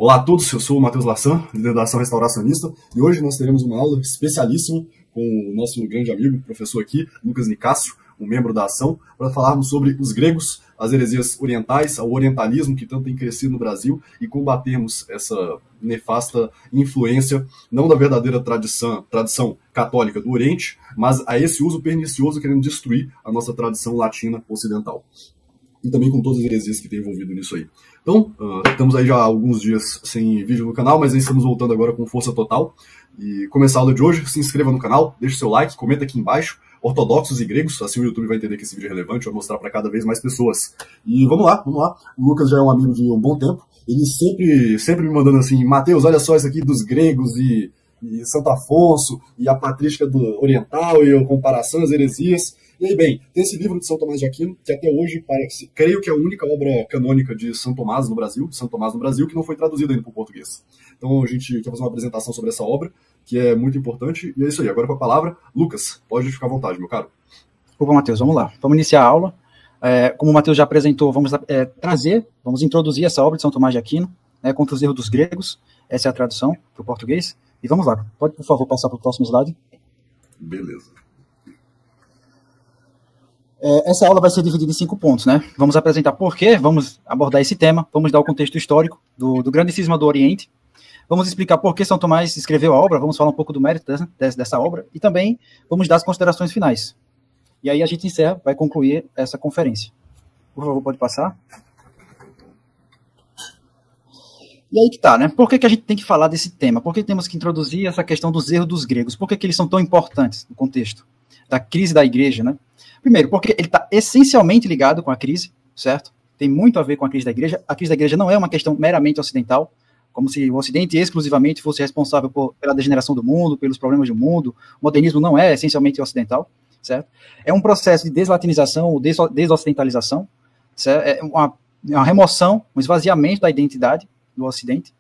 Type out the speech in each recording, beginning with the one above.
Olá a todos, eu sou o Matheus Lassan, líder da Ação Restauracionista, e hoje nós teremos uma aula especialíssima com o nosso grande amigo, professor aqui, Lucas Nicásio, um membro da Ação, para falarmos sobre os gregos, as heresias orientais, o orientalismo que tanto tem crescido no Brasil e combatermos essa nefasta influência, não da verdadeira tradição católica do Oriente, mas a esse uso pernicioso querendo destruir a nossa tradição latina ocidental. E também com todas as heresias que tem envolvido nisso aí. Então, estamos aí já há alguns dias sem vídeo no canal, mas aí estamos voltando agora com força total. E começar a aula de hoje, se inscreva no canal, deixe seu like, comenta aqui embaixo, ortodoxos e gregos, assim o YouTube vai entender que esse vídeo é relevante, vai mostrar para cada vez mais pessoas. E vamos lá. O Lucas já é um amigo de um bom tempo, ele sempre me mandando assim, Matheus, olha só isso aqui dos gregos e Santo Afonso, e a patrística do oriental, e a comparação, as heresias. E aí, bem, tem esse livro de São Tomás de Aquino, que até hoje parece, creio que é a única obra canônica de São Tomás no Brasil, que não foi traduzida ainda para o português. Então a gente quer fazer uma apresentação sobre essa obra, que é muito importante, e é isso aí. Agora com a palavra, Lucas, pode ficar à vontade, meu caro. Opa, Matheus, vamos lá. Vamos iniciar a aula. Como o Matheus já apresentou, vamos introduzir essa obra de São Tomás de Aquino, contra os erros dos gregos, essa é a tradução para o português, e vamos lá. Pode, por favor, passar para o próximo slide? Beleza. Essa aula vai ser dividida em 5 pontos, né? Vamos apresentar por quê, vamos abordar esse tema, vamos dar o contexto histórico do grande cisma do Oriente, vamos explicar por que São Tomás escreveu a obra, vamos falar um pouco do mérito dessa obra, e também vamos dar as considerações finais. E aí a gente encerra, vai concluir essa conferência. Por favor, pode passar. E aí que tá, né? Por que a gente tem que falar desse tema? Por que temos que introduzir essa questão dos erros dos gregos? Por que eles são tão importantes no contexto da crise da igreja, né? Primeiro, porque ele está essencialmente ligado com a crise, certo? Tem muito a ver com a crise da igreja. A crise da igreja não é uma questão meramente ocidental, como se o Ocidente exclusivamente fosse responsável pela degeneração do mundo, pelos problemas do mundo. O modernismo não é essencialmente ocidental, certo? É um processo de deslatinização ou desocidentalização, certo? É uma remoção, um esvaziamento da identidade do Ocidente,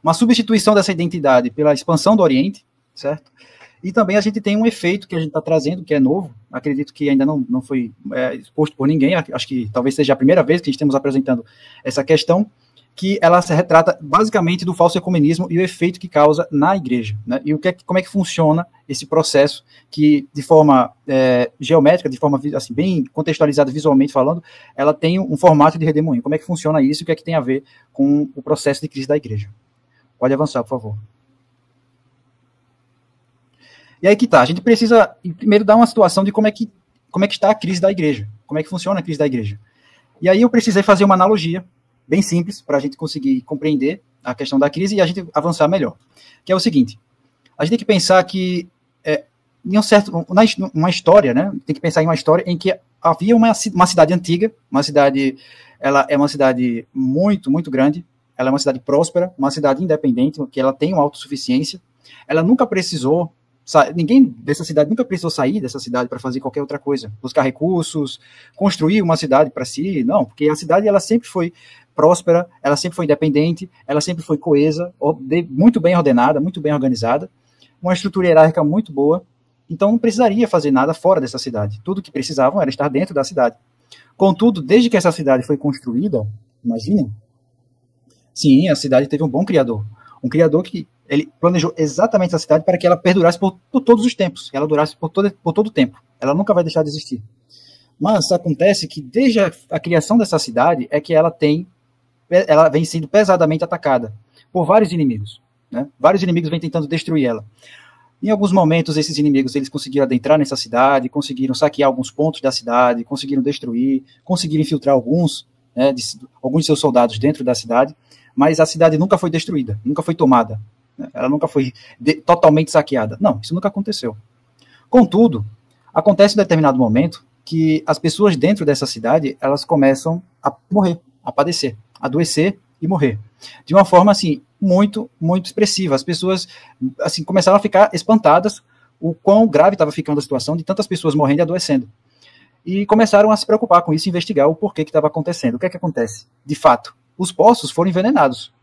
uma substituição dessa identidade pela expansão do Oriente, certo? E também a gente tem um efeito que a gente está trazendo, que é novo, acredito que ainda não foi exposto por ninguém, acho que talvez seja a primeira vez que estamos apresentando essa questão, que ela se retrata basicamente do falso ecumenismo e o efeito que causa na igreja, né? E como é que funciona esse processo que, de forma geométrica, de forma assim, bem contextualizada visualmente falando, ela tem um formato de redemoinho. Como é que funciona isso e o que é que tem a ver com o processo de crise da igreja? Pode avançar, por favor. E aí que tá, a gente precisa primeiro dar uma situação de como é que está a crise da igreja, como é que funciona a crise da igreja. E aí eu precisei fazer uma analogia bem simples para a gente conseguir compreender a questão da crise e a gente avançar melhor, que é o seguinte, a gente tem que pensar que uma história, né, tem que pensar em uma história em que havia uma cidade antiga, ela é uma cidade muito, muito grande, ela é uma cidade próspera, uma cidade independente, que ela tem uma autossuficiência, ela nunca precisou ninguém dessa cidade nunca precisou sair dessa cidade para fazer qualquer outra coisa, buscar recursos, construir uma cidade para si, não, porque a cidade ela sempre foi próspera, ela sempre foi independente, ela sempre foi coesa, muito bem ordenada, muito bem organizada, uma estrutura hierárquica muito boa, então não precisaria fazer nada fora dessa cidade, tudo que precisavam era estar dentro da cidade. Contudo, desde que essa cidade foi construída, imagina, sim, a cidade teve um bom criador, um criador que ele planejou exatamente essa cidade para que ela perdurasse por todos os tempos, que ela durasse por todo o tempo. Ela nunca vai deixar de existir. Mas acontece que desde a criação dessa cidade é que ela vem sendo pesadamente atacada por vários inimigos, né? Vários inimigos vêm tentando destruir ela. Em alguns momentos, esses inimigos eles conseguiram adentrar nessa cidade, conseguiram saquear alguns pontos da cidade, conseguiram destruir, conseguiram infiltrar alguns de seus soldados dentro da cidade, mas a cidade nunca foi destruída, nunca foi tomada. Ela nunca foi totalmente saqueada. Não, isso nunca aconteceu. Contudo, acontece em determinado momento que as pessoas dentro dessa cidade, elas começam a morrer, a padecer, a adoecer e morrer. De uma forma, assim, muito, muito expressiva. As pessoas, assim, começaram a ficar espantadas o quão grave estava ficando a situação de tantas pessoas morrendo e adoecendo. E começaram a se preocupar com isso, investigar o porquê que estava acontecendo. O que é que acontece? De fato, os poços foram envenenados.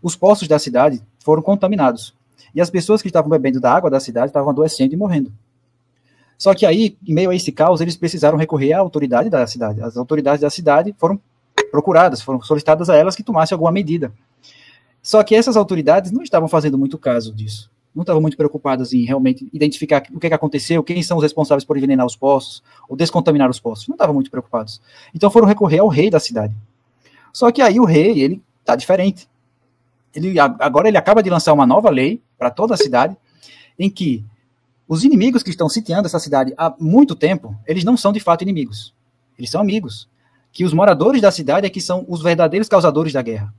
Os poços da cidade foram contaminados. E as pessoas que estavam bebendo da água da cidade estavam adoecendo e morrendo. Só que aí, em meio a esse caos, eles precisaram recorrer à autoridade da cidade. As autoridades da cidade foram procuradas, foram solicitadas a elas que tomassem alguma medida. Só que essas autoridades não estavam fazendo muito caso disso. Não estavam muito preocupadas em realmente identificar o que aconteceu, quem são os responsáveis por envenenar os poços, ou descontaminar os poços. Não estavam muito preocupados. Então foram recorrer ao rei da cidade. Só que aí o rei, ele está diferente. Agora ele acaba de lançar uma nova lei para toda a cidade, em que os inimigos que estão sitiando essa cidade há muito tempo, eles não são de fato inimigos. Eles são amigos. Que os moradores da cidade é que são os verdadeiros causadores da guerra.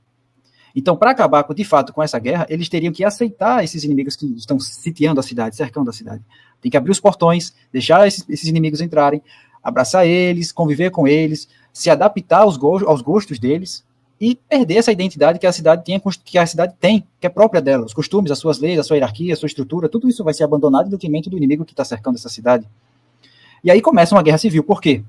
Então, para acabar de fato com essa guerra, eles teriam que aceitar esses inimigos que estão sitiando a cidade, cercando a cidade. Tem que abrir os portões, deixar esses inimigos entrarem, abraçar eles, conviver com eles, se adaptar aos gostos deles e perder essa identidade que a cidade tem, que é própria dela, os costumes, as suas leis, a sua hierarquia, a sua estrutura, tudo isso vai ser abandonado em detrimento do inimigo que está cercando essa cidade. E aí começa uma guerra civil. Por quê?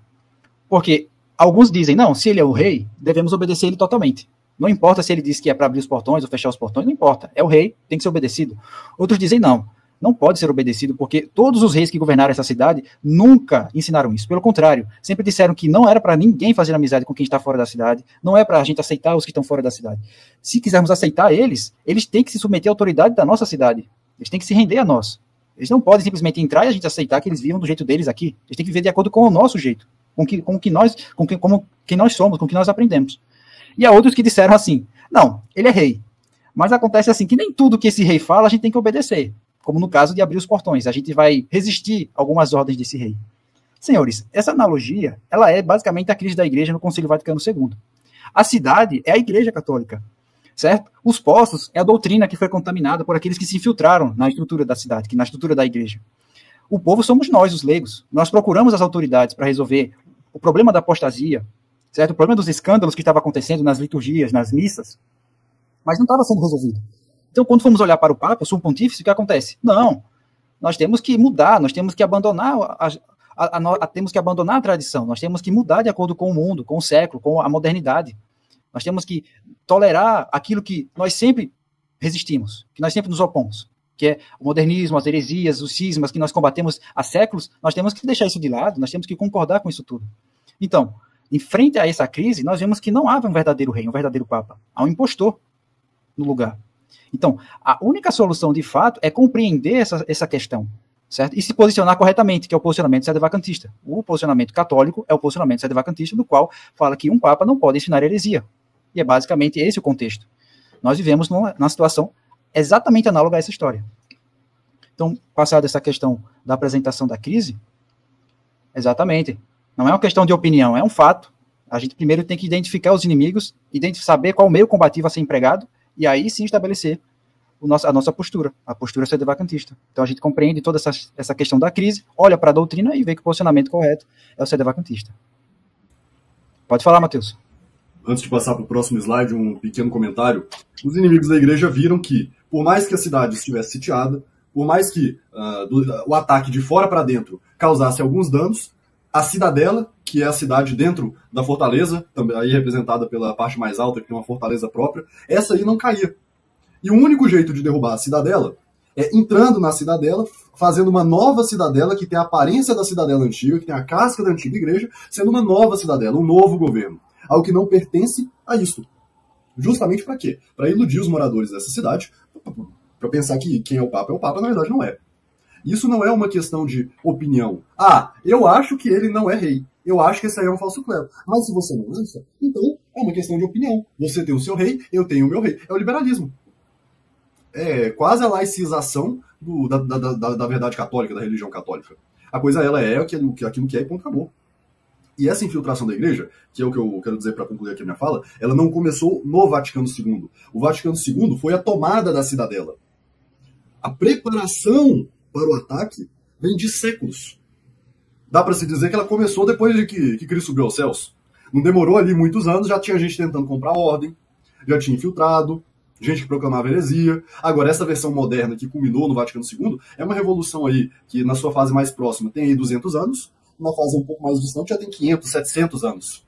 Porque alguns dizem, não, se ele é o rei, devemos obedecer ele totalmente. Não importa se ele diz que é para abrir os portões ou fechar os portões, não importa. É o rei, tem que ser obedecido. Outros dizem não pode ser obedecido, porque todos os reis que governaram essa cidade nunca ensinaram isso. Pelo contrário, sempre disseram que não era para ninguém fazer amizade com quem está fora da cidade, não é para a gente aceitar os que estão fora da cidade. Se quisermos aceitar eles têm que se submeter à autoridade da nossa cidade. Eles têm que se render a nós. Eles não podem simplesmente entrar e a gente aceitar que eles vivam do jeito deles aqui. Eles têm que viver de acordo com o nosso jeito, com quem nós somos, com o que nós aprendemos. E há outros que disseram assim, não, ele é rei. Mas acontece assim, que nem tudo que esse rei fala a gente tem que obedecer. Como no caso de abrir os portões. A gente vai resistir a algumas ordens desse rei. Senhores, essa analogia, ela é basicamente a crise da igreja no Concílio Vaticano II. A cidade é a igreja católica, certo? Os poços é a doutrina que foi contaminada por aqueles que se infiltraram na estrutura da cidade, na estrutura da igreja. O povo somos nós, os leigos. Nós procuramos as autoridades para resolver o problema da apostasia, certo? O problema dos escândalos que estava acontecendo nas liturgias, nas missas, mas não estava sendo resolvido. Então, quando fomos olhar para o Papa, o Sumo Pontífice, o que acontece? Não, nós temos que mudar, nós temos que abandonar temos que abandonar a tradição, nós temos que mudar de acordo com o mundo, com o século, com a modernidade. Nós temos que tolerar aquilo que nós sempre resistimos, que nós sempre nos opomos, que é o modernismo, as heresias, os cismas que nós combatemos há séculos. Nós temos que deixar isso de lado, nós temos que concordar com isso tudo. Então, em frente a essa crise, nós vemos que não há um verdadeiro rei, um verdadeiro papa. Há um impostor no lugar. Então, a única solução, de fato, é compreender essa questão, certo? E se posicionar corretamente, que é o posicionamento sedevacantista. O posicionamento católico é o posicionamento sedevacantista, do qual fala que um papa não pode ensinar heresia. E é basicamente esse o contexto. Nós vivemos numa situação exatamente análoga a essa história. Então, passada essa questão da apresentação da crise, exatamente, não é uma questão de opinião, é um fato. A gente primeiro tem que identificar os inimigos, saber qual meio combativo a ser empregado, e aí sim estabelecer a nossa postura, a postura sedevacantista. Então a gente compreende toda essa questão da crise, olha para a doutrina e vê que o posicionamento correto é o sedevacantista. Pode falar, Matheus. Antes de passar para o próximo slide, um pequeno comentário. Os inimigos da igreja viram que, por mais que a cidade estivesse sitiada, por mais que o ataque de fora para dentro causasse alguns danos, a cidadela, que é a cidade dentro da fortaleza, também aí representada pela parte mais alta, que tem uma fortaleza própria, essa aí não caía. E o único jeito de derrubar a cidadela é entrando na cidadela, fazendo uma nova cidadela que tem a aparência da cidadela antiga, que tem a casca da antiga igreja, sendo uma nova cidadela, um novo governo. Algo que não pertence a isso. Justamente para quê? Para iludir os moradores dessa cidade, para pensar que quem é o Papa, na verdade não é. Isso não é uma questão de opinião. Ah, eu acho que ele não é rei. Eu acho que esse aí é um falso clero. Mas se você não acha, então é uma questão de opinião. Você tem o seu rei, eu tenho o meu rei. É o liberalismo. É quase a laicização da verdade católica, da religião católica. A coisa ela é aquilo que é e ponto, acabou. E essa infiltração da igreja, que é o que eu quero dizer para concluir aqui a minha fala, ela não começou no Vaticano II. O Vaticano II foi a tomada da cidadela. A preparação para o ataque vem de séculos. Dá para se dizer que ela começou depois de que Cristo subiu aos céus. Não demorou ali muitos anos, já tinha gente tentando comprar ordem, já tinha infiltrado, gente que proclamava heresia. Agora, essa versão moderna que culminou no Vaticano II é uma revolução aí que, na sua fase mais próxima, tem aí 200 anos, na fase um pouco mais distante já tem 500, 700 anos.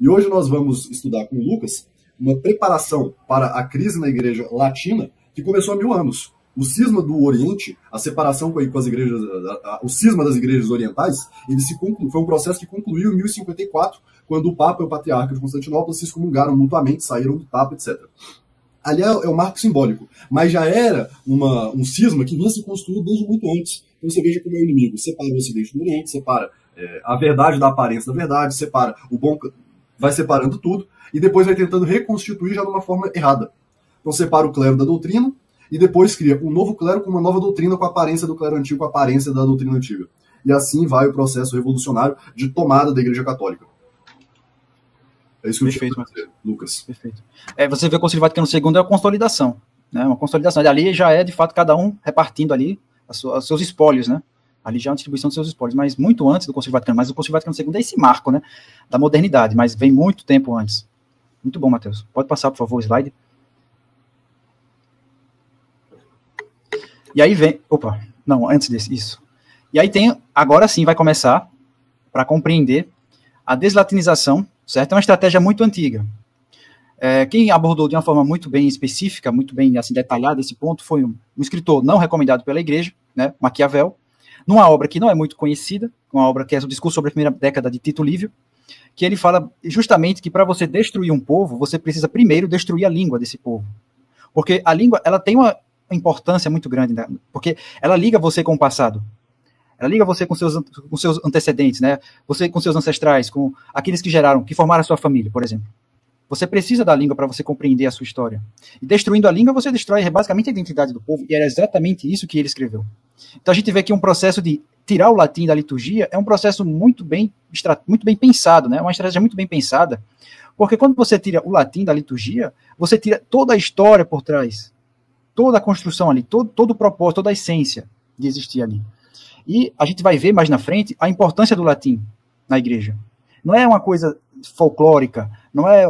E hoje nós vamos estudar com o Lucas uma preparação para a crise na igreja latina que começou há 1000 anos. O cisma do Oriente, a separação com as igrejas, o cisma das igrejas orientais, foi um processo que concluiu em 1054, quando o Papa e o Patriarca de Constantinopla se excomungaram mutuamente, saíram do Papa, etc. ali é o marco simbólico, mas já era um cisma que vinha se construindo desde muito antes. Então você veja como é o inimigo, separa o Ocidente do Oriente, separa a verdade da aparência da verdade, separa o bom, vai separando tudo, e depois vai tentando reconstituir já de uma forma errada. Então separa o clero da doutrina, e depois cria um novo clero com uma nova doutrina, com a aparência do clero antigo, com a aparência da doutrina antiga. E assim vai o processo revolucionário de tomada da Igreja Católica. É isso que eu tinha para dizer, Lucas. Perfeito. Você vê o Concílio Vaticano II é a consolidação, né? Uma consolidação. E ali já é, de fato, cada um repartindo ali os seus espólios, né? Ali já é uma distribuição dos seus espólios, mas muito antes do Concílio Vaticano. Mas o Concílio Vaticano II é esse marco, né? Da modernidade, mas vem muito tempo antes. Muito bom, Matheus. Pode passar, por favor, o slide. E aí vem... Opa, não, antes desse, isso. E aí tem, agora sim, vai começar, para compreender, a deslatinização, certo? É uma estratégia muito antiga. Quem abordou de uma forma muito bem específica, muito bem assim, detalhada esse ponto, foi um escritor não recomendado pela Igreja, né, Maquiavel, numa obra que não é muito conhecida, uma obra que é o Discurso sobre a Primeira Década de Tito Livio, que ele fala justamente que para você destruir um povo, você precisa primeiro destruir a língua desse povo. Porque a língua, ela tem uma importância muito grande, né? Porque ela liga você com o passado. Ela liga você com seus antecedentes, né? Você com seus ancestrais, com aqueles que geraram, que formaram a sua família, por exemplo. Você precisa da língua para você compreender a sua história. E destruindo a língua, você destrói basicamente a identidade do povo, e era exatamente isso que ele escreveu. Então a gente vê que um processo de tirar o latim da liturgia é um processo muito bem pensado, né? Uma estratégia muito bem pensada, porque quando você tira o latim da liturgia, você tira toda a história por trás, toda a construção ali, todo o propósito, toda a essência de existir ali. E a gente vai ver mais na frente a importância do latim na igreja. Não é uma coisa folclórica, não é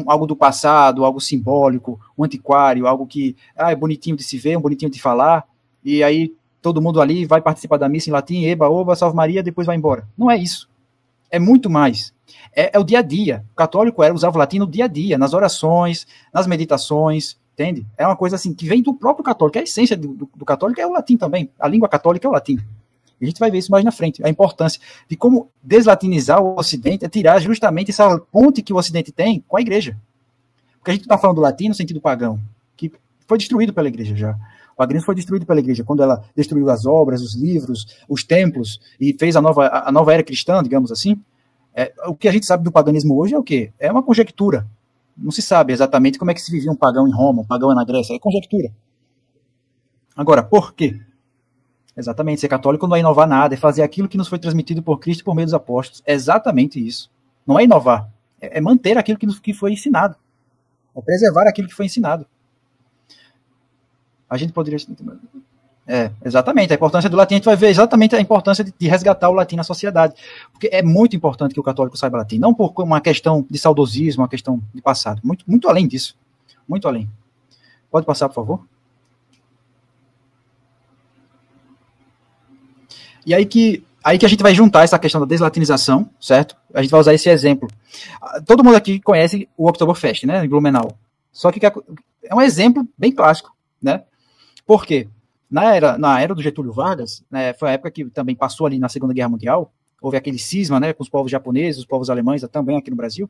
algo do passado, algo simbólico, um antiquário, algo que é bonitinho de se ver, bonitinho de falar, e aí todo mundo ali vai participar da missa em latim, eba, oba, salve Maria, depois vai embora. Não é isso. É muito mais. É o dia a dia. O católico usava o latim no dia a dia, nas orações, nas meditações, entende? É uma coisa assim que vem do próprio católico. A essência do católico é o latim também. A língua católica é o latim. E a gente vai ver isso mais na frente. A importância de como deslatinizar o Ocidente é tirar justamente essa ponte que o Ocidente tem com a igreja. Porque a gente está falando do latim no sentido pagão, que foi destruído pela igreja já. O paganismo foi destruído pela igreja, quando ela destruiu as obras, os livros, os templos, e fez a nova era cristã, digamos assim. O que a gente sabe do paganismo hoje é o quê? É uma conjectura. Não se sabe exatamente como é que se vivia um pagão em Roma, um pagão na Grécia. É conjectura. Agora, por quê? Exatamente, ser católico não é inovar nada, é fazer aquilo que nos foi transmitido por Cristo por meio dos apóstolos. É exatamente isso. Não é inovar, é manter aquilo que foi ensinado. É preservar aquilo que foi ensinado. A gente poderia... exatamente, a importância do latim, a gente vai ver exatamente a importância de resgatar o latim na sociedade. Porque é muito importante que o católico saiba latim, não por uma questão de saudosismo, uma questão de passado. Muito, muito além disso. Muito além. Pode passar, por favor? E aí que a gente vai juntar essa questão da deslatinização, certo? A gente vai usar esse exemplo. Todo mundo aqui conhece o Oktoberfest, né, em Blumenau. Só que é um exemplo bem clássico, né? Por quê? Na era do Getúlio Vargas, né, foi a época que também passou ali na Segunda Guerra Mundial, houve aquele cisma, né, com os povos japoneses, os povos alemães, também aqui no Brasil.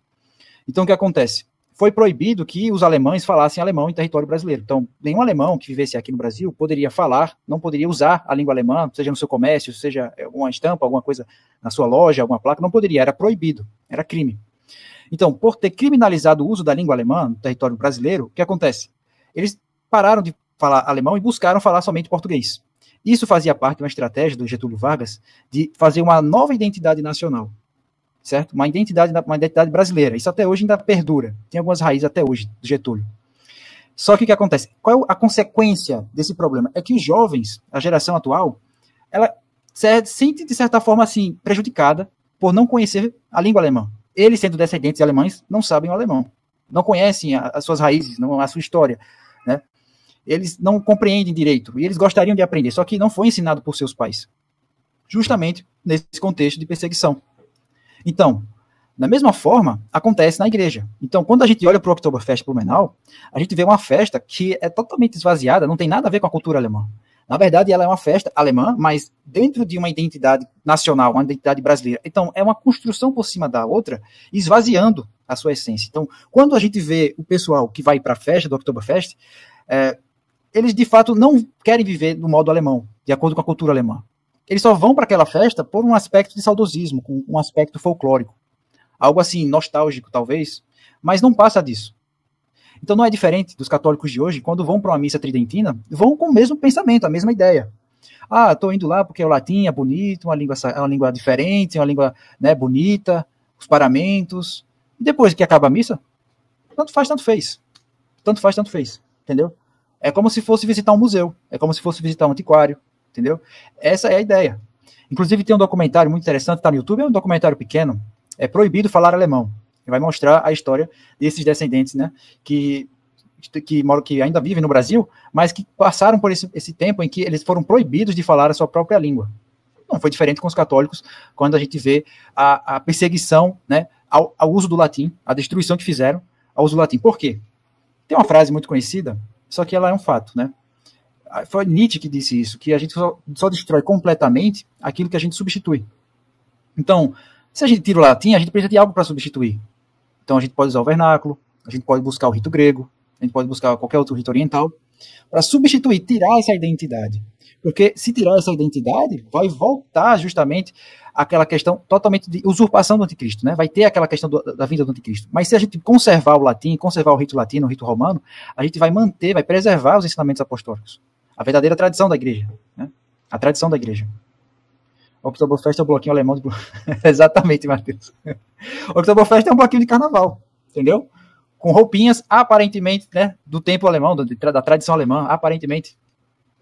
Então, o que acontece? Foi proibido que os alemães falassem alemão em território brasileiro. Então, nenhum alemão que vivesse aqui no Brasil poderia falar, não poderia usar a língua alemã, seja no seu comércio, seja alguma estampa, alguma coisa na sua loja, alguma placa, não poderia, era proibido, era crime. Então, por ter criminalizado o uso da língua alemã no território brasileiro, o que acontece? Eles pararam de falar alemão e buscaram falar somente português. Isso fazia parte de uma estratégia do Getúlio Vargas de fazer uma nova identidade nacional. Certo? Uma identidade brasileira. Isso até hoje ainda perdura. Tem algumas raízes até hoje do Getúlio. Só que o que acontece? Qual é a consequência desse problema? É que os jovens, a geração atual, ela se sente, de certa forma, assim, prejudicada por não conhecer a língua alemã. Eles, sendo descendentes de alemães, não sabem o alemão. Não conhecem as suas raízes, a sua história. Né? Eles não compreendem direito. E eles gostariam de aprender, só que não foi ensinado por seus pais. Justamente nesse contexto de perseguição. Então, da mesma forma, acontece na igreja. Então, quando a gente olha para o Oktoberfest Blumenau, a gente vê uma festa que é totalmente esvaziada, não tem nada a ver com a cultura alemã. Na verdade, ela é uma festa alemã, mas dentro de uma identidade nacional, uma identidade brasileira. Então, é uma construção por cima da outra, esvaziando a sua essência. Então, quando a gente vê o pessoal que vai para a festa do Oktoberfest, eles de fato não querem viver do modo alemão, de acordo com a cultura alemã. Eles só vão para aquela festa por um aspecto de saudosismo, com um aspecto folclórico. Algo assim, nostálgico, talvez, mas não passa disso. Então não é diferente dos católicos de hoje, quando vão para uma missa tridentina, vão com o mesmo pensamento, a mesma ideia. Ah, estou indo lá porque o latim é bonito, é uma língua diferente, é uma língua, né, bonita, os paramentos. E depois que acaba a missa, tanto faz, tanto fez. Tanto faz, tanto fez. Entendeu? É como se fosse visitar um museu, é como se fosse visitar um antiquário. Entendeu? Essa é a ideia. Inclusive tem um documentário muito interessante, está no YouTube, é um documentário pequeno, é Proibido Falar Alemão. Ele vai mostrar a história desses descendentes, né, que ainda vivem no Brasil, mas que passaram por esse tempo em que eles foram proibidos de falar a sua própria língua. Não foi diferente com os católicos, quando a gente vê a perseguição, né, ao uso do latim, a destruição que fizeram ao uso do latim. Por quê? Tem uma frase muito conhecida, só que ela é um fato, né? Foi Nietzsche que disse isso, que a gente só destrói completamente aquilo que a gente substitui. Então, se a gente tira o latim, a gente precisa de algo para substituir. Então a gente pode usar o vernáculo, a gente pode buscar o rito grego, a gente pode buscar qualquer outro rito oriental, para substituir, tirar essa identidade. Porque se tirar essa identidade, vai voltar justamente aquela questão totalmente de usurpação do anticristo, né? Vai ter aquela questão da vinda do anticristo. Mas se a gente conservar o latim, conservar o rito latino, o rito romano, a gente vai manter, vai preservar os ensinamentos apostólicos. A verdadeira tradição da igreja, né? A tradição da igreja. O Oktoberfest é o bloquinho alemão do... Exatamente, Matheus. O Oktoberfest é um bloquinho de carnaval, entendeu? Com roupinhas, aparentemente, né, do tempo alemão, da tradição alemã, aparentemente.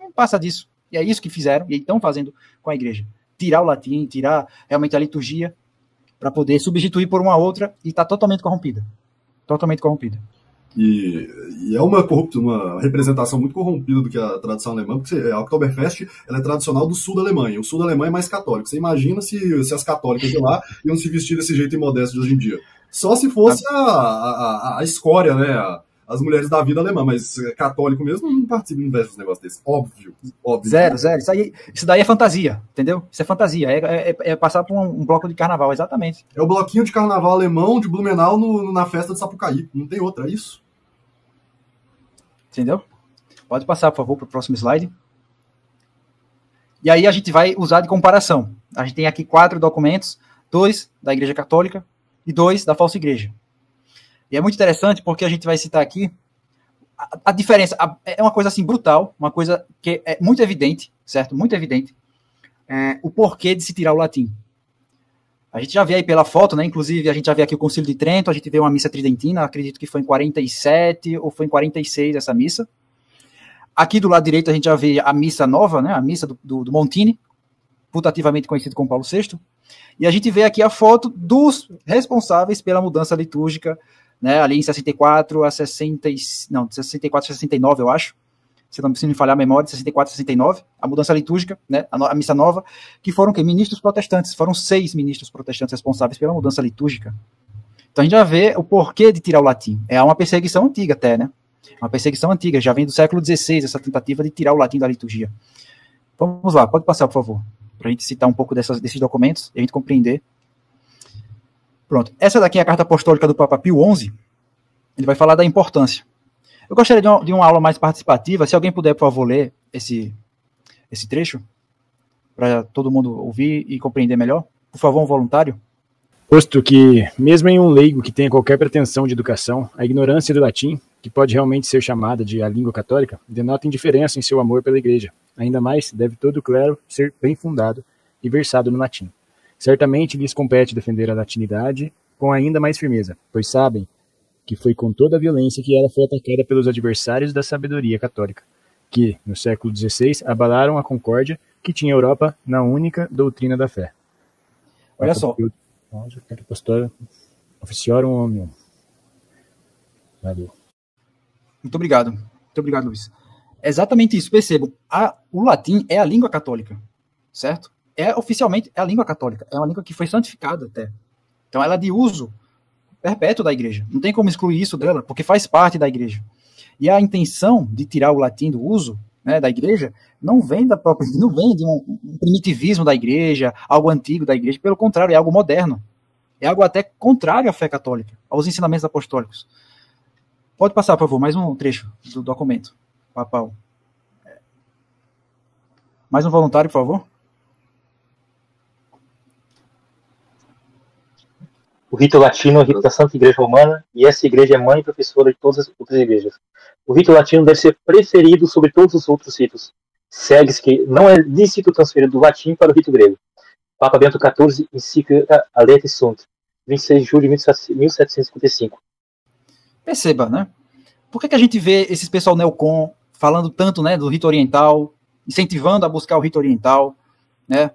Não passa disso. E é isso que fizeram, e estão fazendo com a igreja. Tirar o latim, tirar realmente a liturgia, para poder substituir por uma outra, e está totalmente corrompida. Totalmente corrompida. E é uma representação muito corrompida do que a tradição alemã, porque a Oktoberfest ela é tradicional do sul da Alemanha. O sul da Alemanha é mais católico. Você imagina se as católicas de lá iam se vestir desse jeito imodesto de hoje em dia. Só se fosse a escória, né? As mulheres da vida alemã, mas católico mesmo não participa, não veste os negócios desses. Óbvio. Zero. Isso daí é fantasia, entendeu? Isso é fantasia. É passar por um bloco de carnaval, exatamente. É o bloquinho de carnaval alemão de Blumenau na festa de Sapucaí. Não tem outra, é isso. Entendeu? Pode passar, por favor, para o próximo slide. E aí a gente vai usar de comparação. A gente tem aqui 4 documentos, 2 da Igreja Católica e 2 da falsa igreja. E é muito interessante porque a gente vai citar aqui a diferença. É uma coisa assim brutal, uma coisa que é muito evidente, certo? Muito evidente. O porquê de se tirar o latim. A gente já vê aí pela foto, né? Inclusive, a gente já vê aqui o Concílio de Trento, a gente vê uma missa tridentina, acredito que foi em 47 ou foi em 46 essa missa. Aqui do lado direito a gente já vê a missa nova, né? A missa do Montini, putativamente conhecido como Paulo VI. E a gente vê aqui a foto dos responsáveis pela mudança litúrgica, né? Ali em 64 a 64 a 69, eu acho. Se não me falhar a memória, de 64 a 69, a mudança litúrgica, né, a missa nova, que foram ministros protestantes, foram 6 ministros protestantes responsáveis pela mudança litúrgica. Então a gente já vê o porquê de tirar o latim. É uma perseguição antiga até, né? Uma perseguição antiga, já vem do século XVI, essa tentativa de tirar o latim da liturgia. Vamos lá, pode passar, por favor, para a gente citar um pouco desses documentos e a gente compreender. Pronto, essa daqui é a carta apostólica do Papa Pio XI, ele vai falar da importância. Eu gostaria de uma aula mais participativa. Se alguém puder, por favor, ler esse trecho, para todo mundo ouvir e compreender melhor. Por favor, um voluntário. Posto que, mesmo em um leigo que tenha qualquer pretensão de educação, a ignorância do latim, que pode realmente ser chamada de a língua católica, denota indiferença em seu amor pela igreja. Ainda mais, deve todo o clero ser bem fundado e versado no latim. Certamente lhes compete defender a latinidade com ainda mais firmeza, pois sabem que foi com toda a violência que ela foi atacada pelos adversários da sabedoria católica, que, no século XVI, abalaram a concórdia que tinha a Europa na única doutrina da fé. Olha só. Valeu. Muito obrigado, Luiz. Exatamente isso, percebam. O latim é a língua católica, certo? Oficialmente é a língua católica, é uma língua que foi santificada até. Então ela é de uso perpétuo da igreja. Não tem como excluir isso dela, porque faz parte da igreja. E a intenção de tirar o latim do uso né, da igreja, não vem não vem de um primitivismo da igreja, algo antigo da igreja, pelo contrário, é algo moderno. É algo até contrário à fé católica, aos ensinamentos apostólicos. Pode passar, por favor, mais um trecho do documento papal. Mais um voluntário, por favor. O rito latino é o rito da Santa Igreja Romana, e essa igreja é mãe e professora de todas as outras igrejas. O rito latino deve ser preferido sobre todos os outros ritos. Segue-se que não é lícito transferir do latim para o rito grego. Papa Bento XIV, encíclica Aletes Sunt, 26 de julho de 1755. Perceba, né? Por que a gente vê esses pessoal neocon falando tanto, né, do rito oriental, incentivando a buscar o rito oriental, né?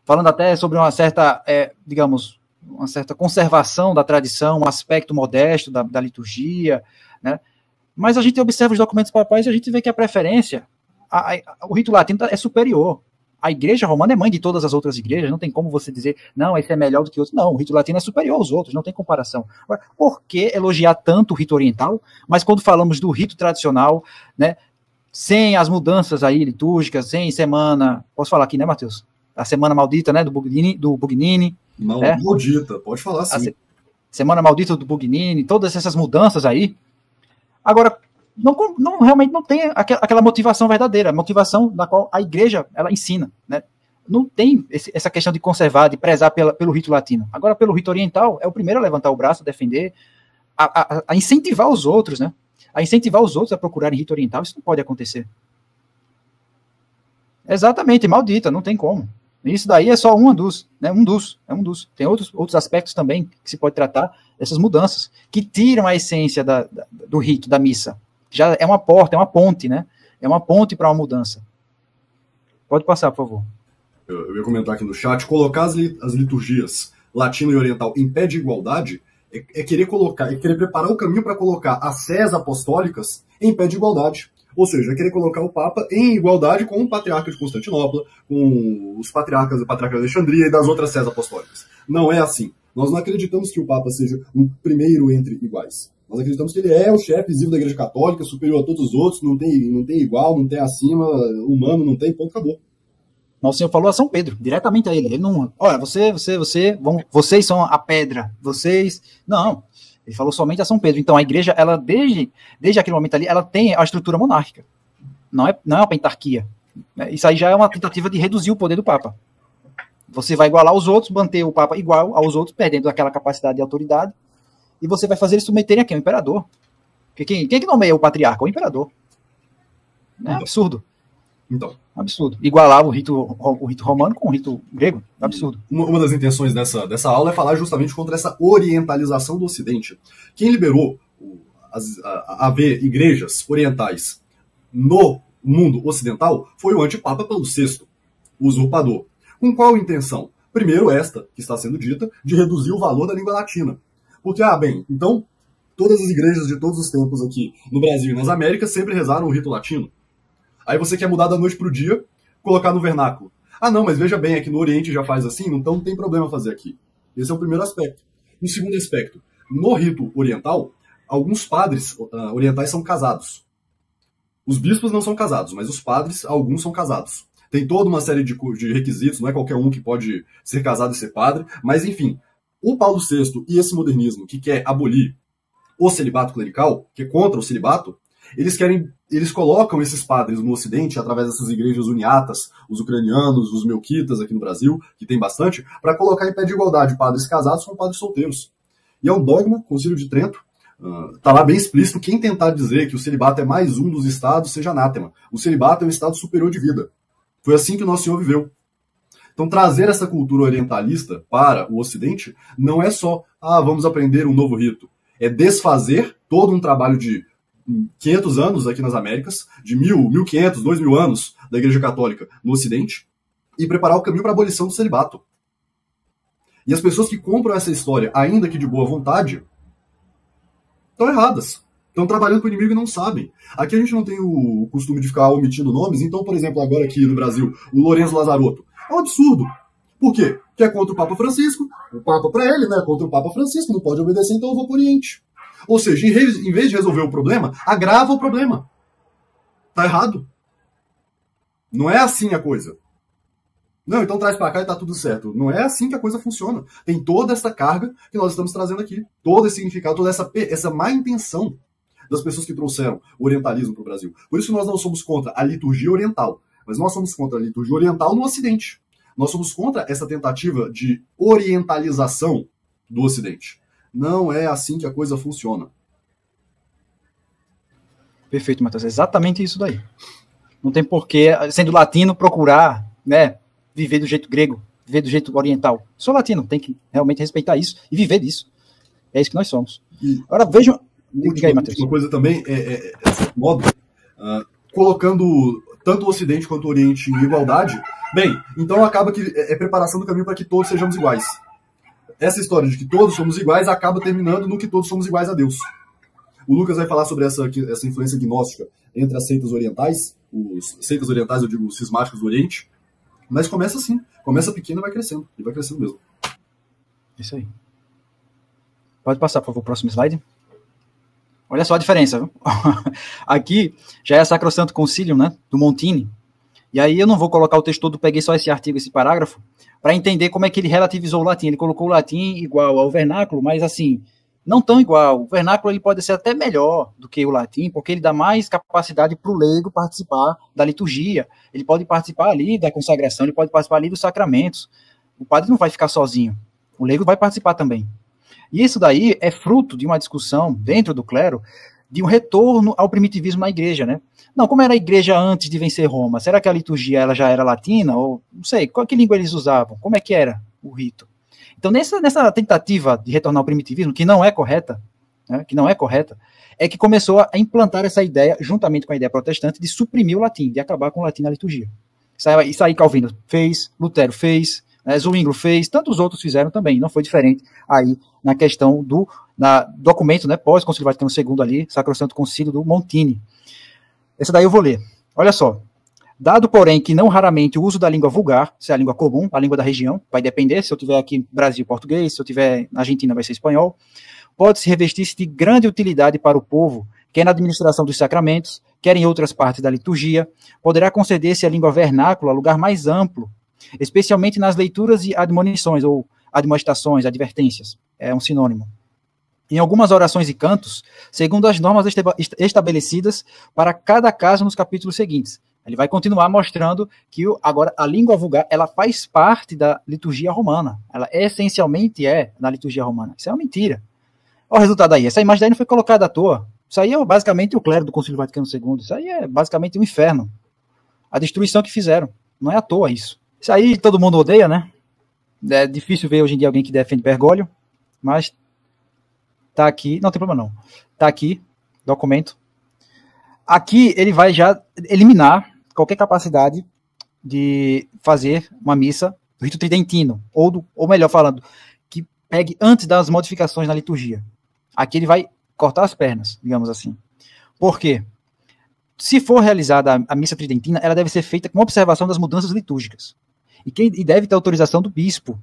Falando até sobre uma certa, digamos, uma certa conservação da tradição, um aspecto modesto da liturgia, né? Mas a gente observa os documentos papais e a gente vê que a preferência, o rito latino é superior. A igreja romana é mãe de todas as outras igrejas, não tem como você dizer, não, esse é melhor do que outro. Não, o rito latino é superior aos outros, não tem comparação. Agora, por que elogiar tanto o rito oriental, mas quando falamos do rito tradicional, né, sem as mudanças aí litúrgicas, sem semana, posso falar aqui, né, Matheus? A semana maldita, né, do Bugnini. Maldita, pode falar sim. Semana maldita do Bugnini, todas essas mudanças aí. Agora, realmente não tem aquela motivação verdadeira, a motivação da qual a igreja ela ensina, né? Não tem essa questão de conservar, de prezar pelo rito latino. Agora, pelo rito oriental, é o primeiro a levantar o braço, a defender, a incentivar os outros, né? A incentivar os outros a procurarem rito oriental. Isso não pode acontecer. Exatamente, maldita, não tem como. Isso daí é só um dos. Tem outros aspectos também que se pode tratar, essas mudanças, que tiram a essência do rito, da missa. Já é uma porta, é uma ponte, né? É uma ponte para uma mudança. Pode passar, por favor. Eu ia comentar aqui no chat, colocar as liturgias latino e oriental em pé de igualdade é querer preparar o caminho para colocar as sés apostólicas em pé de igualdade. Ou seja, é querer colocar o Papa em igualdade com o Patriarca de Constantinopla, com os patriarcas de Alexandria e das outras sés apostólicas. Não é assim. Nós não acreditamos que o Papa seja um primeiro entre iguais. Nós acreditamos que ele é o chefe visível da Igreja Católica, superior a todos os outros, não tem igual, não tem acima, humano, não tem, ponto, acabou. Nosso Senhor falou a São Pedro, diretamente a ele. Ele não, olha, vocês são a pedra, vocês... Não, ele falou somente a São Pedro. Então a igreja, ela desde aquele momento ali, ela tem a estrutura monárquica. Não é uma pentarquia. Isso aí já é uma tentativa de reduzir o poder do Papa. Você vai igualar os outros, manter o Papa igual aos outros, perdendo aquela capacidade de autoridade, e você vai fazer eles submeterem a quem? O imperador. Porque quem que nomeia o patriarca? O imperador. É absurdo. Então. Absurdo. Igualar o rito romano com o rito grego. Absurdo. Uma das intenções dessa aula é falar justamente contra essa orientalização do Ocidente. Quem liberou a haver igrejas orientais no mundo ocidental foi o antipapa Paulo VI, o usurpador. Com qual intenção? Primeiro, esta, que está sendo dita, de reduzir o valor da língua latina. Porque, então, todas as igrejas de todos os tempos aqui no Brasil e nas Américas sempre rezaram o rito latino. Aí você quer mudar da noite pro dia, colocar no vernáculo. Ah, não, mas veja bem, aqui no Oriente já faz assim, então não tem problema fazer aqui. Esse é o primeiro aspecto. O segundo aspecto, no rito oriental, alguns padres orientais são casados. Os bispos não são casados, mas os padres, alguns são casados. Tem toda uma série de requisitos, não é qualquer um que pode ser casado e ser padre, mas enfim, o Paulo VI e esse modernismo que quer abolir o celibato clerical, que é contra o celibato, eles colocam esses padres no Ocidente, através dessas igrejas uniatas, os ucranianos, os melquitas aqui no Brasil, que tem bastante, para colocar em pé de igualdade padres casados com padres solteiros. E é um dogma, Concílio de Trento, está lá bem explícito, quem tentar dizer que o celibato é mais um dos estados, seja anátema. O celibato é um estado superior de vida. Foi assim que o Nosso Senhor viveu. Então trazer essa cultura orientalista para o Ocidente não é só, vamos aprender um novo rito. É desfazer todo um trabalho de 500 anos aqui nas Américas, de 1.500, 2.000 anos da Igreja Católica no Ocidente, e preparar o caminho para a abolição do celibato. E as pessoas que compram essa história, ainda que de boa vontade, estão erradas. Estão trabalhando com o inimigo e não sabem. Aqui a gente não tem o costume de ficar omitindo nomes, então, por exemplo, agora aqui no Brasil, o Lourenço Lazarotto. É um absurdo. Por quê? Porque é contra o Papa Francisco, o Papa para ele, né? Contra o Papa Francisco, não pode obedecer, então eu vou para o Oriente. Ou seja, em vez de resolver o problema, agrava o problema. Tá errado. Não é assim a coisa. Não, então traz para cá e tá tudo certo. Não é assim que a coisa funciona. Tem toda essa carga que nós estamos trazendo aqui. Todo esse significado, toda essa má intenção das pessoas que trouxeram o orientalismo para o Brasil. Por isso nós não somos contra a liturgia oriental, mas nós somos contra a liturgia oriental no Ocidente. Nós somos contra essa tentativa de orientalização do Ocidente. Não é assim que a coisa funciona. Perfeito, Matheus. É exatamente isso daí. Não tem porquê, sendo latino, procurar, né, viver do jeito grego, viver do jeito oriental. Sou latino, tem que realmente respeitar isso e viver disso. É isso que nós somos. Agora vejam. Uma coisa também é desse modo, colocando tanto o Ocidente quanto o Oriente em igualdade. Bem, então acaba que é preparação do caminho para que todos sejamos iguais. Essa história de que todos somos iguais acaba terminando no que todos somos iguais a Deus. O Lucas vai falar sobre essa influência gnóstica entre as seitas orientais, eu digo os cismáticos do Oriente, mas começa assim, começa pequeno e vai crescendo mesmo. Isso aí. Pode passar, por favor, o próximo slide. Olha só a diferença, viu? Aqui já é Sacrosanto Concilium, né, do Montini. E aí eu não vou colocar o texto todo, peguei só esse artigo, esse parágrafo, para entender como é que ele relativizou o latim. Ele colocou o latim igual ao vernáculo, mas assim, não tão igual. O vernáculo ele pode ser até melhor do que o latim, porque ele dá mais capacidade para o leigo participar da liturgia. Ele pode participar ali da consagração, ele pode participar ali dos sacramentos. O padre não vai ficar sozinho. O leigo vai participar também. E isso daí é fruto de uma discussão dentro do clero de um retorno ao primitivismo na igreja, né? Não, como era a igreja antes de vencer Roma? Será que a liturgia ela já era latina? Ou, não sei, qual que língua eles usavam? Como é que era o rito? Então, nessa tentativa de retornar ao primitivismo, que não é correta, né, é que começou a implantar essa ideia, juntamente com a ideia protestante, de suprimir o latim, de acabar com o latim na liturgia. Isso aí Calvino fez, Lutero fez, Zwinglio fez, tantos outros fizeram também, não foi diferente aí na questão do documento, né, pós-Concílio Vaticano II ali, Sacrosanto Concílio do Montini. Essa daí eu vou ler. Olha só. Dado, porém, que não raramente o uso da língua vulgar, se é a língua comum, a língua da região, vai depender, se eu tiver aqui no Brasil, português, se eu tiver na Argentina, vai ser espanhol, pode-se revestir-se de grande utilidade para o povo, quer na administração dos sacramentos, quer em outras partes da liturgia, poderá conceder-se a língua vernácula lugar mais amplo, especialmente nas leituras e admonições, ou admoestações, advertências, é um sinônimo. Em algumas orações e cantos, segundo as normas estabelecidas para cada caso nos capítulos seguintes. Ele vai continuar mostrando que agora a língua vulgar ela faz parte da liturgia romana. Ela essencialmente é da liturgia romana. Isso é uma mentira. Olha o resultado aí. Essa imagem daí não foi colocada à toa. Isso aí é basicamente o clero do Concílio Vaticano II. Isso aí é basicamente um inferno. A destruição que fizeram. Não é à toa isso. Isso aí todo mundo odeia, né? É difícil ver hoje em dia alguém que defende Bergoglio, mas tá aqui. Não tem problema não. Tá aqui, documento. Aqui ele vai já eliminar qualquer capacidade de fazer uma missa do rito tridentino, ou melhor falando, que pegue antes das modificações na liturgia. Aqui ele vai cortar as pernas, digamos assim. Por quê? Se for realizada a missa tridentina, ela deve ser feita com observação das mudanças litúrgicas. E deve ter autorização do bispo.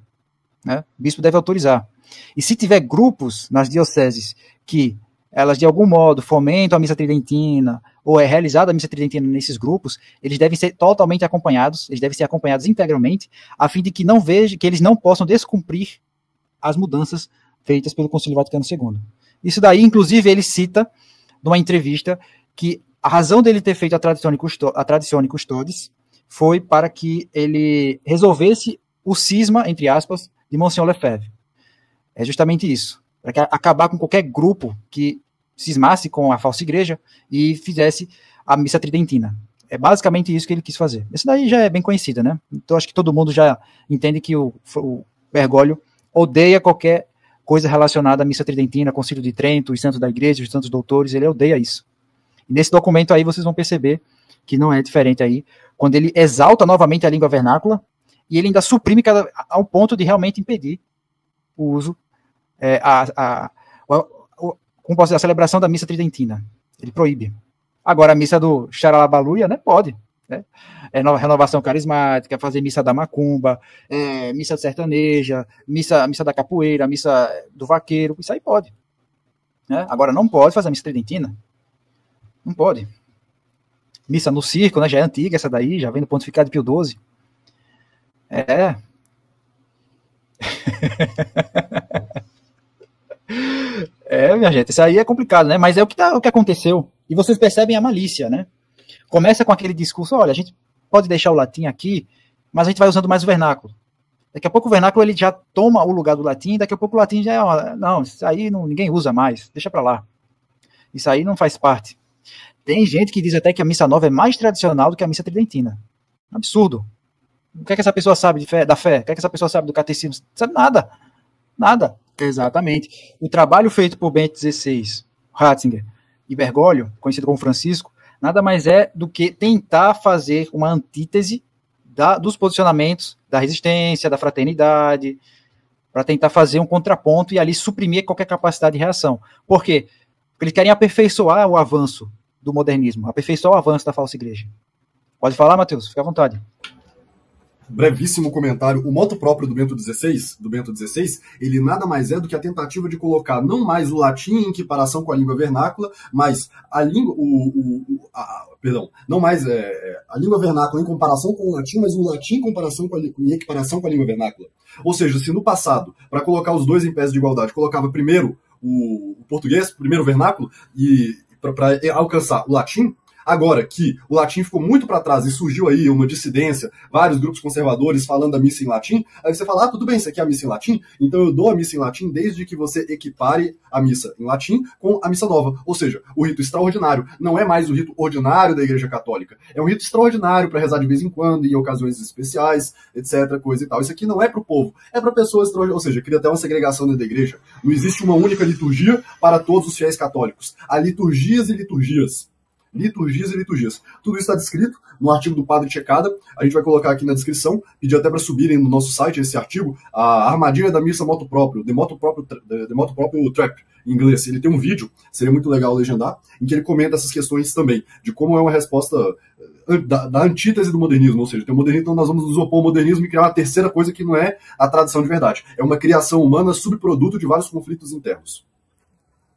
Né? O bispo deve autorizar. E se tiver grupos nas dioceses que elas de algum modo fomentam a missa tridentina, ou é realizada a missa tridentina nesses grupos, eles devem ser totalmente acompanhados, eles devem ser acompanhados integralmente, a fim de que eles não possam descumprir as mudanças feitas pelo Concílio Vaticano II. Isso daí, inclusive, ele cita numa entrevista que a razão dele ter feito a Traditione Custodes foi para que ele resolvesse o cisma, entre aspas, de Monsignor Lefebvre. É justamente isso, para acabar com qualquer grupo que cismasse com a falsa igreja e fizesse a missa tridentina. É basicamente isso que ele quis fazer. Isso daí já é bem conhecido, né? Então acho que todo mundo já entende que o Bergoglio odeia qualquer coisa relacionada à missa tridentina, Concílio de Trento, os santos da igreja, os santos doutores, ele odeia isso. E nesse documento aí vocês vão perceber que não é diferente aí, quando ele exalta novamente a língua vernácula e ele ainda suprime ao ponto de realmente impedir o uso, como posso dizer, a celebração da missa tridentina. Ele proíbe. Agora, a missa do Xaralabaluia, né? Pode. Né? Renovação carismática, fazer missa da macumba, missa sertaneja, missa da capoeira, missa do vaqueiro, isso aí pode. Né? Agora, não pode fazer a missa tridentina. Não pode. Missa no Circo, né? Já é antiga essa daí, já vem do pontificado de Pio XII. Minha gente, isso aí é complicado, né? Mas é o que aconteceu. E vocês percebem a malícia, né? Começa com aquele discurso, olha, a gente pode deixar o latim aqui, mas a gente vai usando mais o vernáculo. Daqui a pouco o vernáculo ele já toma o lugar do latim, daqui a pouco o latim já é, não, isso aí ninguém usa mais, deixa pra lá. Isso aí não faz parte. Tem gente que diz até que a missa nova é mais tradicional do que a missa tridentina. Absurdo. O que é que essa pessoa sabe da fé? O que é que essa pessoa sabe do catecismo? Não sabe nada. Nada. Exatamente. O trabalho feito por Bento XVI, Ratzinger e Bergoglio, conhecido como Francisco, nada mais é do que tentar fazer uma antítese dos posicionamentos da resistência, da fraternidade, para tentar fazer um contraponto e ali suprimir qualquer capacidade de reação. Por quê? Porque eles querem aperfeiçoar o avanço do modernismo, aperfeiçoar o avanço da falsa igreja. Pode falar, Matheus? Fica à vontade. Brevíssimo comentário. O moto próprio do Bento XVI, ele nada mais é do que a tentativa de colocar não mais o latim em equiparação com a língua vernácula, mas a língua, não mais a língua vernácula em comparação com o latim, mas o latim em equiparação com a língua vernácula. Ou seja, se no passado, para colocar os dois em pés de igualdade, colocava primeiro o português, primeiro o vernáculo, e para alcançar o latim, agora que o latim ficou muito para trás e surgiu aí uma dissidência, vários grupos conservadores falando da missa em latim, aí você fala, tudo bem, você quer a missa em latim? Então eu dou a missa em latim desde que você equipare a missa em latim com a missa nova. Ou seja, o rito extraordinário não é mais o rito ordinário da Igreja Católica. É um rito extraordinário para rezar de vez em quando, em ocasiões especiais, etc, coisa e tal. Isso aqui não é para o povo, é para pessoas extraordinárias. Ou seja, cria até uma segregação dentro da igreja. Não existe uma única liturgia para todos os fiéis católicos. Há liturgias e liturgias. Liturgias e liturgias. Tudo isso está descrito no artigo do Padre Checada. A gente vai colocar aqui na descrição, pedir até para subirem no nosso site esse artigo, a armadilha da missa moto próprio, The Moto próprio Trap, em inglês. Ele tem um vídeo, seria muito legal legendar, em que ele comenta essas questões também, de como é uma resposta da antítese do modernismo, ou seja, tem o modernismo, então nós vamos nos opor ao modernismo e criar uma terceira coisa que não é a tradição de verdade. É uma criação humana subproduto de vários conflitos internos.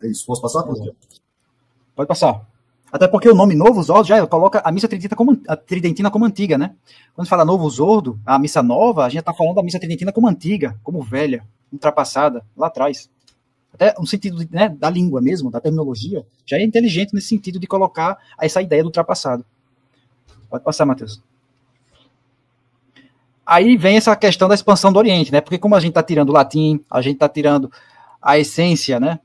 É isso. Posso passar? Pode passar. Até porque o nome Novus Ordo já coloca a missa tridentina como antiga, né? Quando fala Novus Ordo, a missa nova, a gente está falando da missa tridentina como antiga, como velha, ultrapassada, lá atrás. Até no sentido da língua mesmo, da terminologia, já é inteligente nesse sentido de colocar essa ideia do ultrapassado. Pode passar, Matheus. Aí vem essa questão da expansão do Oriente, né? Porque como a gente está tirando o latim, a gente está tirando a essência, né,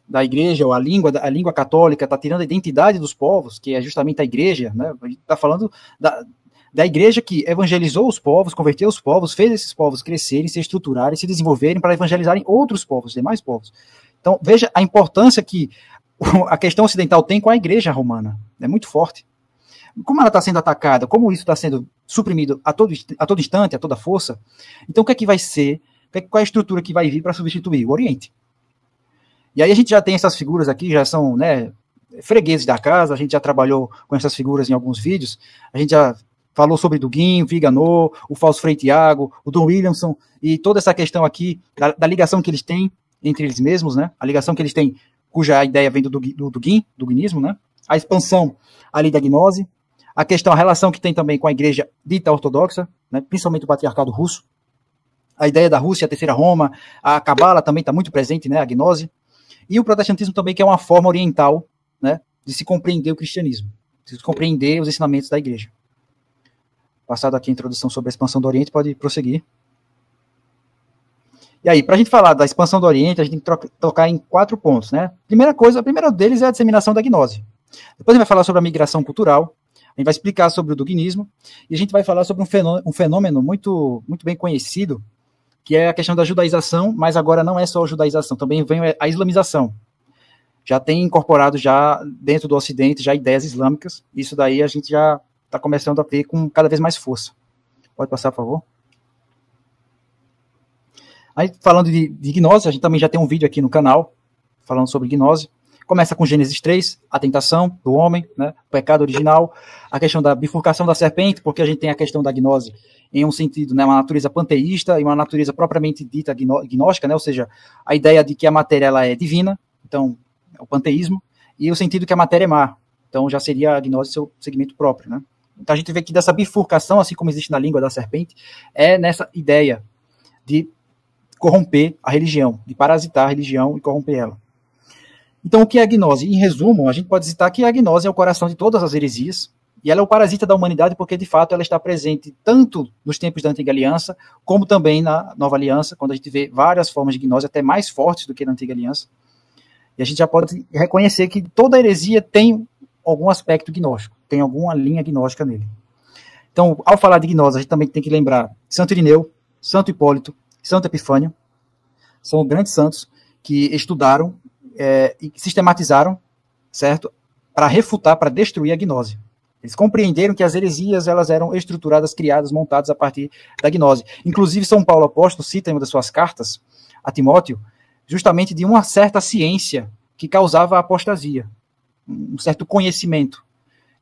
da igreja, ou a língua católica, está tirando a identidade dos povos, que é justamente a igreja, né? A gente está falando da igreja que evangelizou os povos, converteu os povos, fez esses povos crescerem, se estruturarem, se desenvolverem para evangelizarem outros povos, demais povos. Então, veja a importância que a questão ocidental tem com a igreja romana. É muito forte. Como ela está sendo atacada, como isso está sendo suprimido a todo instante, a toda força, então o que é que vai ser, qual é a estrutura que vai vir para substituir? O Oriente. E aí a gente já tem essas figuras aqui, já são, né, fregueses da casa, a gente já trabalhou com essas figuras em alguns vídeos, a gente já falou sobre Duguin, Viganò, o falso Frei Tiago, o Don Williamson, e toda essa questão aqui da ligação que eles têm entre eles mesmos, né, a ligação que eles têm, cuja ideia vem do Duguinismo, né, a expansão ali da gnose, a relação que tem também com a igreja dita ortodoxa, né, principalmente o patriarcado russo, a ideia da Rússia, a Terceira Roma, a Cabala também está muito presente, né, a gnose, e o protestantismo também, que é uma forma oriental, né, de se compreender o cristianismo, de se compreender os ensinamentos da igreja. Passado aqui a introdução sobre a expansão do Oriente, pode prosseguir. E aí, para a gente falar da expansão do Oriente, a gente tem que tocar em 4 pontos, né? A primeira deles é a disseminação da gnose. Depois a gente vai falar sobre a migração cultural, a gente vai explicar sobre o duguinismo, e a gente vai falar sobre um fenômeno muito, muito bem conhecido, que é a questão da judaização, mas agora não é só a judaização, também vem a islamização. Já tem incorporado já dentro do Ocidente já ideias islâmicas, isso daí a gente já está começando a ter com cada vez mais força. Pode passar, por favor? Aí, falando de gnose, a gente também já tem um vídeo aqui no canal, falando sobre gnose. Começa com Gênesis 3, a tentação do homem, né, o pecado original, a questão da bifurcação da serpente, porque a gente tem a questão da gnose em um sentido, né, uma natureza panteísta e uma natureza propriamente dita gnóstica, né, ou seja, a ideia de que a matéria ela é divina, então, é o panteísmo, e o sentido que a matéria é má, Então já seria a gnose seu segmento próprio, né? Então a gente vê que dessa bifurcação, assim como existe na língua da serpente, é nessa ideia de corromper a religião, de parasitar a religião e corromper ela. Então o que é a gnose? Em resumo, a gente pode citar que a gnose é o coração de todas as heresias, e ela é o parasita da humanidade porque, de fato, ela está presente tanto nos tempos da Antiga Aliança, como também na Nova Aliança, quando a gente vê várias formas de gnose, até mais fortes do que na Antiga Aliança. E a gente já pode reconhecer que toda heresia tem algum aspecto gnóstico, tem alguma linha gnóstica nele. Então, ao falar de gnose, a gente também tem que lembrar Santo Irineu, Santo Hipólito, Santo Epifânio, são grandes santos que estudaram e sistematizaram, certo? Para refutar, para destruir a gnose. Eles compreenderam que as heresias elas eram estruturadas, criadas, montadas a partir da gnose. Inclusive, São Paulo Apóstolo cita em uma das suas cartas a Timóteo, justamente de uma certa ciência que causava a apostasia, um certo conhecimento.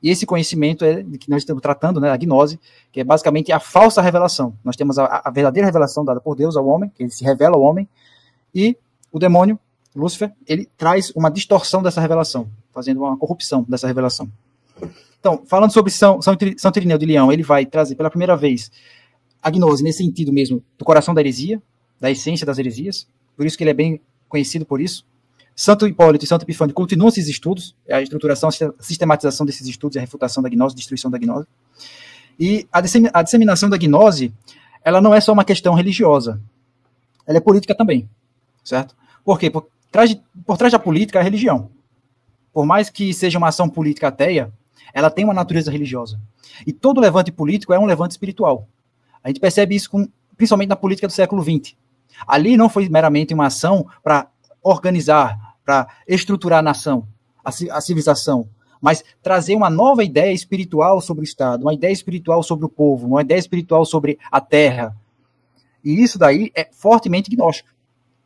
E esse conhecimento é que nós estamos tratando, né, a gnose, que é basicamente a falsa revelação. Nós temos a verdadeira revelação dada por Deus ao homem, que ele se revela ao homem, e o demônio, Lúcifer, ele traz uma distorção dessa revelação, fazendo uma corrupção dessa revelação. Então, falando sobre Santo Irineu de Leão, ele vai trazer pela primeira vez a gnose nesse sentido mesmo, do coração da heresia, da essência das heresias, por isso que ele é bem conhecido por isso. Santo Hipólito e Santo Epifânio continuam esses estudos, a estruturação, a sistematização desses estudos e a refutação da gnose, destruição da gnose. E a disseminação da gnose, ela não é só uma questão religiosa, ela é política também, certo? Por quê? Por trás da política é a religião. Por mais que seja uma ação política ateia, ela tem uma natureza religiosa. E todo levante político é um levante espiritual. A gente percebe isso principalmente na política do século XX. Ali não foi meramente uma ação para organizar, para estruturar a nação, a civilização, mas trazer uma nova ideia espiritual sobre o Estado, uma ideia espiritual sobre o povo, uma ideia espiritual sobre a terra. E isso daí é fortemente gnóstico,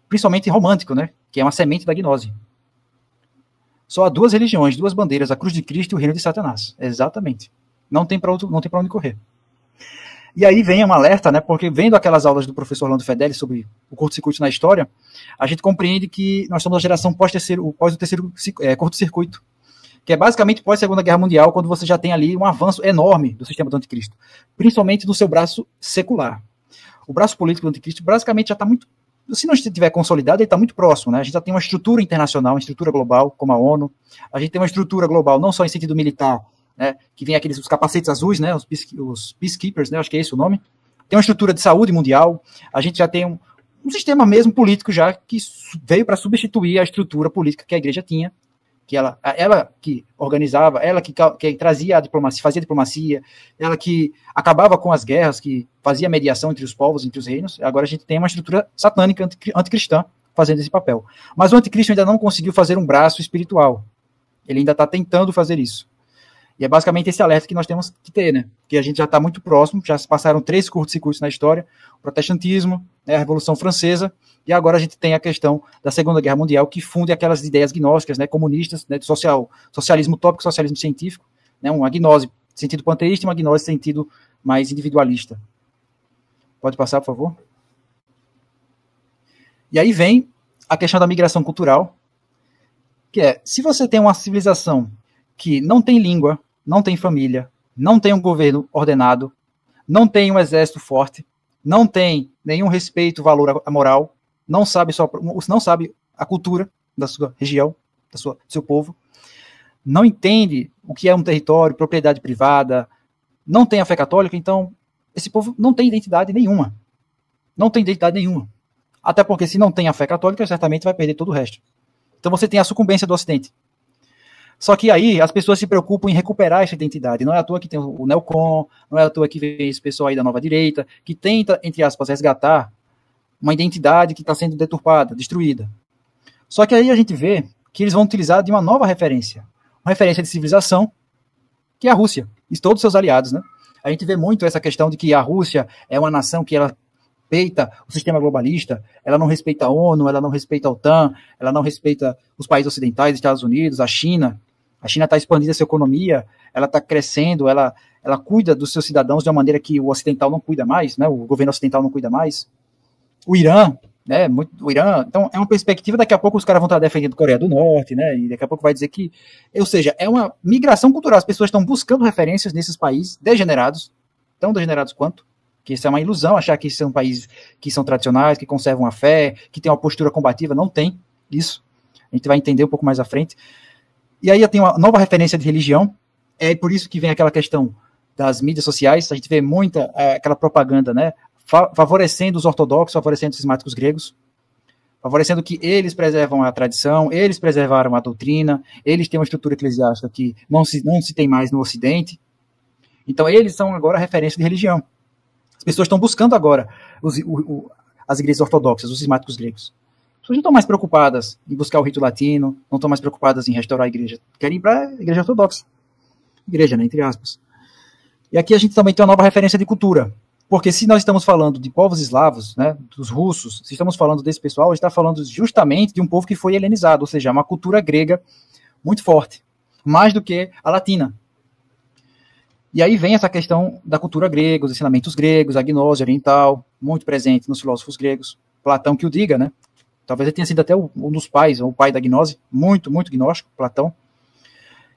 principalmente romântico, né? Que é uma semente da gnose. Só há duas religiões, duas bandeiras, a cruz de Cristo e o reino de Satanás. Exatamente. Não tem para onde correr. E aí vem um alerta, né? Porque vendo aquelas aulas do professor Orlando Fedeli sobre o curto-circuito na história, a gente compreende que nós somos a geração pós o terceiro curto-circuito, que é basicamente pós-Segunda Guerra Mundial, quando você já tem ali um avanço enorme do sistema do anticristo, principalmente do seu braço secular. O braço político do anticristo basicamente já está muito, se não estiver consolidado, ele está muito próximo, né? A gente já tem uma estrutura internacional, uma estrutura global, como a ONU, a gente tem uma estrutura global não só em sentido militar, né, que vem os capacetes azuis, né, os peacekeepers, né, acho que é esse o nome. Tem uma estrutura de saúde mundial, a gente já tem um sistema mesmo político já que veio para substituir a estrutura política que a igreja tinha, que ela que organizava, ela que trazia a diplomacia, fazia a diplomacia, ela que acabava com as guerras, que fazia a mediação entre os povos, entre os reinos. Agora a gente tem uma estrutura satânica, anticristã, fazendo esse papel. Mas o anticristo ainda não conseguiu fazer um braço espiritual. Ele ainda está tentando fazer isso. E é basicamente esse alerta que nós temos que ter, né? Que a gente já está muito próximo, já se passaram 3 curtos-circuitos na história, o protestantismo, né, a Revolução Francesa, e agora a gente tem a questão da Segunda Guerra Mundial, que funde aquelas ideias gnósticas, né, comunistas, né, de socialismo utópico, socialismo científico, né, uma gnose sentido panteísta e uma gnose sentido mais individualista. Pode passar, por favor? E aí vem a questão da migração cultural, que é, se você tem uma civilização que não tem língua, não tem família, não tem um governo ordenado, não tem um exército forte, não tem nenhum respeito, valor à moral, não sabe a cultura da sua região, do seu povo, não entende o que é um território, propriedade privada, não tem a fé católica, então esse povo não tem identidade nenhuma. Não tem identidade nenhuma. Até porque se não tem a fé católica, certamente vai perder todo o resto. Então você tem a sucumbência do Ocidente. Só que aí as pessoas se preocupam em recuperar essa identidade. Não é à toa que tem o Neocon, não é à toa que vem esse pessoal aí da nova direita, que tenta, entre aspas, resgatar uma identidade que está sendo deturpada, destruída. Só que aí a gente vê que eles vão utilizar de uma nova referência. Uma referência de civilização, que é a Rússia, e todos os seus aliados, né? A gente vê muito essa questão de que a Rússia é uma nação que ela respeita o sistema globalista, ela não respeita a ONU, ela não respeita a OTAN, ela não respeita os países ocidentais, Estados Unidos, a China. A China está expandindo a sua economia, ela está crescendo, ela cuida dos seus cidadãos de uma maneira que o ocidental não cuida mais, né? O governo ocidental não cuida mais. O Irã né, muito do Irã. Então, é uma perspectiva, daqui a pouco os caras vão estar defendendo Coreia do Norte, né, e daqui a pouco vai dizer que, ou seja, é uma migração cultural, as pessoas estão buscando referências nesses países degenerados, tão degenerados quanto, que isso é uma ilusão, achar que são países que são tradicionais, que conservam a fé, que tem uma postura combativa, não tem isso, a gente vai entender um pouco mais à frente. E aí tem uma nova referência de religião, é por isso que vem aquela questão das mídias sociais, a gente vê muita aquela propaganda, né, favorecendo os ortodoxos, favorecendo os cismáticos gregos, favorecendo que eles preservam a tradição, eles preservaram a doutrina, eles têm uma estrutura eclesiástica que não se tem mais no Ocidente. Então eles são agora a referência de religião. As pessoas estão buscando agora as igrejas ortodoxas, os cismáticos gregos. As pessoas não estão mais preocupadas em buscar o rito latino, não estão mais preocupadas em restaurar a igreja, querem ir para a igreja ortodoxa. Igreja, né, entre aspas. E aqui a gente também tem uma nova referência de cultura. Porque se nós estamos falando de povos eslavos, né, dos russos, se estamos falando desse pessoal, a gente está falando justamente de um povo que foi helenizado, ou seja, uma cultura grega muito forte, mais do que a latina. E aí vem essa questão da cultura grega, os ensinamentos gregos, a gnose oriental, muito presente nos filósofos gregos. Platão que o diga, né? Talvez ele tenha sido até um dos pais, ou o pai da gnose, muito, muito gnóstico, Platão.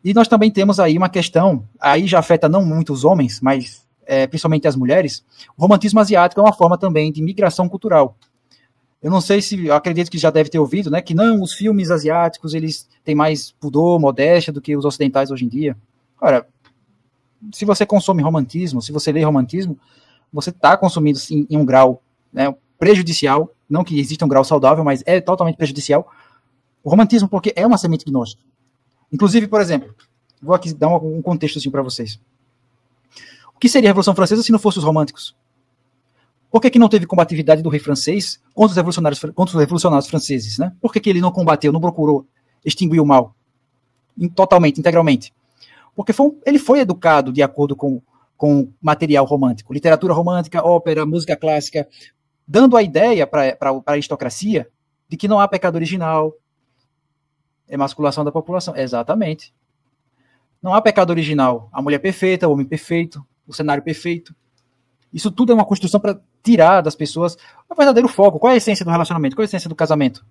E nós também temos aí uma questão, aí já afeta não muito os homens, mas principalmente as mulheres. O romantismo asiático é uma forma também de migração cultural. Eu não sei se, eu acredito que já deve ter ouvido, né, que não, os filmes asiáticos, eles têm mais pudor, modéstia do que os ocidentais hoje em dia. Ora, se você consome romantismo, se você lê romantismo, você está consumindo sim, em um grau, né, prejudicial, não que exista um grau saudável, mas é totalmente prejudicial, o romantismo, porque é uma semente gnóstica. Inclusive, por exemplo, vou aqui dar um contexto assim para vocês. O que seria a Revolução Francesa se não fossem os românticos? Por que não teve combatividade do rei francês contra os revolucionários franceses? Né? Por que ele não combateu, não procurou extinguir o mal? Totalmente, integralmente. Porque ele foi educado de acordo com material romântico, literatura romântica, ópera, música clássica, dando a ideia para a aristocracia de que não há pecado original, emasculação da população. Exatamente. Não há pecado original. A mulher perfeita, o homem perfeito, o cenário perfeito. Isso tudo é uma construção para tirar das pessoas o verdadeiro foco. Qual é a essência do relacionamento? Qual é a essência do casamento?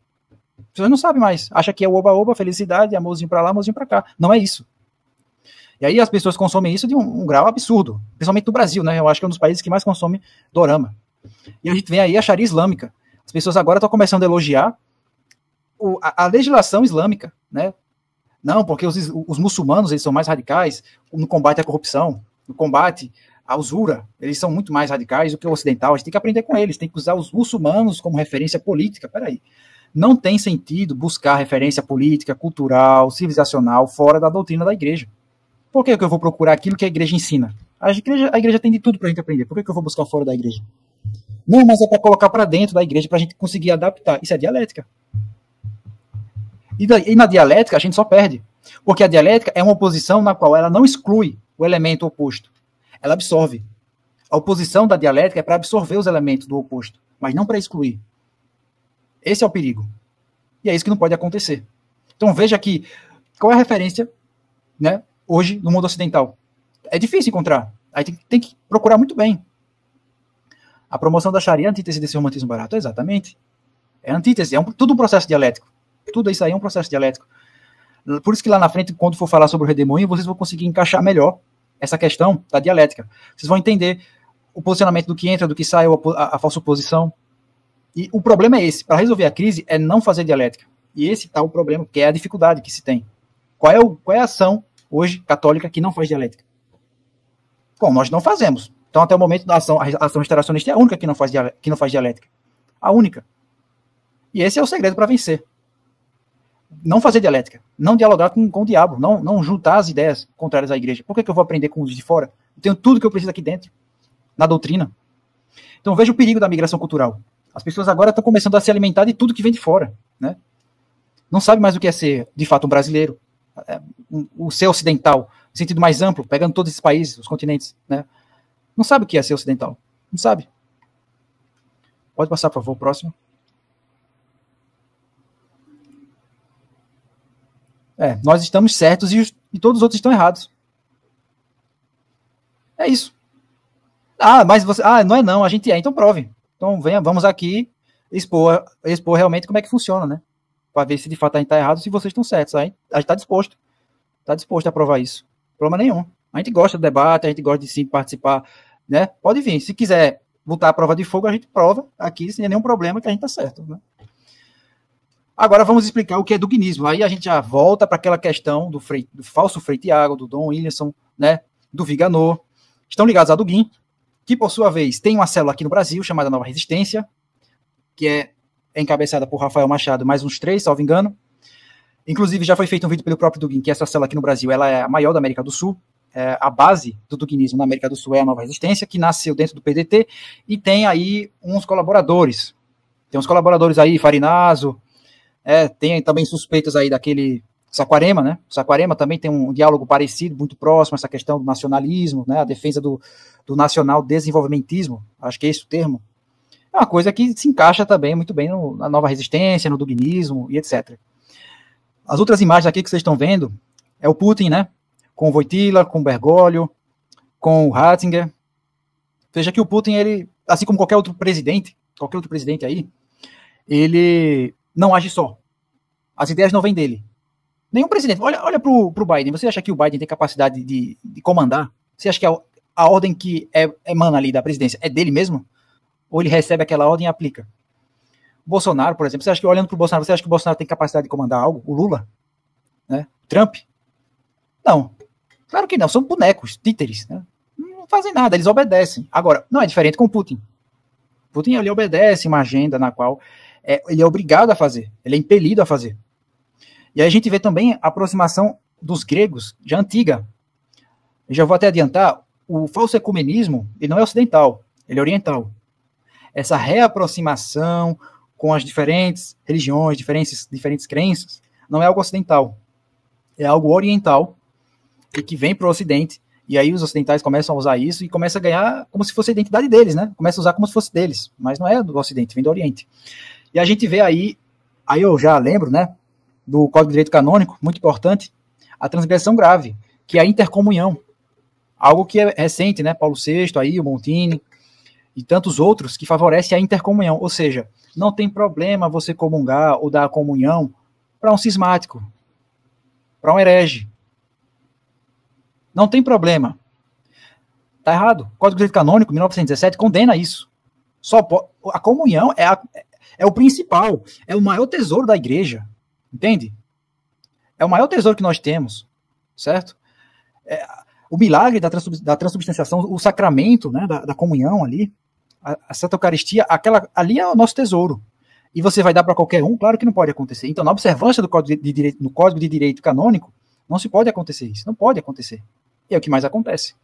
As pessoas não sabem mais. Acha que é o oba-oba, felicidade, amorzinho para lá, amorzinho para cá. Não é isso. E aí as pessoas consomem isso de um grau absurdo. Principalmente no Brasil, né? Eu acho que é um dos países que mais consome dorama. E a gente vem aí a Sharia islâmica. As pessoas agora estão começando a elogiar a legislação islâmica, né? Não, porque os muçulmanos, eles são mais radicais no combate à corrupção, no combate à usura. Eles são muito mais radicais do que o ocidental. A gente tem que aprender com eles, tem que usar os muçulmanos como referência política. Peraí. Não tem sentido buscar referência política, cultural, civilizacional fora da doutrina da igreja. Por que eu vou procurar aquilo que a igreja ensina? A igreja tem de tudo para a gente aprender. Por que eu vou buscar fora da igreja? Não, mas é para colocar para dentro da igreja, para a gente conseguir adaptar. Isso é dialética. E na dialética a gente só perde. Porque a dialética é uma oposição na qual ela não exclui o elemento oposto. Ela absorve. A oposição da dialética é para absorver os elementos do oposto, mas não para excluir. Esse é o perigo. E é isso que não pode acontecer. Então veja aqui, qual é a referência, né, hoje no mundo ocidental? É difícil encontrar. Aí tem que procurar muito bem. A promoção da Sharia é a antítese desse romantismo barato. Exatamente. É antítese. Tudo um processo dialético. Tudo isso aí é um processo dialético. Por isso que lá na frente, quando for falar sobre o redemoinho, vocês vão conseguir encaixar melhor essa questão da dialética. Vocês vão entender o posicionamento do que entra, do que sai, a falsa oposição. E o problema é esse. Para resolver a crise é não fazer dialética. E esse está o problema, que é a dificuldade que se tem. Qual é a ação hoje católica que não faz dialética? Bom, nós não fazemos. Então, até o momento da ação, a ação restauracionista é a única que não faz dialética. A única. E esse é o segredo para vencer. Não fazer dialética. Não dialogar com o diabo. Não juntar as ideias contrárias à igreja. Por que eu vou aprender com os de fora? Eu tenho tudo que eu preciso aqui dentro. Na doutrina. Então, veja o perigo da migração cultural. As pessoas agora estão começando a se alimentar de tudo que vem de fora. Né? Não sabe mais o que é ser, de fato, um brasileiro. O ser ocidental, no sentido mais amplo, pegando todos esses países, os continentes, né? Não sabe o que é ser ocidental. Não sabe. Pode passar, por favor, o próximo. Nós estamos certos e todos os outros estão errados. É isso. Mas você... não é não, a gente é, então prove. Então vamos aqui, expor realmente como é que funciona, né? Para ver se de fato a gente está errado, se vocês estão certos. Aí a gente está disposto a provar isso. Problema nenhum. A gente gosta do debate, a gente gosta de sim participar, né? Pode vir. Se quiser botar a prova de fogo, a gente prova aqui sem nenhum problema que a gente está certo, né? Agora vamos explicar o que é duguinismo. Aí a gente já volta para aquela questão do falso Frei Tiago, do Dom Williamson, né? Do Viganò. Estão ligados a Dugin, que por sua vez tem uma célula aqui no Brasil chamada Nova Resistência, que é encabeçada por Rafael Machado, mais uns 3, salvo engano. Inclusive, já foi feito um vídeo pelo próprio Dugin, que essa célula aqui no Brasil ela é a maior da América do Sul. A base do duguinismo na América do Sul é a Nova Resistência, que nasceu dentro do PDT, e tem aí uns colaboradores. Tem uns colaboradores aí, Farinazo, tem também suspeitas aí daquele Saquarema, né? Saquarema também tem um diálogo parecido, muito próximo, essa questão do nacionalismo, né? A defesa do nacional desenvolvimentismo, acho que é esse o termo. É uma coisa que se encaixa também muito bem na Nova Resistência, no duguinismo e etc. As outras imagens aqui que vocês estão vendo é o Putin, né? Com o Wojtyla, com o Bergoglio, com o Ratzinger. Veja que o Putin, ele, assim como qualquer outro presidente aí, ele não age só. As ideias não vêm dele. Nenhum presidente. Olha pro Biden. Você acha que o Biden tem capacidade de comandar? Você acha que a ordem que emana ali da presidência é dele mesmo? Ou ele recebe aquela ordem e aplica? Bolsonaro, por exemplo, você acha que, olhando para o Bolsonaro, você acha que o Bolsonaro tem capacidade de comandar algo? O Lula? Né? Trump? Não. Claro que não, são bonecos, títeres. Né? Não fazem nada, eles obedecem. Agora, não é diferente com o Putin. Putin, ele obedece uma agenda na qual ele é obrigado a fazer, ele é impelido a fazer. E aí a gente vê também a aproximação dos gregos, já antiga. Eu já vou até adiantar, o falso ecumenismo, ele não é ocidental, ele é oriental. Essa reaproximação com as diferentes religiões, diferentes crenças, não é algo ocidental. É algo oriental e que vem para o Ocidente. E aí os ocidentais começam a usar isso e começam a ganhar como se fosse a identidade deles, né? Começam a usar como se fosse deles. Mas não é do Ocidente, vem do Oriente. E a gente vê aí eu já lembro, né? Do Código de Direito Canônico, muito importante, a transgressão grave, que é a intercomunhão. Algo que é recente, né? Paulo VI, aí, o Montini e tantos outros que favorecem a intercomunhão. Ou seja, não tem problema você comungar ou dar a comunhão para um cismático, para um herege. Não tem problema. Está errado. O Código de Direito Canônico, 1917, condena isso. A comunhão é o principal, é o maior tesouro da igreja. Entende? É o maior tesouro que nós temos. Certo? O milagre da transubstanciação, o sacramento, né, da comunhão ali, a Santa Eucaristia, ali é o nosso tesouro. E você vai dar para qualquer um? Claro que não pode acontecer. Então, na observância do Código de Direito Canônico, não se pode acontecer isso. Não pode acontecer. E é o que mais acontece.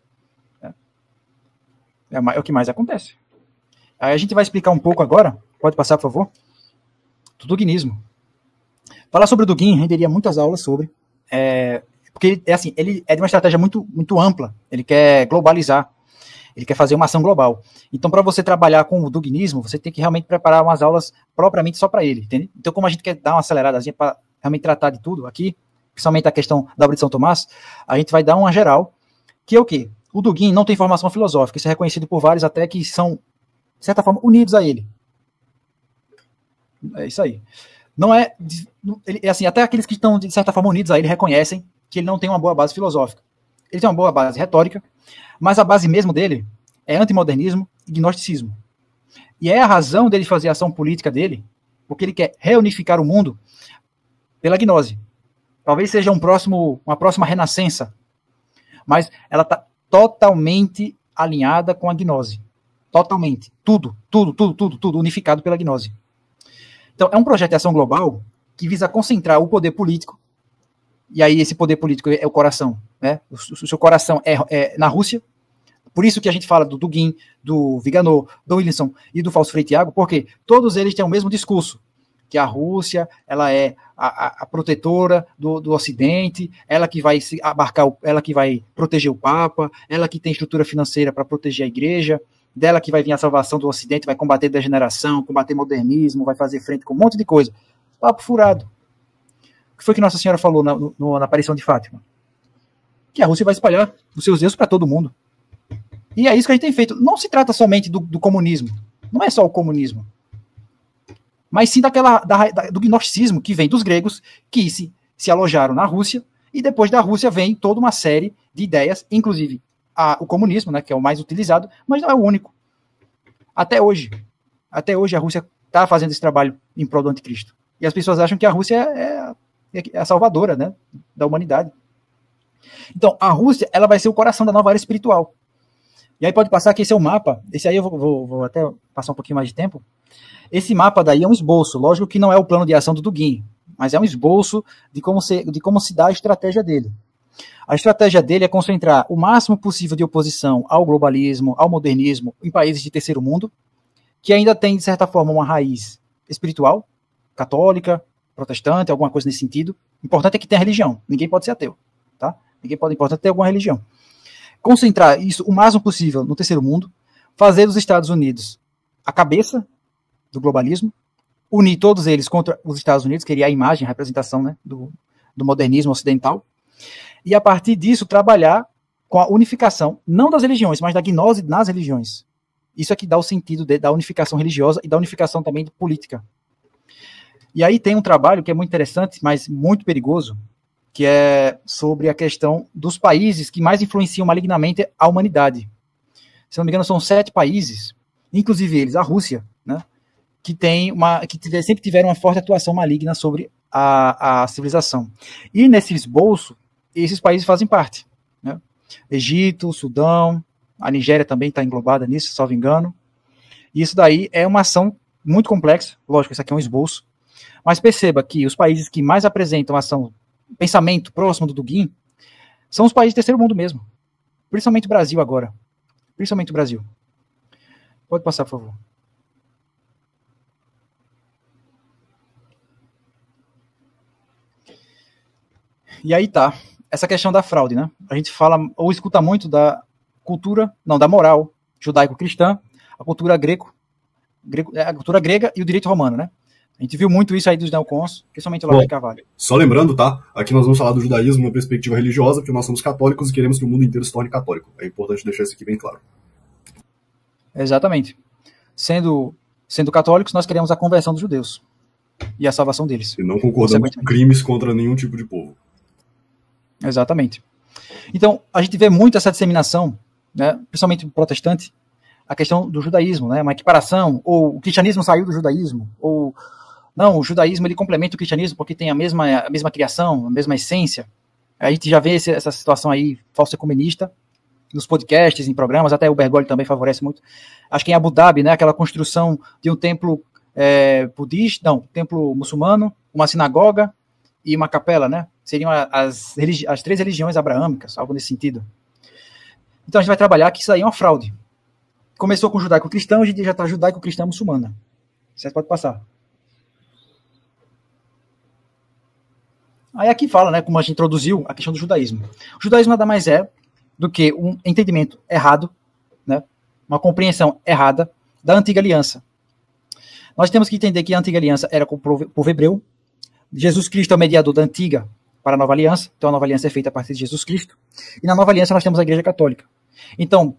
É o que mais acontece. Aí a gente vai explicar um pouco agora, pode passar, por favor, do duguinismo. Falar sobre o Dugin renderia muitas aulas sobre, porque ele é de uma estratégia muito, muito ampla, ele quer globalizar, ele quer fazer uma ação global. Então, para você trabalhar com o duguinismo, você tem que realmente preparar umas aulas propriamente só para ele, entende? Então, como a gente quer dar uma aceleradazinha para realmente tratar de tudo aqui, principalmente a questão da obra de São Tomás, a gente vai dar uma geral, que é o quê? O Dugin não tem formação filosófica, isso é reconhecido por vários até que são, de certa forma, unidos a ele. É isso aí. Não é assim, até aqueles que estão, de certa forma, unidos a ele reconhecem que ele não tem uma boa base filosófica. Ele tem uma boa base retórica, mas a base mesmo dele é antimodernismo e gnosticismo. E é a razão dele fazer a ação política dele, porque ele quer reunificar o mundo pela gnose. Talvez seja uma próxima renascença, mas ela está totalmente alinhada com a gnose. Totalmente. Tudo unificado pela gnose. Então, é um projeto de ação global que visa concentrar o poder político, e aí esse poder político é o coração, né? O seu coração é na Rússia, por isso que a gente fala do Dugin, do Viganò, do Williamson e do falso Frei Tiago, porque todos eles têm o mesmo discurso, que a Rússia, ela é a protetora do Ocidente, ela que vai abarcar, ela que vai proteger o Papa, ela que tem estrutura financeira para proteger a igreja, dela que vai vir a salvação do Ocidente, vai combater degeneração, combater modernismo, vai fazer frente com um monte de coisa. Papo furado. O que foi que Nossa Senhora falou na aparição de Fátima? Que a Rússia vai espalhar os seus deuses para todo mundo. E é isso que a gente tem feito. Não se trata somente do comunismo. Não é só o comunismo. mas sim do gnosticismo que vem dos gregos, que se alojaram na Rússia, e depois da Rússia vem toda uma série de ideias, inclusive o comunismo, né, que é o mais utilizado, mas não é o único. Até hoje a Rússia está fazendo esse trabalho em prol do anticristo. E as pessoas acham que a Rússia é a salvadora, né, da humanidade. Então, a Rússia, ela vai ser o coração da nova era espiritual. E aí pode passar que esse é o mapa, esse aí eu vou até passar um pouquinho mais de tempo. Esse mapa daí é um esboço, lógico que não é o plano de ação do Dugin, mas é um esboço de como se dá a estratégia dele. A estratégia dele é concentrar o máximo possível de oposição ao globalismo, ao modernismo, em países de terceiro mundo, que ainda tem, de certa forma, uma raiz espiritual, católica, protestante, alguma coisa nesse sentido. O importante é que tenha religião, ninguém pode ser ateu, tá? Importante ter alguma religião. Concentrar isso o máximo possível no terceiro mundo, fazer dos Estados Unidos a cabeça do globalismo, unir todos eles contra os Estados Unidos, que seria a imagem, a representação, né, do modernismo ocidental, e a partir disso trabalhar com a unificação, não das religiões, mas da gnose nas religiões. Isso é que dá o sentido da unificação religiosa e da unificação também de política. E aí tem um trabalho que é muito interessante, mas muito perigoso, que é sobre a questão dos países que mais influenciam malignamente a humanidade. Se não me engano, são 7 países, inclusive eles, a Rússia, né, que sempre tiveram uma forte atuação maligna sobre a civilização. E nesse esboço, esses países fazem parte, né? Egito, Sudão, a Nigéria também está englobada nisso, salvo engano. E isso daí é uma ação muito complexa, lógico, isso aqui é um esboço, mas perceba que os países que mais apresentam ação, pensamento próximo do Dugin, são os países do terceiro mundo mesmo. Principalmente o Brasil agora. Principalmente o Brasil. Pode passar, por favor. E aí tá, essa questão da fraude, né? A gente fala, ou escuta muito da da moral judaico-cristã, a cultura a cultura grega e o direito romano, né? A gente viu muito isso aí dos neocons, principalmente o Olavo de Carvalho. Só lembrando, tá? Aqui nós vamos falar do judaísmo numa perspectiva religiosa, porque nós somos católicos e queremos que o mundo inteiro se torne católico. É importante deixar isso aqui bem claro. Exatamente. Sendo católicos, nós queremos a conversão dos judeus e a salvação deles. E não concordamos com crimes contra nenhum tipo de povo. Exatamente. Então, a gente vê muito essa disseminação, né, principalmente protestante, a questão do judaísmo, né, uma equiparação, ou o cristianismo saiu do judaísmo, ou não, o judaísmo ele complementa o cristianismo porque tem a mesma criação, a mesma essência. A gente já vê essa situação aí falso-ecumenista nos podcasts, em programas, até o Bergoglio também favorece muito. Acho que em Abu Dhabi, né, aquela construção de um templo budista, não, templo muçulmano, uma sinagoga e uma capela, né? Seriam as 3 religiões abraâmicas, algo nesse sentido. Então a gente vai trabalhar que isso aí é uma fraude. Começou com judaico-cristão, hoje em dia já está judaico-cristã muçulmana. Você pode passar. Aí aqui fala, né, como a gente introduziu a questão do judaísmo. O judaísmo nada mais é do que um entendimento errado, né, uma compreensão errada da antiga aliança. Nós temos que entender que a antiga aliança era com o povo hebreu. Jesus Cristo é o mediador da antiga para a nova aliança. Então a nova aliança é feita a partir de Jesus Cristo. E na nova aliança nós temos a igreja católica. Então,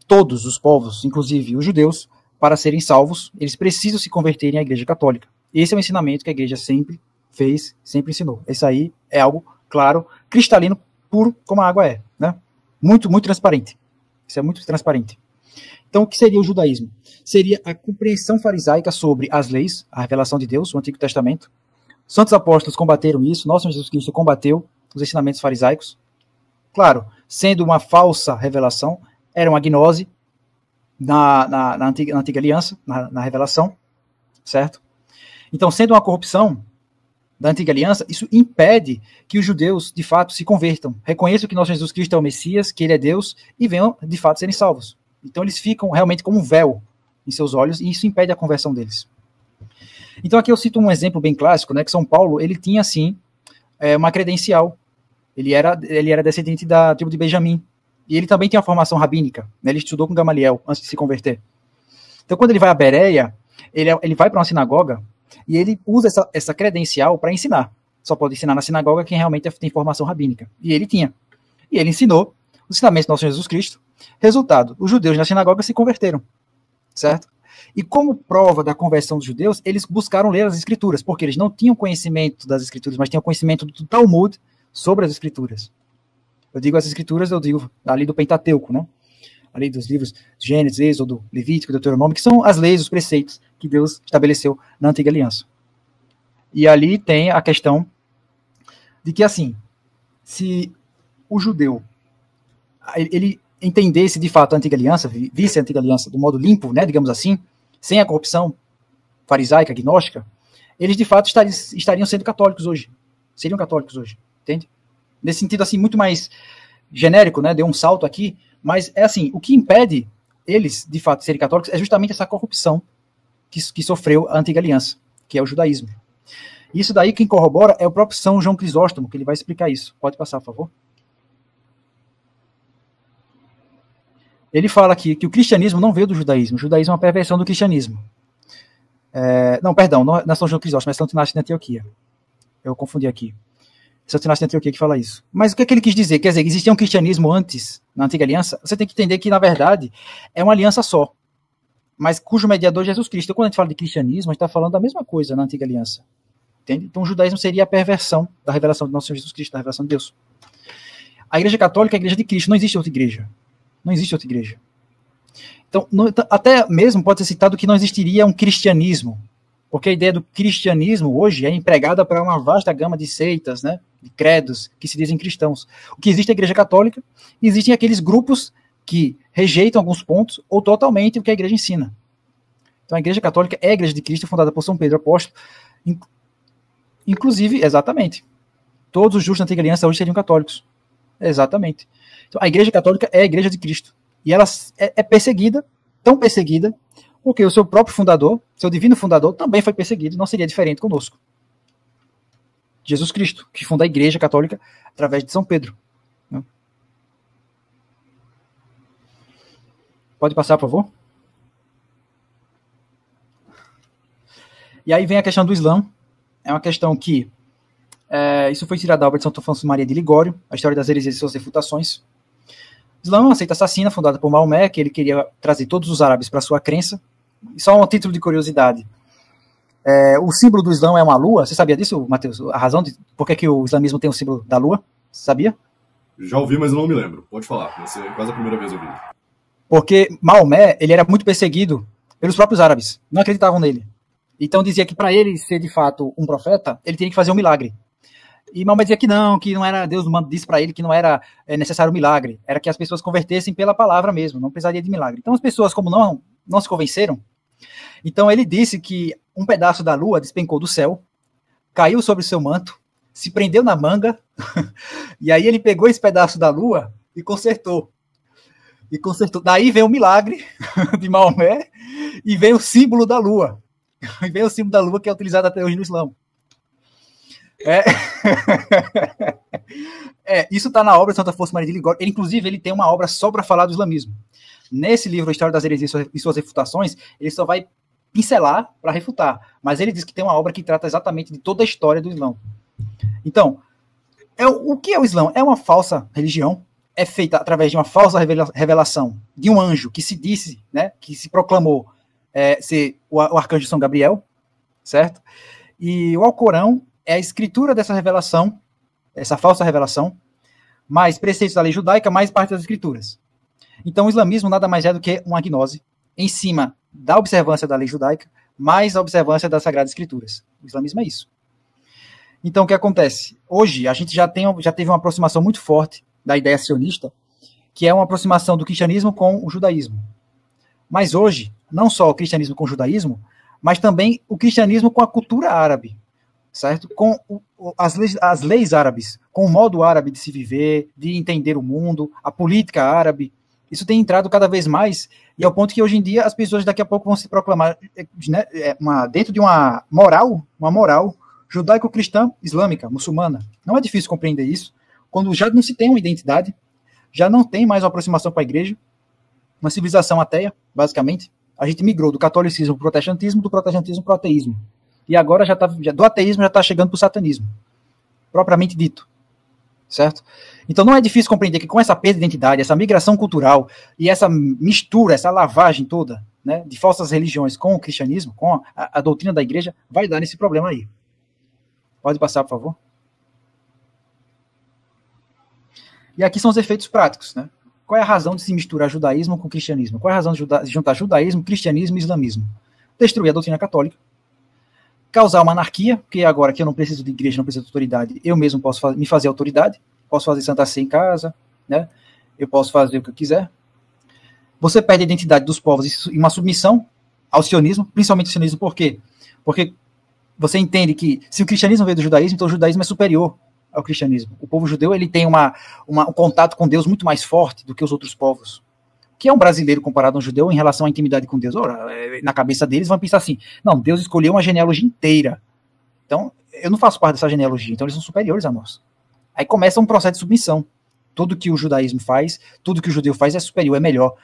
todos os povos, inclusive os judeus, para serem salvos, eles precisam se converterem à igreja católica. Esse é o ensinamento que a igreja sempre fez, sempre ensinou. Isso aí é algo claro, cristalino, puro, como a água é, né? Muito, muito transparente. Isso é muito transparente. Então, o que seria o judaísmo? Seria a compreensão farisaica sobre as leis, a revelação de Deus, o Antigo Testamento. Santos apóstolos combateram isso, nosso Jesus Cristo combateu os ensinamentos farisaicos. Claro, sendo uma falsa revelação, era uma gnose na antiga aliança, na revelação, certo? Então, sendo uma corrupção da antiga aliança, isso impede que os judeus, de fato, se convertam, reconheçam que nosso Jesus Cristo é o Messias, que ele é Deus, e venham, de fato, serem salvos. Então, eles ficam realmente como um véu em seus olhos, e isso impede a conversão deles. Então, aqui eu cito um exemplo bem clássico, né, que São Paulo, ele tinha, assim, uma credencial. Ele era descendente da tribo de Benjamim. E ele também tinha uma formação rabínica, né, ele estudou com Gamaliel antes de se converter. Então, quando ele vai a Bereia, ele vai para uma sinagoga e ele usa essa credencial para ensinar. Só pode ensinar na sinagoga quem realmente tem formação rabínica. E ele tinha. E ele ensinou os ensinamentos do nosso Jesus Cristo. Resultado, os judeus na sinagoga se converteram. Certo? E como prova da conversão dos judeus, eles buscaram ler as escrituras, porque eles não tinham conhecimento das escrituras, mas tinham conhecimento do Talmud sobre as escrituras. Eu digo as escrituras, eu digo ali do Pentateuco, né? Ali dos livros Gênesis, Êxodo, Levítico, Deuteronômio, que são as leis, os preceitos que Deus estabeleceu na Antiga Aliança. E ali tem a questão de que, assim, se o judeu ele entendesse de fato a Antiga Aliança, visse a Antiga Aliança do modo limpo, né, digamos assim, sem a corrupção farisaica, gnóstica, eles de fato estariam sendo católicos hoje. Seriam católicos hoje, entende? Nesse sentido, assim, muito mais genérico, né, deu um salto aqui, mas é assim, o que impede eles, de fato, serem católicos é justamente essa corrupção que sofreu a Antiga Aliança, que é o judaísmo. Isso daí quem corrobora é o próprio São João Crisóstomo, que ele vai explicar isso. Pode passar, por favor. Ele fala aqui que o cristianismo não veio do judaísmo. O judaísmo é uma perversão do cristianismo. Não é São João Crisóstomo, é Santo Inácio de Antioquia. Eu confundi aqui. Santo Inácio de Antioquia que fala isso. Mas o que é que ele quis dizer? Quer dizer, existia um cristianismo antes, na Antiga Aliança? Você tem que entender que, na verdade, é uma aliança só, mas cujo mediador é Jesus Cristo. Então, quando a gente fala de cristianismo, a gente está falando da mesma coisa na Antiga Aliança. Entende? Então o judaísmo seria a perversão da revelação de nosso Senhor Jesus Cristo, da revelação de Deus. A Igreja Católica é a Igreja de Cristo, não existe outra igreja. Não existe outra igreja. Então, até mesmo pode ser citado que não existiria um cristianismo, porque a ideia do cristianismo hoje é empregada para uma vasta gama de seitas, né, de credos que se dizem cristãos. O que existe é a Igreja Católica, e existem aqueles grupos que rejeitam alguns pontos ou totalmente o que a igreja ensina. Então a Igreja Católica é a Igreja de Cristo, fundada por São Pedro Apóstolo. Inclusive, exatamente, todos os justos da Antiga Aliança hoje seriam católicos. Exatamente. Então, a Igreja Católica é a Igreja de Cristo. E ela é perseguida, tão perseguida, porque o seu próprio fundador, seu divino fundador, também foi perseguido, não seria diferente conosco. Jesus Cristo, que funda a Igreja Católica através de São Pedro. Pode passar, por favor? E aí vem a questão do Islã. É uma questão que isso foi tirado da obra de Santo Afonso Maria de Ligório, a história das heresias e suas refutações. O Islã é uma seita assassina fundada por Maomé, que ele queria trazer todos os árabes para sua crença. E só um título de curiosidade. O símbolo do Islã é uma lua. Você sabia disso, Matheus? A razão de por que o islamismo tem o símbolo da lua? Você sabia? Já ouvi, mas não me lembro. Pode falar. Vai ser quase a primeira vez ouvindo. Porque Maomé, ele era muito perseguido pelos próprios árabes. Não acreditavam nele. Então dizia que para ele ser de fato um profeta, ele teria que fazer um milagre. E Maomé dizia que não era, Deus disse para ele que não era necessário um milagre, era que as pessoas convertessem pela palavra mesmo, não precisaria de milagre. Então as pessoas, como não se convenceram, então ele disse que um pedaço da lua despencou do céu, caiu sobre o seu manto, se prendeu na manga, e aí ele pegou esse pedaço da lua e consertou. Daí vem o milagre de Maomé e vem o símbolo da lua. E vem o símbolo da lua que é utilizado até hoje no Islã. Isso está na obra de Santo Afonso Maria de Ligório. Inclusive, ele tem uma obra só para falar do islamismo. Nesse livro, A História das Heresias e Suas Refutações, ele só vai pincelar para refutar. Mas ele diz que tem uma obra que trata exatamente de toda a história do Islã. Então, o que é o Islã? É uma falsa religião. É feita através de uma falsa revelação de um anjo que se disse, né, que se proclamou ser o arcanjo São Gabriel, certo? E o Alcorão é a escritura dessa revelação, essa falsa revelação, mais preceitos da lei judaica, mais parte das escrituras. Então o islamismo nada mais é do que uma gnose em cima da observância da lei judaica, mais a observância das sagradas escrituras. O islamismo é isso. Então o que acontece? Hoje a gente já teve uma aproximação muito forte da ideia sionista, que é uma aproximação do cristianismo com o judaísmo. Mas hoje, não só o cristianismo com o judaísmo, mas também o cristianismo com a cultura árabe, certo? Com as leis árabes, com o modo árabe de se viver, de entender o mundo, a política árabe. Isso tem entrado cada vez mais, e ao ponto que hoje em dia as pessoas daqui a pouco vão se proclamar, né, dentro de uma moral judaico-cristã, islâmica, muçulmana. Não é difícil compreender isso, quando já não se tem uma identidade, já não tem mais uma aproximação com a igreja, uma civilização ateia, basicamente. A gente migrou do catolicismo para o protestantismo, do protestantismo para o ateísmo. E agora do ateísmo já está chegando para o satanismo, propriamente dito. Certo? Então não é difícil compreender que com essa perda de identidade, essa migração cultural e essa mistura, essa lavagem toda, né, de falsas religiões com o cristianismo, com a doutrina da igreja, vai dar nesse problema aí. Pode passar, por favor. E aqui são os efeitos práticos, né? Qual é a razão de se misturar judaísmo com cristianismo? Qual é a razão de juntar judaísmo, cristianismo e islamismo? Destruir a doutrina católica, causar uma anarquia, porque agora que eu não preciso de igreja, não preciso de autoridade, eu mesmo posso me fazer autoridade, posso fazer Santa Sé em casa, né? Eu posso fazer o que eu quiser. Você perde a identidade dos povos e uma submissão ao sionismo, principalmente o sionismo, por quê? Porque você entende que se o cristianismo veio do judaísmo, então o judaísmo é superior ao cristianismo. O povo judeu ele tem um contato com Deus muito mais forte do que os outros povos. O que é um brasileiro comparado a um judeu em relação à intimidade com Deus? Ora, na cabeça deles vão pensar assim, não, Deus escolheu uma genealogia inteira. Então, eu não faço parte dessa genealogia, então eles são superiores a nós. Aí começa um processo de submissão. Tudo que o judaísmo faz, tudo que o judeu faz é superior, é melhor.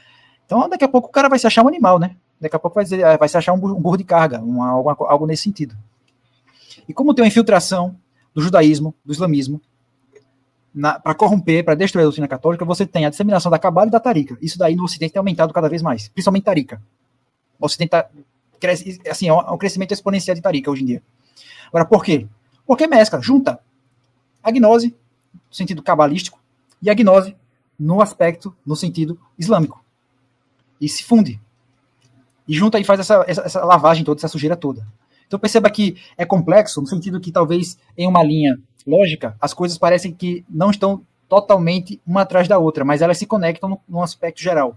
Então, daqui a pouco o cara vai se achar um animal, né? Daqui a pouco vai se achar um burro de carga, algo nesse sentido. E como tem uma infiltração do judaísmo, do islamismo, para corromper, para destruir a doutrina católica, você tem a disseminação da cabala e da tarica. Isso daí no Ocidente tem aumentado cada vez mais, principalmente tarica. O Ocidente cresce, assim, é um crescimento exponencial de tarica hoje em dia. Agora, por quê? Porque mescla, junta a gnose, no sentido cabalístico, e a gnose no aspecto, no sentido islâmico. E se funde. E junta e faz essa lavagem toda, essa sujeira toda. Então perceba que é complexo, no sentido que talvez em uma linha lógica, as coisas parecem que não estão totalmente uma atrás da outra, mas elas se conectam num aspecto geral.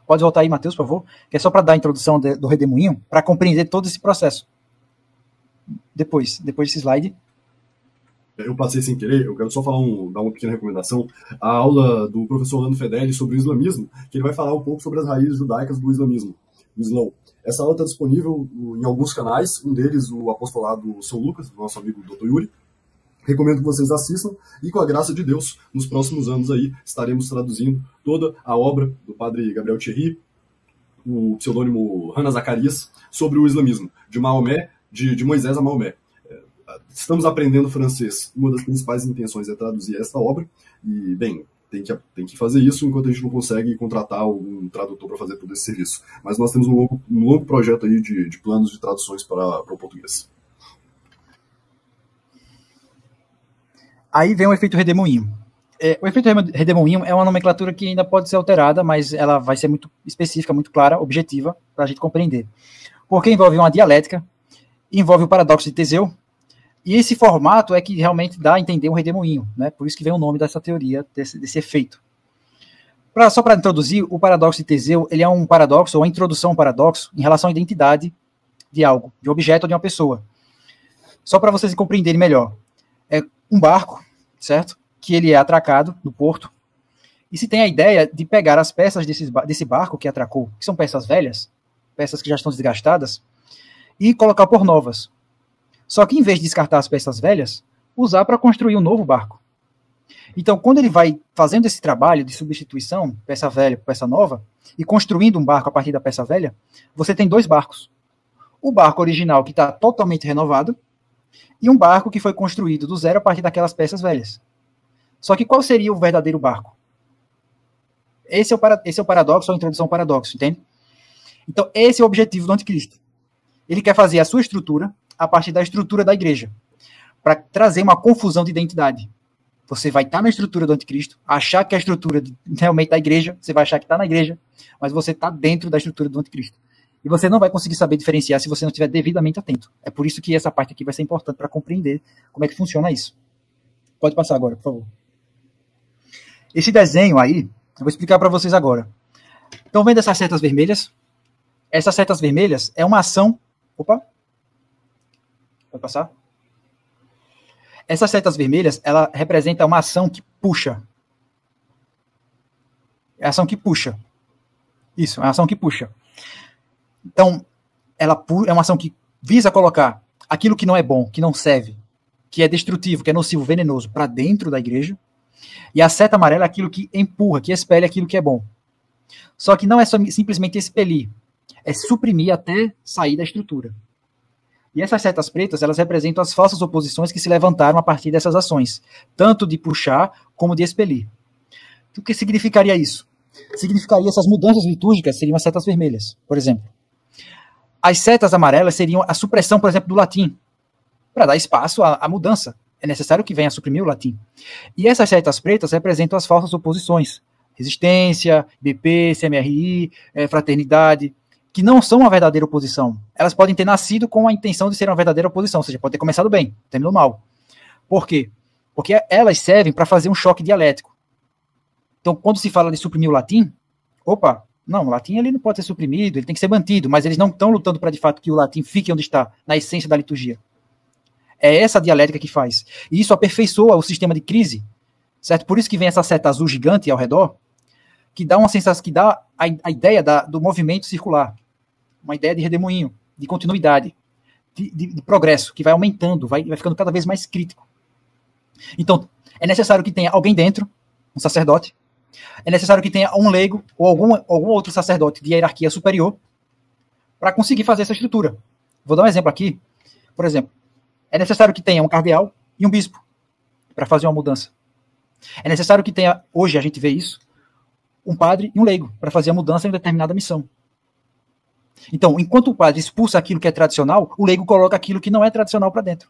Pode voltar aí, Matheus, por favor? Que é só para dar a introdução do redemoinho, para compreender todo esse processo. Depois desse slide. Eu passei sem querer, eu quero só dar uma pequena recomendação. A aula do professor Orlando Fedeli sobre o islamismo, que ele vai falar um pouco sobre as raízes judaicas do islamismo, do Islão. Essa aula está disponível em alguns canais, um deles o Apostolado São Lucas, do nosso amigo Dr. Yuri. Recomendo que vocês assistam e, com a graça de Deus, nos próximos anos aí estaremos traduzindo toda a obra do padre Gabriel Thierry, o pseudônimo Hannah Zacarias, sobre o islamismo, de Maomé, de Moisés a Maomé. Estamos aprendendo francês. Uma das principais intenções é traduzir esta obra e, bem, tem que fazer isso enquanto a gente não consegue contratar algum tradutor para fazer todo esse serviço. Mas nós temos um longo projeto aí de planos de traduções para o português. Aí vem o efeito redemoinho. O efeito redemoinho é uma nomenclatura que ainda pode ser alterada, mas ela vai ser muito específica, muito clara, objetiva, para a gente compreender. Porque envolve uma dialética, envolve o paradoxo de Teseu, e esse formato é que realmente dá a entender um redemoinho, né? Por isso que vem o nome dessa teoria, desse efeito. Só para introduzir, o paradoxo de Teseu, ele é um paradoxo, ou uma introdução a um paradoxo, em relação à identidade de algo, de um objeto ou de uma pessoa. Só para vocês compreenderem melhor. É um barco, certo? Que ele é atracado no porto, e se tem a ideia de pegar as peças desse barco que atracou, que são peças velhas, peças que já estão desgastadas, e colocar por novas. Só que em vez de descartar as peças velhas, usar para construir um novo barco. Então, quando ele vai fazendo esse trabalho de substituição, peça velha por peça nova, e construindo um barco a partir da peça velha, você tem dois barcos. O barco original, que está totalmente renovado, e um barco que foi construído do zero a partir daquelas peças velhas. Só que qual seria o verdadeiro barco? Esse é o paradoxo, ou a introdução ao paradoxo, entende? Então, esse é o objetivo do anticristo. Ele quer fazer a sua estrutura a partir da estrutura da igreja, para trazer uma confusão de identidade. Você vai estar na estrutura do anticristo, achar que é a estrutura realmente da igreja, você vai achar que está na igreja, mas você está dentro da estrutura do anticristo. E você não vai conseguir saber diferenciar se você não estiver devidamente atento. É por isso que essa parte aqui vai ser importante para compreender como é que funciona isso. Pode passar agora, por favor. Esse desenho aí, eu vou explicar para vocês agora. Estão vendo essas setas vermelhas? Essas setas vermelhas é uma ação... Opa! Pode passar? Essas setas vermelhas, ela representa uma ação que puxa. É a ação que puxa. Isso, é uma ação que puxa. Então, ela é uma ação que visa colocar aquilo que não é bom, que não serve, que é destrutivo, que é nocivo, venenoso, para dentro da igreja. E a seta amarela é aquilo que empurra, que expele aquilo que é bom. Só que não é só simplesmente expelir, é suprimir até sair da estrutura. E essas setas pretas, elas representam as falsas oposições que se levantaram a partir dessas ações, tanto de puxar como de expelir. O que significaria isso? significaria essas mudanças litúrgicas seriam as setas vermelhas, por exemplo. As setas amarelas seriam a supressão, por exemplo, do latim, para dar espaço à mudança. É necessário que venha a suprimir o latim. E essas setas pretas representam as falsas oposições. Resistência, BP, CMRI, fraternidade, que não são uma verdadeira oposição. Elas podem ter nascido com a intenção de ser uma verdadeira oposição, ou seja, pode ter começado bem, terminou mal. Por quê? Porque elas servem para fazer um choque dialético. Então, quando se fala de suprimir o latim, não, o latim ele não pode ser suprimido, ele tem que ser mantido, mas eles não estão lutando para, de fato, que o latim fique onde está, na essência da liturgia. É essa dialética que faz. E isso aperfeiçoa o sistema de crise, certo? Por isso que vem essa seta azul gigante ao redor, que dá uma sensação, que dá a ideia do movimento circular, uma ideia de redemoinho, de continuidade, de progresso, que vai aumentando, vai ficando cada vez mais crítico. Então, é necessário que tenha alguém dentro, um sacerdote, é necessário que tenha um leigo ou algum outro sacerdote de hierarquia superior para conseguir fazer essa estrutura. Vou dar um exemplo aqui. Por exemplo, é necessário que tenha um cardeal e um bispo para fazer uma mudança. É necessário que tenha, hoje a gente vê isso, um padre e um leigo para fazer a mudança em determinada missão. Então, enquanto o padre expulsa aquilo que é tradicional, o leigo coloca aquilo que não é tradicional para dentro.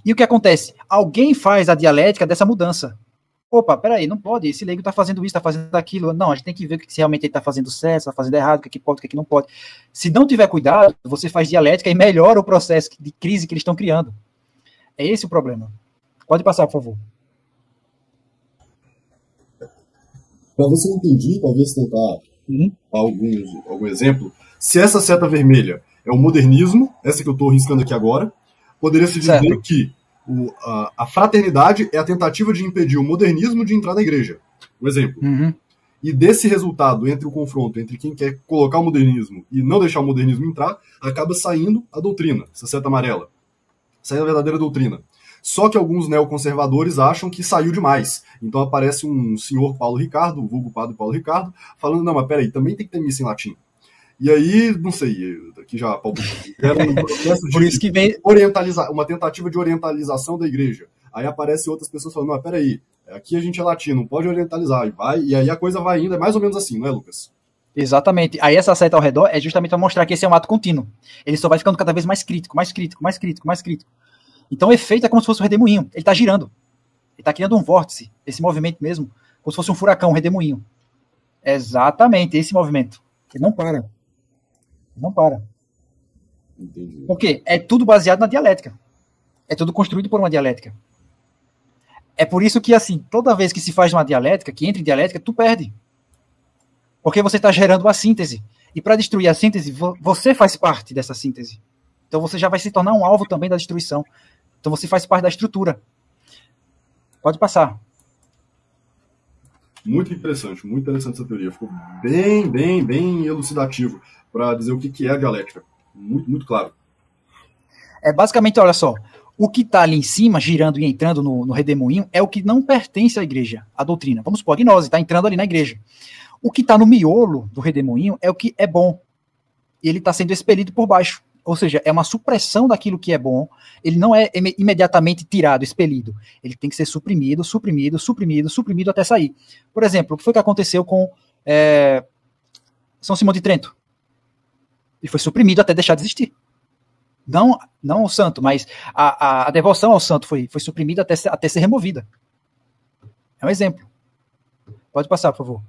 E o que acontece? Alguém faz a dialética dessa mudança. Peraí, não pode, esse leigo está fazendo isso, está fazendo aquilo. Não, a gente tem que ver se realmente ele está fazendo certo, está fazendo errado, o que pode, o que não pode. Se não tiver cuidado, você faz dialética e melhora o processo de crise que eles estão criando. É esse o problema. Pode passar, por favor. Para ver se eu entendi, talvez tentar algum exemplo. Se essa seta vermelha é o modernismo, essa que eu estou riscando aqui agora, poderia se dizer certo. Que a fraternidade é a tentativa de impedir o modernismo de entrar na igreja. Um exemplo. E desse resultado, entre o confronto entre quem quer colocar o modernismo e não deixar o modernismo entrar, acaba saindo a doutrina, essa seta amarela. Sai a verdadeira doutrina. Só que alguns neoconservadores acham que saiu demais. Então aparece um senhor Paulo Ricardo, o vulgo padre Paulo Ricardo, falando, não, mas peraí, também tem que ter missa em latim. E aí, não sei, aqui já era um processo de isso que vem orientalizar, uma tentativa de orientalização da igreja. Aí aparecem outras pessoas falando, não, peraí, aqui a gente é latino, não pode orientalizar. E aí a coisa vai indo, é mais ou menos assim, não é, Lucas? Exatamente. Aí essa seta ao redor é justamente para mostrar que esse é um ato contínuo. Ele só vai ficando cada vez mais crítico, mais crítico, mais crítico, mais crítico. Então o efeito é como se fosse um redemoinho. Ele está girando. Ele está criando um vórtice. Esse movimento mesmo, como se fosse um furacão, um redemoinho. Exatamente, esse movimento. Ele não para. Não para. Entendi. Por quê? É tudo baseado na dialética. É tudo construído por uma dialética. É por isso que, assim, toda vez que se faz uma dialética, que entra em dialética, tu perde. Porque você está gerando uma síntese. E para destruir a síntese, você faz parte dessa síntese. Então você já vai se tornar um alvo também da destruição. Então você faz parte da estrutura. Pode passar. Muito interessante essa teoria. Ficou bem elucidativo para dizer o que é a dialética. Muito, muito claro. Basicamente, olha só, o que está ali em cima, girando e entrando no redemoinho, é o que não pertence à igreja, à doutrina. Vamos supor, a gnose está entrando ali na igreja. O que está no miolo do redemoinho é o que é bom. E ele está sendo expelido por baixo. Ou seja, é uma supressão daquilo que é bom. Ele não é imediatamente tirado, expelido. Ele tem que ser suprimido até sair. Por exemplo, o que foi que aconteceu com São Simão de Trento? Ele foi suprimido até deixar de existir. Não o santo, mas a devoção ao santo foi suprimida até ser removida. É um exemplo. Pode passar, por favor.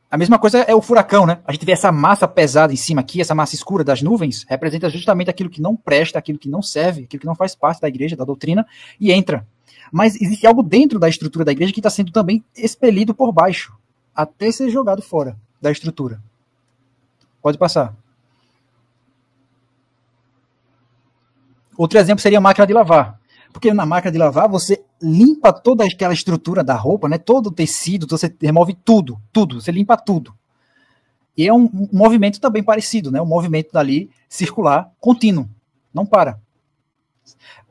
A mesma coisa é o furacão, né? A gente vê essa massa pesada em cima aqui, essa massa escura das nuvens, representa justamente aquilo que não presta, aquilo que não serve, aquilo que não faz parte da igreja, da doutrina, e entra. Mas existe algo dentro da estrutura da igreja que está sendo também expelido por baixo, até ser jogado fora da estrutura. Pode passar. Outro exemplo seria a máquina de lavar. Porque na máquina de lavar você limpa toda aquela estrutura da roupa, né? Todo o tecido, você remove tudo, você limpa tudo. E é um movimento também parecido, né? Um movimento dali circular, contínuo, não para.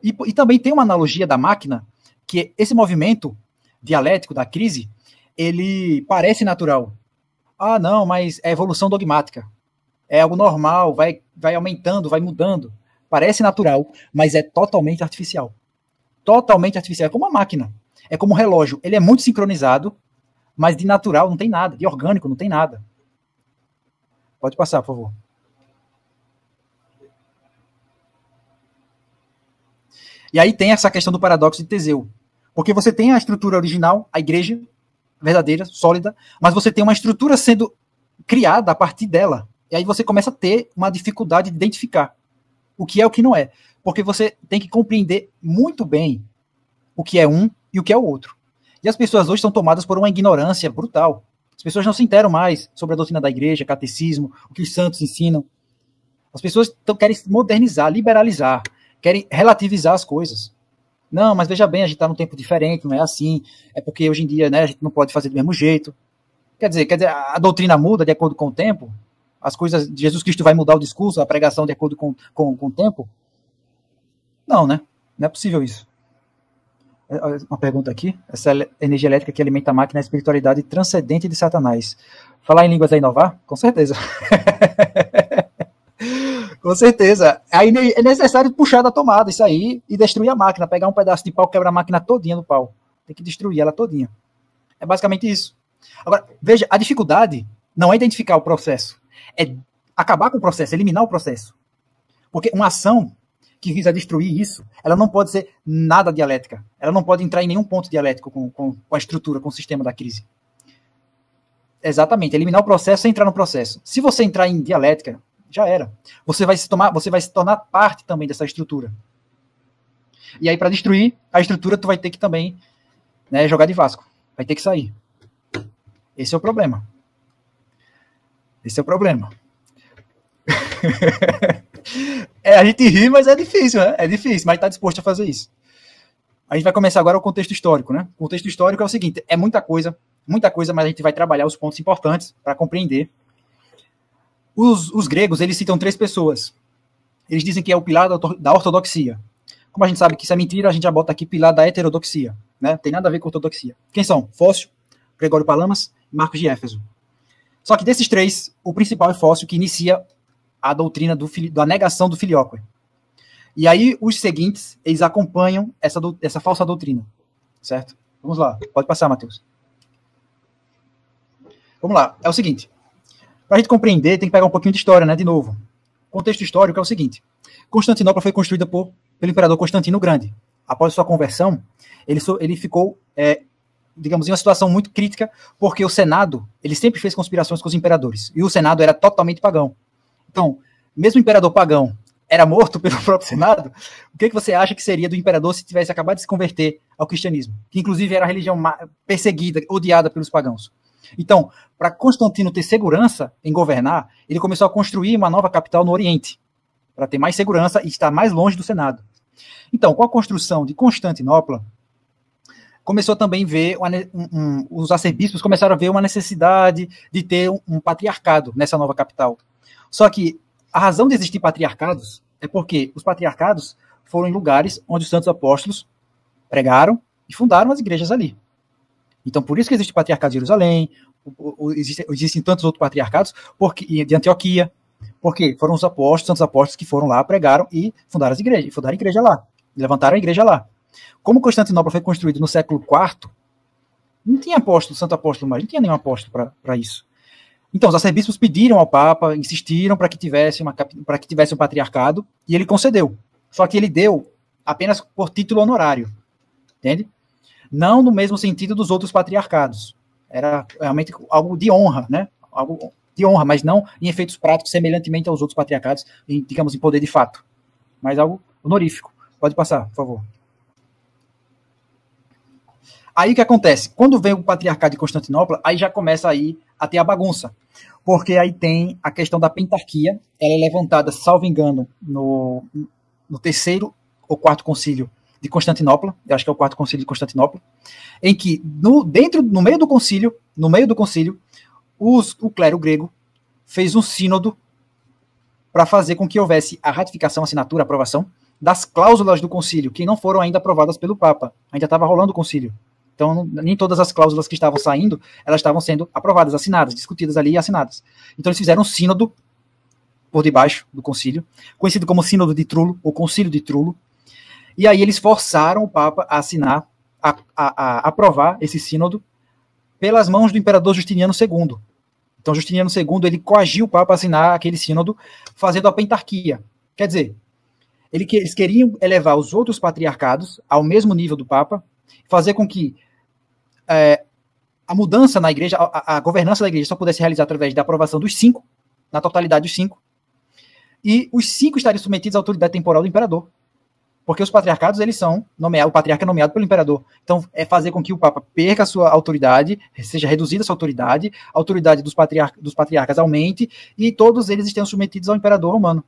E também tem uma analogia da máquina, que esse movimento dialético da crise, ele parece natural. Ah, não, mas é evolução dogmática. É algo normal, vai aumentando, vai mudando. Parece natural, mas é totalmente artificial. Totalmente artificial, é como uma máquina. é como um relógio. Ele é muito sincronizado, mas de natural não tem nada, de orgânico não tem nada. Pode passar, por favor. E aí tem essa questão do paradoxo de Teseu. Porque você tem a estrutura original, a igreja verdadeira, sólida, mas você tem uma estrutura sendo criada a partir dela. E aí você começa a ter uma dificuldade de identificar o que é e o que não é. Porque você tem que compreender muito bem o que é um e o que é o outro. E as pessoas hoje estão tomadas por uma ignorância brutal. As pessoas não se interam mais sobre a doutrina da igreja, catecismo, o que os santos ensinam. As pessoas querem modernizar, liberalizar, querem relativizar as coisas. Não, mas veja bem, a gente está num tempo diferente, não é assim. É porque hoje em dia, né, a gente não pode fazer do mesmo jeito. Quer dizer, a doutrina muda de acordo com o tempo? As coisas, Jesus Cristo vai mudar o discurso, a pregação de acordo com o tempo? Não, né? Não é possível isso. Uma pergunta aqui. Essa energia elétrica que alimenta a máquina é a espiritualidade transcendente de Satanás. Falar em línguas é inovar? Com certeza. Com certeza. Aí é necessário puxar da tomada isso aí e destruir a máquina. Pegar um pedaço de pau, quebrar a máquina todinha no pau. Tem que destruir ela todinha. É basicamente isso. Agora, veja, a dificuldade não é identificar o processo. É acabar com o processo, eliminar o processo. Porque uma ação que visa destruir isso, ela não pode ser nada dialética. Ela não pode entrar em nenhum ponto dialético com a estrutura, com o sistema da crise. Exatamente, eliminar o processo é entrar no processo. Se você entrar em dialética, já era. Você vai se tornar parte também dessa estrutura. E aí, para destruir a estrutura, tu vai ter que também, né, jogar de Vasco. Vai ter que sair. Esse é o problema. Esse é o problema. A gente ri, mas é difícil, né? É difícil, mas está disposto a fazer isso. A gente vai começar agora o contexto histórico, né? O contexto histórico é o seguinte, é muita coisa, mas a gente vai trabalhar os pontos importantes para compreender. Os gregos, eles citam 3 pessoas. Eles dizem que é o pilar da ortodoxia. Como a gente sabe que isso é mentira, a gente já bota aqui pilar da heterodoxia, né? Tem nada a ver com ortodoxia. Quem são? Fócio, Gregório Palamas e Marcos de Éfeso. Só que desses 3, o principal é Fócio, que inicia a doutrina da negação do filioque. E aí os seguintes, eles acompanham essa falsa doutrina. Certo? Vamos lá. Pode passar, Matheus. Vamos lá. É o seguinte. Para a gente compreender, tem que pegar um pouquinho de história, né? De novo. O contexto histórico é o seguinte. Constantinopla foi construída pelo imperador Constantino o Grande. Após sua conversão, ele ficou, digamos, em uma situação muito crítica, porque o Senado, ele sempre fez conspirações com os imperadores. E o Senado era totalmente pagão. Então, mesmo o imperador pagão era morto pelo próprio Senado, o que você acha que seria do imperador se tivesse acabado de se converter ao cristianismo? Que inclusive era a religião perseguida, odiada pelos pagãos. Então, para Constantino ter segurança em governar, ele começou a construir uma nova capital no Oriente, para ter mais segurança e estar mais longe do Senado. Então, com a construção de Constantinopla, começou também a ver, os arcebispos começaram a ver uma necessidade de ter um patriarcado nessa nova capital. Só que a razão de existir patriarcados é porque os patriarcados foram em lugares onde os santos apóstolos pregaram e fundaram as igrejas ali. Então, por isso que existe o patriarcado de Jerusalém, existem tantos outros patriarcados, de Antioquia, porque foram os apóstolos, santos apóstolos que foram lá, pregaram e fundaram as igrejas, fundaram a igreja lá, levantaram a igreja lá. Como Constantinopla foi construído no século IV, não tinha apóstolo, santo apóstolo mais, não tinha nenhum apóstolo para isso. Então, os arcebispos pediram ao Papa, insistiram para que tivesse um patriarcado, e ele concedeu. Só que ele deu apenas por título honorário, entende? Não no mesmo sentido dos outros patriarcados. Era realmente algo de honra, né? Algo de honra, mas não em efeitos práticos semelhantemente aos outros patriarcados, digamos, em poder de fato. Mas algo honorífico. Pode passar, por favor. Aí o que acontece? Quando vem o patriarcado de Constantinopla, aí já começa aí a ter a bagunça. Porque aí tem a questão da pentarquia, ela é levantada, salvo engano, no 3º ou 4º concílio de Constantinopla, eu acho que é o 4º concílio de Constantinopla, em que no meio do concílio, o clero grego fez um sínodo para fazer com que houvesse a ratificação, assinatura, aprovação das cláusulas do concílio, que não foram ainda aprovadas pelo Papa. Ainda estava rolando o concílio. Então, nem todas as cláusulas que estavam saindo, elas estavam sendo aprovadas, assinadas, discutidas ali e assinadas. Então, eles fizeram um sínodo por debaixo do concílio, conhecido como Sínodo de Trulo, ou Concílio de Trulo, e aí eles forçaram o Papa a assinar a aprovar esse sínodo pelas mãos do imperador Justiniano II. Então, Justiniano II, ele coagiu o Papa a assinar aquele sínodo, fazendo a pentarquia. Quer dizer, eles queriam elevar os outros patriarcados ao mesmo nível do Papa, fazer com que a mudança na igreja, a governança da igreja só pudesse realizar através da aprovação dos 5, na totalidade dos 5, e os 5 estariam submetidos à autoridade temporal do imperador. Porque os patriarcados, eles são nomeados, o patriarca é nomeado pelo imperador. Então, é fazer com que o Papa perca a sua autoridade, seja reduzida a sua autoridade, a autoridade dos patriarcas aumente, e todos eles estejam submetidos ao imperador romano.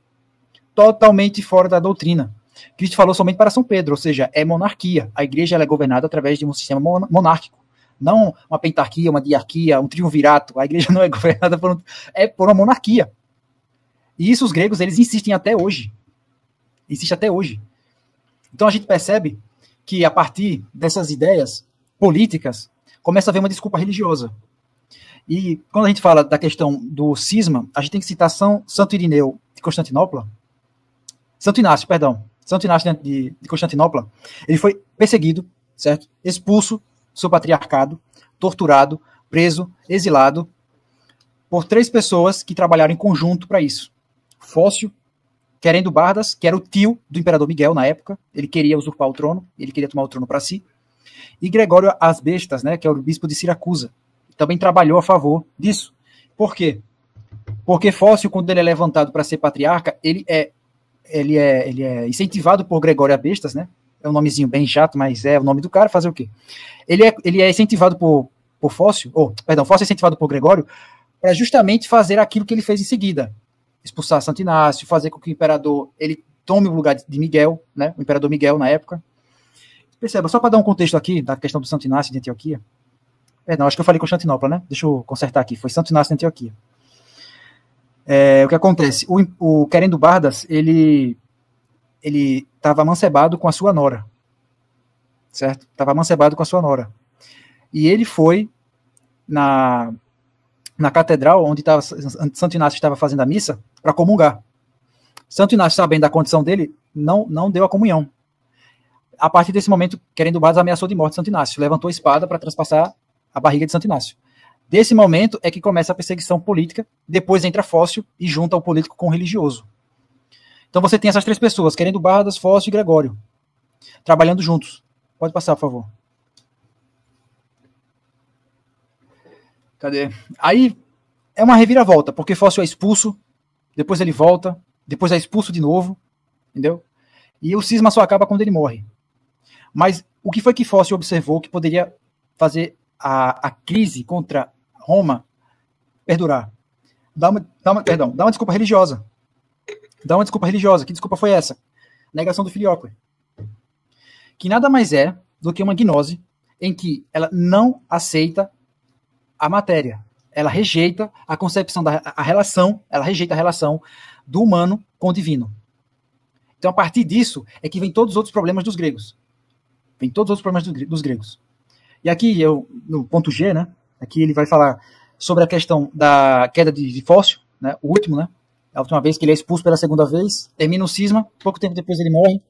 Totalmente fora da doutrina. Cristo falou somente para São Pedro, ou seja, é monarquia. A igreja ela é governada através de um sistema monárquico. Não uma pentarquia, uma diarquia, um triunvirato. A igreja não é governada por uma monarquia. E isso os gregos, eles insistem até hoje. Insiste até hoje. Então a gente percebe que a partir dessas ideias políticas começa a haver uma desculpa religiosa. E quando a gente fala da questão do cisma, a gente tem que citar Santo Irineu de Constantinopla. Santo Inácio de Constantinopla. Ele foi perseguido, certo? Expulso do seu patriarcado, torturado, preso, exilado por 3 pessoas que trabalharam em conjunto para isso. Fócio, Querendo Bardas, que era o tio do imperador Miguel na época, ele queria usurpar o trono, ele queria tomar o trono para si, e Gregório As Bestas, né, que é o bispo de Siracusa, também trabalhou a favor disso. Por quê? Porque Fócio, quando ele é levantado para ser patriarca, ele é incentivado por Gregório As Bestas, né, é um nomezinho bem chato, mas é o nome do cara, fazer o quê? Ele é incentivado por Fócio, Fócio é incentivado por Gregório, para justamente fazer aquilo que ele fez em seguida, expulsar Santo Inácio, fazer com que o imperador ele tome o lugar de Miguel, né, o imperador Miguel na época. Perceba, só para dar um contexto aqui da questão do Santo Inácio de Antioquia. Não, acho que eu falei Constantinopla, né? Deixa eu consertar aqui, foi Santo Inácio de Antioquia. O que acontece? O Querendo Bardas, ele estava amancebado com a sua nora, certo? Estava amancebado com a sua nora. E ele foi na catedral onde Santo Inácio estava fazendo a missa para comungar. Santo Inácio, sabendo da condição dele, não deu a comunhão. A partir desse momento, Querendo Bardas ameaçou de morte Santo Inácio, levantou a espada para traspassar a barriga de Santo Inácio. Desse momento é que começa a perseguição política, depois entra Fócio e junta o político com o religioso. Então você tem essas 3 pessoas, Querendo Bardas, Fócio e Gregório, trabalhando juntos. Pode passar, por favor. Cadê? Aí é uma reviravolta, porque Fócio é expulso, depois ele volta, depois é expulso de novo, entendeu? E o cisma só acaba quando ele morre. Mas o que foi que Fócio observou que poderia fazer a crise contra Roma perdurar? Dá uma desculpa religiosa. Que desculpa foi essa? Negação do filioque. Que nada mais é do que uma gnose em que ela não aceita a matéria. Ela rejeita a concepção a relação, ela rejeita a relação do humano com o divino. Então, a partir disso, é que vem todos os outros problemas dos gregos. Dos gregos. E aqui, no ponto G, né, aqui ele vai falar sobre a questão da queda de Fócio, né, o último, né, a última vez que ele é expulso pela segunda vez, termina o cisma, pouco tempo depois ele morre.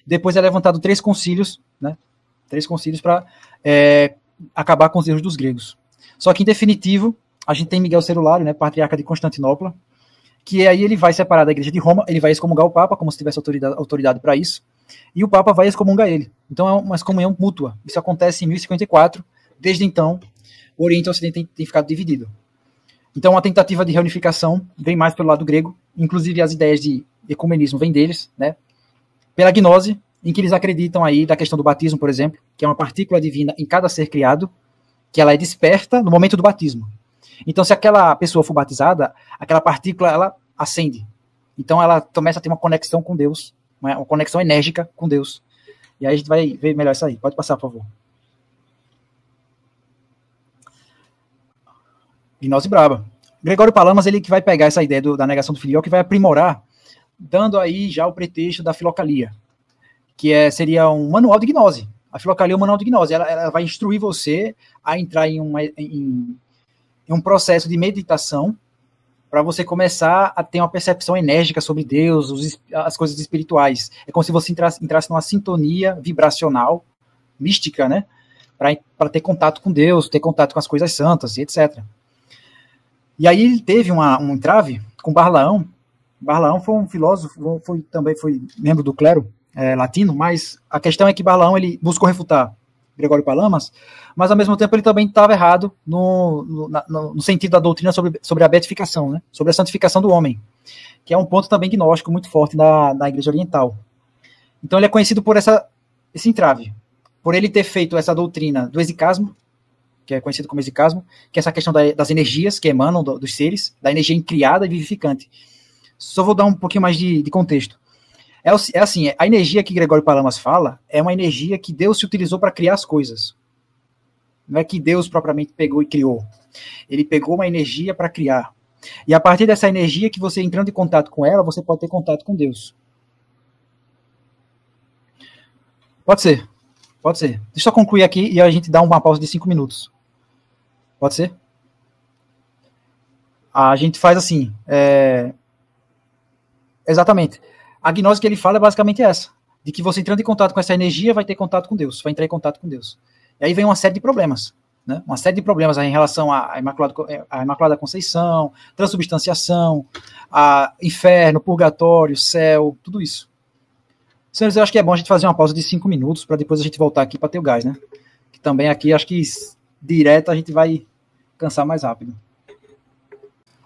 Depois é levantado 3 concílios, né, 3 concílios para acabar com os erros dos gregos. Só que, em definitivo, a gente tem Miguel Cerulário, né, patriarca de Constantinopla, que aí ele vai separar da igreja de Roma, ele vai excomungar o Papa, como se tivesse autoridade para isso, e o Papa vai excomungar ele. Então é uma excomunhão mútua. Isso acontece em 1054, desde então, o Oriente e o Ocidente tem ficado dividido. Então a tentativa de reunificação vem mais pelo lado grego, inclusive as ideias de ecumenismo vêm deles, né, pela gnose, em que eles acreditam aí da questão do batismo, por exemplo, que é uma partícula divina em cada ser criado, que ela é desperta no momento do batismo. Então, se aquela pessoa for batizada, aquela partícula, ela acende. Então, ela começa a ter uma conexão com Deus, uma conexão enérgica com Deus. E aí a gente vai ver melhor isso aí. Pode passar, por favor. Gnose braba. Gregório Palamas, ele que vai pegar essa ideia da negação do filioque e vai aprimorar, dando aí já o pretexto da filocalia, que seria um manual de gnose. A filocalia é um manual de gnose. Ela vai instruir você a entrar em um processo de meditação para você começar a ter uma percepção enérgica sobre Deus, as coisas espirituais. É como se você entrasse numa sintonia vibracional mística, né? Para ter contato com Deus, ter contato com as coisas santas, e etc. E aí ele teve um entrave com Barlaão. Barlaão foi um filósofo, também foi membro do clero latino, mas a questão é que Barlaão ele buscou refutar Gregório Palamas, mas ao mesmo tempo ele também estava errado no sentido da doutrina sobre a beatificação, né? Sobre a santificação do homem, que é um ponto também gnóstico muito forte da Igreja Oriental. Então ele é conhecido por esse entrave, por ele ter feito essa doutrina do exicasmo, que é conhecido como exicasmo, que é essa questão das energias que emanam dos seres, da energia incriada e vivificante. Só vou dar um pouquinho mais de contexto. É assim, a energia que Gregório Palamas fala é uma energia que Deus se utilizou para criar as coisas. Não é que Deus propriamente pegou e criou. Ele pegou uma energia para criar. E a partir dessa energia que você entrando em contato com ela, você pode ter contato com Deus. Pode ser. Pode ser. Deixa eu só concluir aqui e a gente dá uma pausa de 5 minutos. Pode ser? A gente faz assim. Exatamente. A gnose que ele fala é basicamente essa. De que você entrando em contato com essa energia vai ter contato com Deus. Vai entrar em contato com Deus. E aí vem uma série de problemas. Né? Uma série de problemas em relação à Imaculada Conceição, transubstanciação, a inferno, purgatório, céu, tudo isso. Senhores, eu acho que é bom a gente fazer uma pausa de 5 minutos para depois a gente voltar aqui para ter o gás, né? Que também aqui acho que direto a gente vai cansar mais rápido.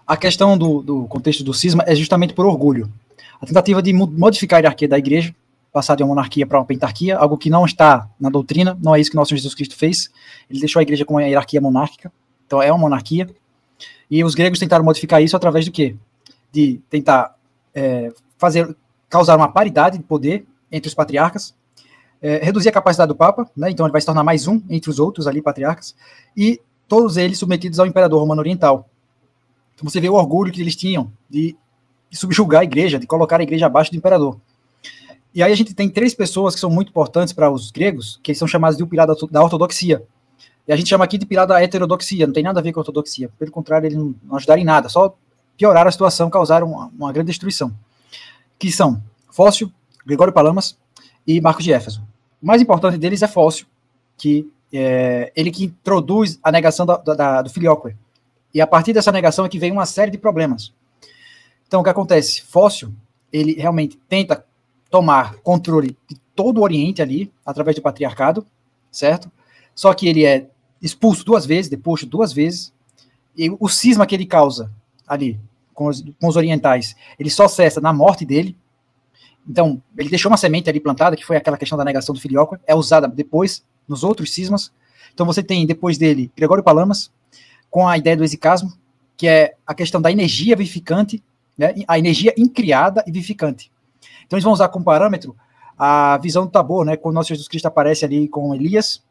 A questão do contexto do cisma é justamente por orgulho. A tentativa de modificar a hierarquia da igreja, passar de uma monarquia para uma pentarquia, algo que não está na doutrina, não é isso que nosso Jesus Cristo fez. Ele deixou a igreja com uma hierarquia monárquica, então é uma monarquia. E os gregos tentaram modificar isso através do quê? De tentar causar uma paridade de poder entre os patriarcas, reduzir a capacidade do Papa, né? Então ele vai se tornar mais um entre os outros ali, patriarcas, e todos eles submetidos ao imperador romano oriental. Então você vê o orgulho que eles tinham de subjugar a igreja, de colocar a igreja abaixo do imperador. E aí a gente tem 3 pessoas que são muito importantes para os gregos, que eles são chamados de o pilar da ortodoxia. E a gente chama aqui de pilar da heterodoxia, não tem nada a ver com a ortodoxia. Pelo contrário, eles não ajudaram em nada, só pioraram a situação, causaram uma grande destruição. Que são Fócio, Gregório Palamas e Marcos de Éfeso. O mais importante deles é Fócio, que ele que introduz a negação do filioque. E a partir dessa negação é que vem uma série de problemas. Então, o que acontece? Fócio, ele realmente tenta tomar controle de todo o Oriente ali, através do patriarcado, certo? Só que ele é expulso 2 vezes, deposto 2 vezes, e o cisma que ele causa ali, com os orientais, ele só cessa na morte dele. Então, ele deixou uma semente ali plantada, que foi aquela questão da negação do filioque, é usada depois nos outros cismas. Então, você tem, depois dele, Gregório Palamas, com a ideia do exicasmo, que é a questão da energia vivificante, né, a energia incriada e vivificante. Então eles vão usar como parâmetro a visão do Tabor, né, quando nosso Jesus Cristo aparece ali com Elias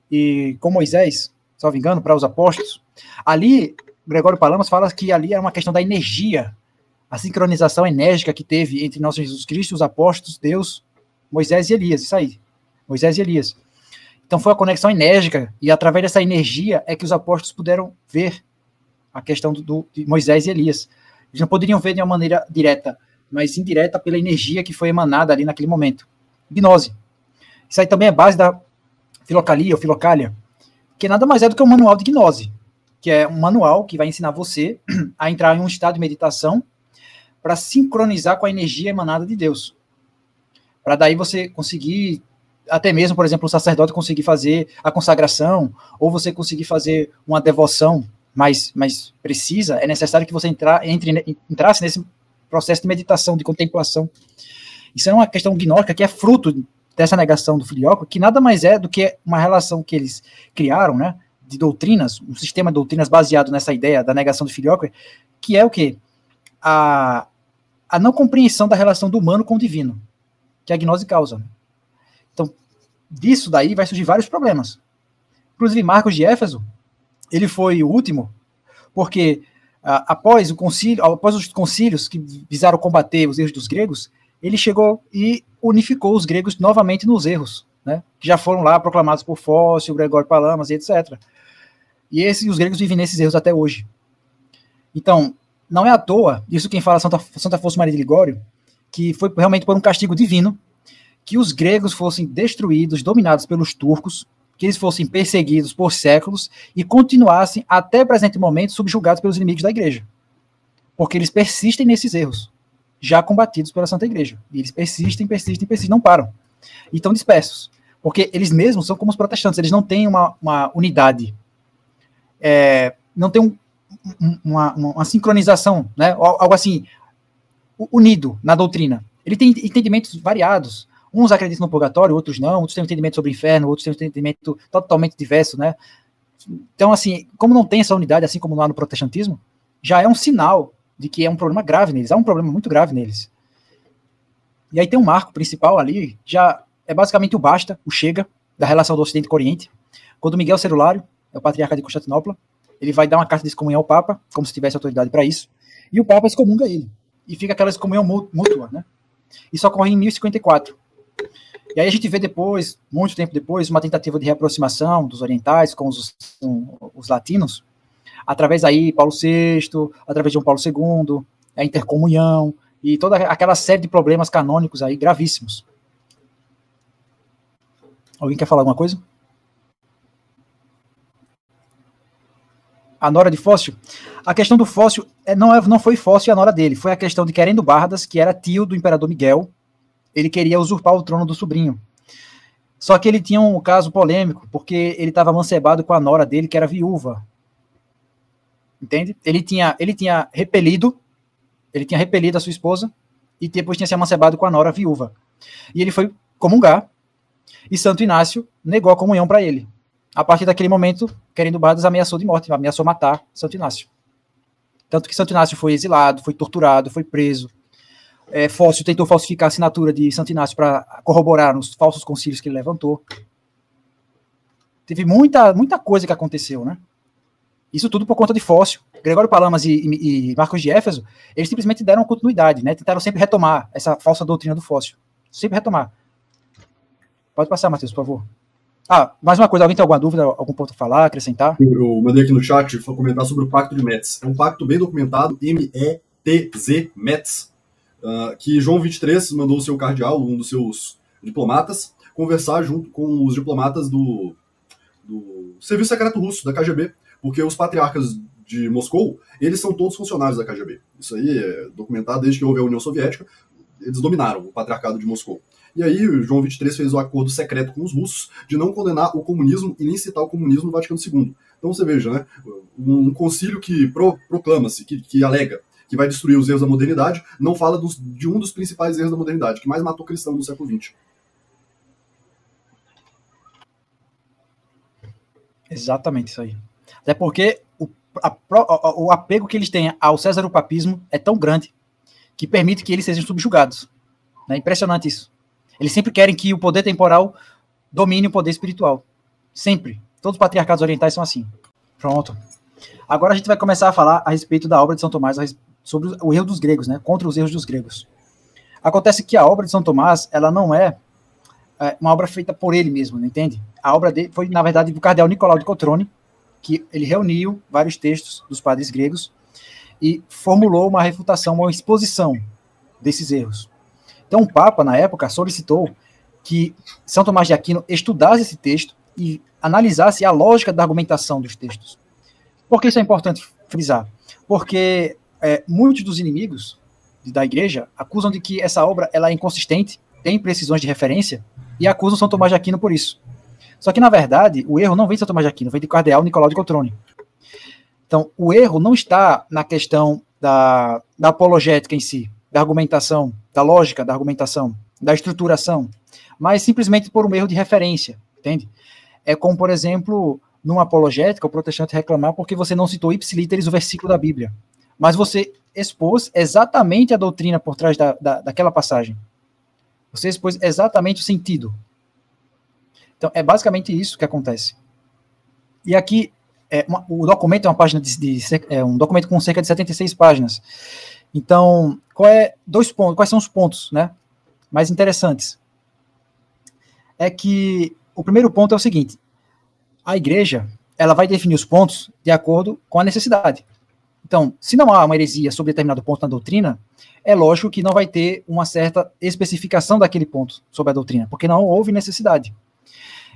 e com Moisés, se não me engano, para os apóstolos. Ali, Gregório Palamas fala que ali é uma questão da energia, a sincronização enérgica que teve entre nosso Jesus Cristo, os apóstolos, Deus, Moisés e Elias, isso aí, Moisés e Elias. Então foi a conexão enérgica, e através dessa energia é que os apóstolos puderam ver a questão de Moisés e Elias. Eles não poderiam ver de uma maneira direta, mas indireta pela energia que foi emanada ali naquele momento. Gnose. Isso aí também é base da filocalia ou filocália, que nada mais é do que um manual de gnose, que é um manual que vai ensinar você a entrar em um estado de meditação para sincronizar com a energia emanada de Deus. Para daí você conseguir, até mesmo, por exemplo, o sacerdote conseguir fazer a consagração, ou você conseguir fazer uma devoção mais precisa, é necessário que você entrasse nesse processo de meditação, de contemplação. Isso é uma questão gnóstica que é fruto dessa negação do filioque, que nada mais é do que uma relação que eles criaram, né, de doutrinas, um sistema de doutrinas baseado nessa ideia da negação do filioque, que é o quê? A não compreensão da relação do humano com o divino, que a gnose causa. Então, disso daí vai surgir vários problemas. Inclusive, Marcos de Éfeso, ele foi o último, porque após os concílios que visaram combater os erros dos gregos, ele chegou e unificou os gregos novamente nos erros, né, que já foram lá proclamados por Fócio, Gregório Palamas e etc. E os gregos vivem nesses erros até hoje. Então, não é à toa, isso quem fala Santa Afonso Maria de Ligório, que foi realmente por um castigo divino, que os gregos fossem destruídos, dominados pelos turcos, que eles fossem perseguidos por séculos e continuassem até o presente momento subjugados pelos inimigos da igreja. Porque eles persistem nesses erros, já combatidos pela Santa Igreja. E eles persistem, não param. E estão dispersos. Porque eles mesmos são como os protestantes, eles não têm uma unidade, não tem uma sincronização, né? Algo assim, unido na doutrina. Ele tem entendimentos variados. Uns acreditam no purgatório, outros não. Outros têm um entendimento sobre o inferno, outros têm um entendimento totalmente diverso, né? Então, assim, como não tem essa unidade, assim como lá no protestantismo, já é um sinal de que é um problema grave neles. Há um problema muito grave neles. E aí tem um marco principal ali, já é basicamente o basta, o chega, da relação do Ocidente com o Oriente. Quando Miguel Celulário, é o patriarca de Constantinopla, ele vai dar uma carta de excomunhão ao Papa, como se tivesse autoridade para isso, e o Papa excomunga ele. E fica aquela excomunhão mútua, né? Isso ocorre em 1054. E aí a gente vê depois, muito tempo depois, uma tentativa de reaproximação dos orientais com os latinos, através aí Paulo VI, através de João Paulo II, a intercomunhão, e toda aquela série de problemas canônicos aí gravíssimos. Alguém quer falar alguma coisa? A nora de Fócio? A questão do Fócio não foi Fócio e a nora dele, foi a questão de Querendo Bardas, que era tio do imperador Miguel. Ele queria usurpar o trono do sobrinho. Só que ele tinha um caso polêmico, porque ele estava mancebado com a nora dele, que era viúva. Entende? Ele tinha repelido a sua esposa, e depois tinha se amancebado com a nora viúva. E ele foi comungar, e Santo Inácio negou a comunhão para ele. A partir daquele momento, Querendo Bardas ameaçou de morte, ameaçou matar Santo Inácio. Tanto que Santo Inácio foi exilado, foi torturado, foi preso. Fócio tentou falsificar a assinatura de Santo Inácio para corroborar nos falsos concílios que ele levantou. Teve muita coisa que aconteceu, né? Isso tudo por conta de Fócio. Gregório Palamas e Marcos de Éfeso, eles simplesmente deram continuidade, né? Tentaram sempre retomar essa falsa doutrina do Fócio. Sempre retomar. Pode passar, Matheus, por favor. Mais uma coisa, alguém tem alguma dúvida, algum ponto a falar, acrescentar? Eu mandei aqui no chat comentar sobre o Pacto de Metz. É um pacto bem documentado, M-E-T-Z, Metz, que João XXIII mandou o seu cardeal, um dos seus diplomatas, conversar junto com os diplomatas do Serviço Secreto Russo, da KGB, porque os patriarcas de Moscou, eles são todos funcionários da KGB. Isso aí é documentado desde que houve a União Soviética, eles dominaram o patriarcado de Moscou. E aí João XXIII fez o acordo secreto com os russos de não condenar o comunismo e nem citar o comunismo no Vaticano II. Então você veja, né, um concílio que proclama-se, que alega que vai destruir os erros da modernidade, não fala de um dos principais erros da modernidade, que mais matou cristão no século XX. Exatamente isso aí. Até porque o apego que eles têm ao Césaropapismo é tão grande que permite que eles sejam subjugados. É impressionante isso. Eles sempre querem que o poder temporal domine o poder espiritual. Sempre. Todos os patriarcados orientais são assim. Pronto. Agora a gente vai começar a falar a respeito da obra de São Tomás, sobre o erro dos gregos, né? Contra os erros dos gregos. Acontece que a obra de São Tomás, ela não é uma obra feita por ele mesmo, não entende? A obra dele foi, na verdade, do cardeal Nicolau de Cotrone, que ele reuniu vários textos dos padres gregos e formulou uma refutação, uma exposição desses erros. Então o Papa, na época, solicitou que São Tomás de Aquino estudasse esse texto e analisasse a lógica da argumentação dos textos. Por que isso é importante frisar? Porque muitos dos inimigos da igreja acusam de que essa obra ela é inconsistente, tem precisões de referência, e acusam São Tomás de Aquino por isso. Só que, na verdade, o erro não vem de São Tomás de Aquino, vem do cardeal Nicolau de Cotrone. Então, o erro não está na questão da apologética em si, da argumentação, da lógica da argumentação, da estruturação, mas simplesmente por um erro de referência, entende? É como, por exemplo, numa apologética, o protestante reclamar porque você não citou ipsiliteris o versículo da Bíblia, mas você expôs exatamente a doutrina por trás daquela passagem. Você expôs exatamente o sentido. Então, é basicamente isso que acontece. E aqui, o documento é uma página um documento com cerca de 76 páginas. Então, quais são os pontos, né, mais interessantes? É que o primeiro ponto é o seguinte: a igreja ela vai definir os pontos de acordo com a necessidade. Então, se não há uma heresia sobre determinado ponto na doutrina, é lógico que não vai ter uma certa especificação daquele ponto sobre a doutrina, porque não houve necessidade.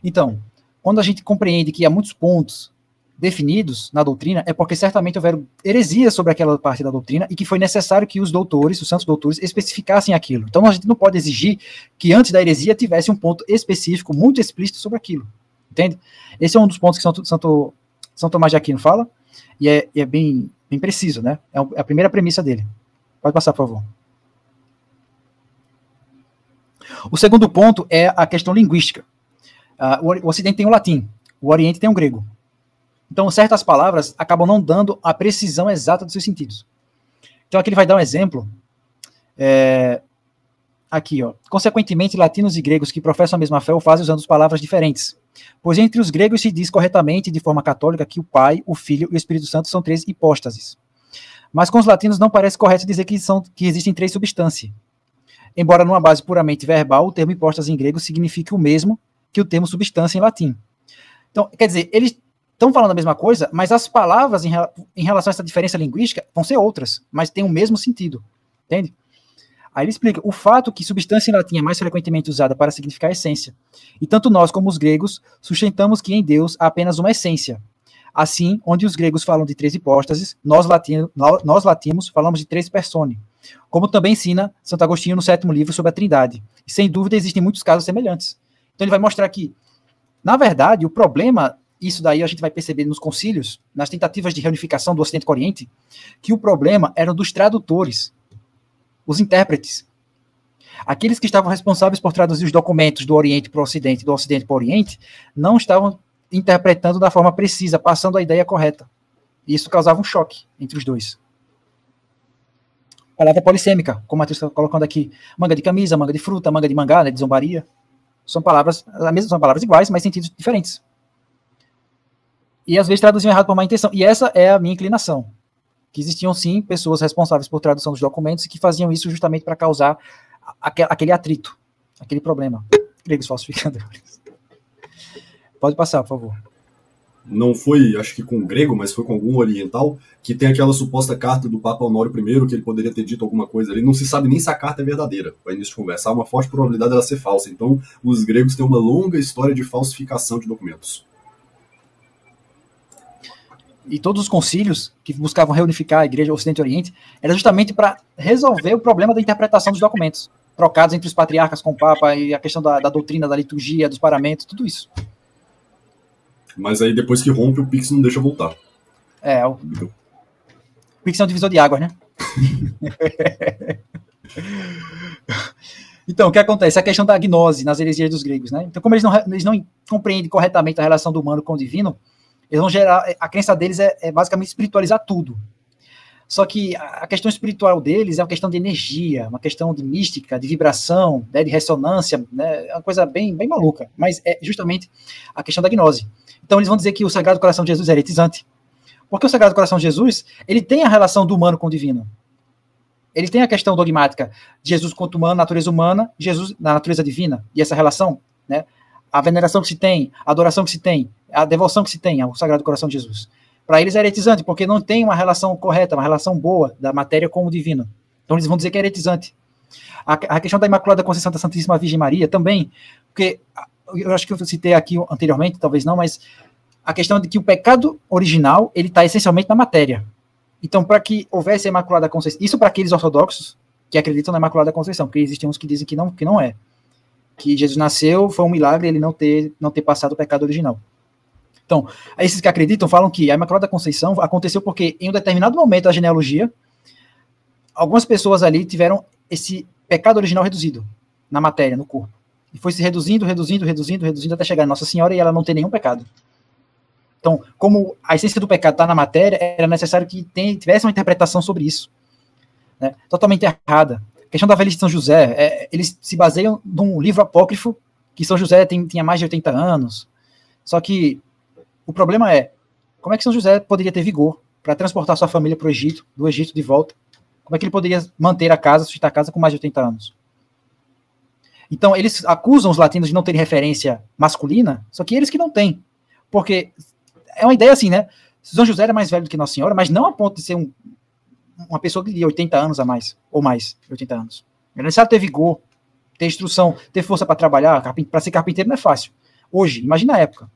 Então, quando a gente compreende que há muitos pontos definidos na doutrina, é porque certamente houveram heresias sobre aquela parte da doutrina e que foi necessário que os doutores, os santos doutores, especificassem aquilo. Então, a gente não pode exigir que antes da heresia tivesse um ponto específico, muito explícito sobre aquilo. Entende? Esse é um dos pontos que São Tomás de Aquino fala, e é bem preciso, né? É a primeira premissa dele. Pode passar, por favor. O segundo ponto é a questão linguística. O Ocidente tem o latim, o Oriente tem o grego. Então, certas palavras acabam não dando a precisão exata dos seus sentidos. Então, aqui ele vai dar um exemplo. Aqui, ó. Consequentemente, latinos e gregos que professam a mesma fé o fazem usando palavras diferentes. Pois entre os gregos se diz corretamente, de forma católica, que o Pai, o Filho e o Espírito Santo são três hipóstases. Mas com os latinos não parece correto dizer que existem três substâncias. Embora numa base puramente verbal, o termo hipóstase em grego signifique o mesmo que o termo substância em latim. Então, quer dizer, eles estão falando a mesma coisa, mas as palavras em relação a essa diferença linguística vão ser outras, mas tem o mesmo sentido. Entende? Aí ele explica, o fato que substância em latim é mais frequentemente usada para significar essência. E tanto nós como os gregos sustentamos que em Deus há apenas uma essência. Assim, onde os gregos falam de três hipóstases, nós latinos falamos de três persone. Como também ensina Santo Agostinho no 7º livro sobre a Trindade. E sem dúvida existem muitos casos semelhantes. Então ele vai mostrar que, na verdade, o problema, isso daí a gente vai perceber nos concílios, nas tentativas de reunificação do Ocidente com o Oriente, que o problema era dos tradutores, os intérpretes. Aqueles que estavam responsáveis por traduzir os documentos do Oriente para o Ocidente, do Ocidente para o Oriente, não estavam interpretando da forma precisa, passando a ideia correta. E isso causava um choque entre os dois. Palavra polissêmica, como a Matheus está colocando aqui. Manga de camisa, manga de fruta, manga de mangá, né, de zombaria. São palavras iguais, mas sentidos diferentes. E às vezes traduziam errado por má intenção. E essa é a minha inclinação. Que existiam sim pessoas responsáveis por tradução dos documentos e que faziam isso justamente para causar aquele atrito, aquele problema. Gregos falsificadores. Pode passar, por favor. Não foi, acho que com o grego, mas foi com algum oriental, que tem aquela suposta carta do Papa Honório I, que ele poderia ter dito alguma coisa ali. Não se sabe nem se a carta é verdadeira, para início de conversa. Há uma forte probabilidade dela ser falsa. Então, os gregos têm uma longa história de falsificação de documentos. E todos os concílios que buscavam reunificar a Igreja Ocidente e Oriente era justamente para resolver o problema da interpretação dos documentos, trocados entre os patriarcas com o Papa e a questão da doutrina, da liturgia, dos paramentos, tudo isso. Mas aí depois que rompe, o Pix não deixa voltar. O Pix é um divisor de águas, né? Então, o que acontece? A questão da gnose nas heresias dos gregos, né? Então, como eles não compreendem corretamente a relação do humano com o divino, eles vão gerar, a crença deles é basicamente espiritualizar tudo. Só que a questão espiritual deles é uma questão de energia, uma questão de mística, de vibração, né, de ressonância, né, é uma coisa bem maluca, mas é justamente a questão da gnose. Então eles vão dizer que o Sagrado Coração de Jesus é heretizante, porque o Sagrado Coração de Jesus, ele tem a relação do humano com o divino. Ele tem a questão dogmática de Jesus quanto humano, natureza humana, Jesus na natureza divina, e essa relação, né, a veneração que se tem, a adoração que se tem, a devoção que se tem ao Sagrado Coração de Jesus. Para eles é heretizante, porque não tem uma relação correta, uma relação boa da matéria com o divino. Então eles vão dizer que é heretizante. A questão da Imaculada Conceição da Santíssima Virgem Maria também, porque eu acho que eu citei aqui anteriormente, talvez não, mas a questão de que o pecado original, ele está essencialmente na matéria. Então, para que houvesse a Imaculada Conceição, isso para aqueles ortodoxos que acreditam na Imaculada Conceição, porque existem uns que dizem que não é. Que Jesus nasceu, foi um milagre ele não ter passado o pecado original. Então, esses que acreditam falam que a Imaculada Conceição aconteceu porque em um determinado momento da genealogia, algumas pessoas ali tiveram esse pecado original reduzido na matéria, no corpo. E foi se reduzindo até chegar a Nossa Senhora e ela não ter nenhum pecado. Então, como a essência do pecado está na matéria, era necessário que tivesse uma interpretação sobre isso. Né? Totalmente errada. A questão da velhice de São José, eles se baseiam num livro apócrifo, que São José tinha mais de 80 anos. Só que o problema é, como é que São José poderia ter vigor para transportar sua família para o Egito, do Egito de volta? Como é que ele poderia manter a casa, sustentar a casa com mais de 80 anos? Então, eles acusam os latinos de não terem referência masculina, só que eles que não têm. Porque é uma ideia assim, né? São José era mais velho do que Nossa Senhora, mas não a ponto de ser uma pessoa de 80 anos a mais, ou mais, 80 anos. Era necessário ter vigor, ter instrução, ter força para trabalhar. Para ser carpinteiro não é fácil. Hoje, imagina a época.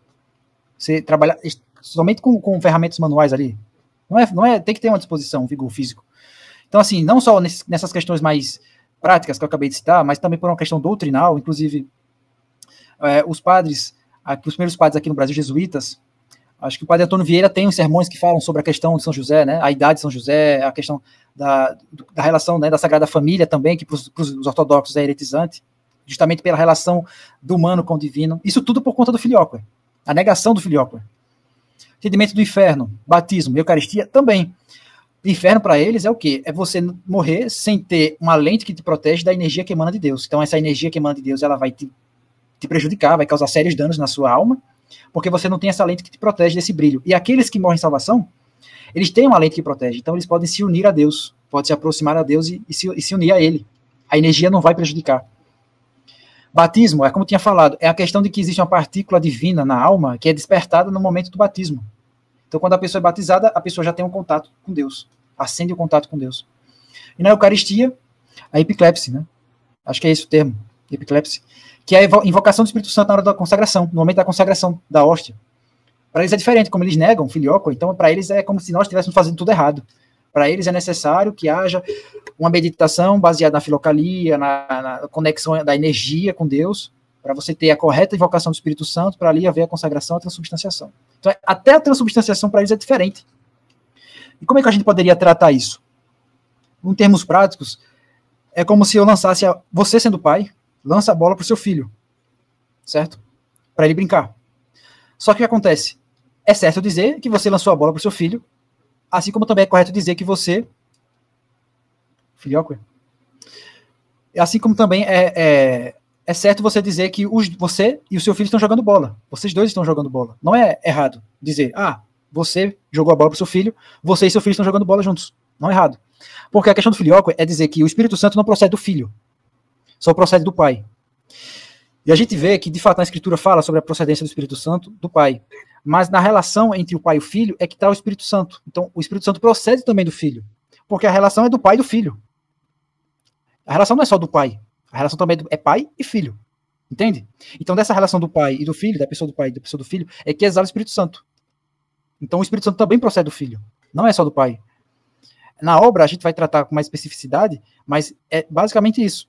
Você trabalhar somente com ferramentas manuais ali. Tem que ter uma disposição, um vigor físico. Então, assim, não só nessas questões mais práticas que eu acabei de citar, mas também por uma questão doutrinal, inclusive os primeiros padres aqui no Brasil, jesuítas, acho que o padre Antônio Vieira tem uns sermões que falam sobre a questão de São José, né, a idade de São José, a questão da relação, né, da Sagrada Família também, que para os ortodoxos é heretizante, justamente pela relação do humano com o divino. Isso tudo por conta do filioque, a negação do filioque. Entendimento do inferno, batismo, Eucaristia também. O inferno para eles é o quê? É você morrer sem ter uma lente que te protege da energia que emana de Deus. Então essa energia que emana de Deus, ela vai te prejudicar, vai causar sérios danos na sua alma, porque você não tem essa lente que te protege desse brilho. E aqueles que morrem em salvação, eles têm uma lente que protege, então eles podem se unir a Deus, podem se aproximar a Deus e se unir a Ele. A energia não vai prejudicar. Batismo, como eu tinha falado, é a questão de que existe uma partícula divina na alma que é despertada no momento do batismo. Então, quando a pessoa é batizada, a pessoa já tem um contato com Deus, acende o contato com Deus. E na Eucaristia, a epiclepse, né? Acho que é esse o termo, epiclepse, que é a invocação do Espírito Santo na hora da consagração, no momento da consagração da hóstia. Para eles é diferente, como eles negam o filioque, então para eles é como se nós estivéssemos fazendo tudo errado. Para eles é necessário que haja uma meditação baseada na filocalia, na conexão da energia com Deus, para você ter a correta invocação do Espírito Santo, para ali haver a consagração e a transubstanciação. Então, até a transubstanciação para eles é diferente. E como é que a gente poderia tratar isso? Em termos práticos, é como se eu lançasse, você sendo pai, lança a bola para o seu filho, certo? Para ele brincar. Só que o que acontece? É certo dizer que você lançou a bola para o seu filho, assim como também é correto dizer que você... Filhoque? Assim como também é certo você dizer que você e o seu filho estão jogando bola. Vocês dois estão jogando bola. Não é errado dizer, você jogou a bola para o seu filho, você e seu filho estão jogando bola juntos. Não é errado. Porque a questão do filioque é dizer que o Espírito Santo não procede do filho, só procede do pai. E a gente vê que, de fato, a Escritura fala sobre a procedência do Espírito Santo do pai. Mas na relação entre o pai e o filho é que está o Espírito Santo. Então, o Espírito Santo procede também do filho. Porque a relação é do pai e do filho. A relação não é só do pai. A relação também é pai e filho. Entende? Então, dessa relação do pai e do filho, da pessoa do pai e da pessoa do filho, é que exala o Espírito Santo. Então, o Espírito Santo também procede do filho. Não é só do pai. Na obra, a gente vai tratar com mais especificidade, mas é basicamente isso.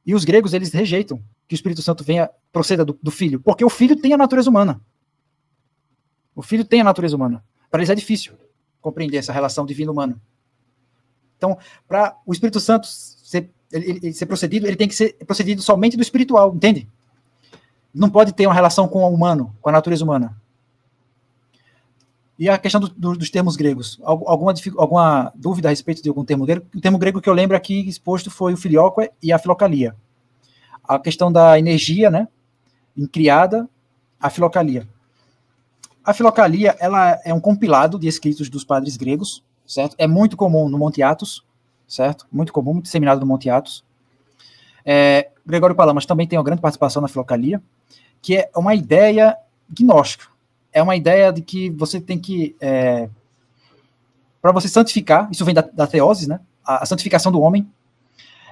E os gregos, eles rejeitam que o Espírito Santo proceda do filho, porque o filho tem a natureza humana. O filho tem a natureza humana. Para eles é difícil compreender essa relação divino-humana. Então, para o Espírito Santo ser procedido, ele tem que ser procedido somente do espiritual, entende? Não pode ter uma relação com o humano, com a natureza humana. E a questão dos termos gregos. Alguma dúvida a respeito de algum termo grego? O termo grego que eu lembro aqui exposto foi o filioque e a filocalia. A questão da energia, né, criada, a filocalia. A filocalia, ela é um compilado de escritos dos padres gregos, certo? É muito comum no Monte Athos, certo? Muito comum, muito disseminado no Monte Athos. Gregório Palamas também tem uma grande participação na filocalia, que é uma ideia gnóstica. É uma ideia de que você tem que, para você santificar, isso vem da teose, né? A santificação do homem,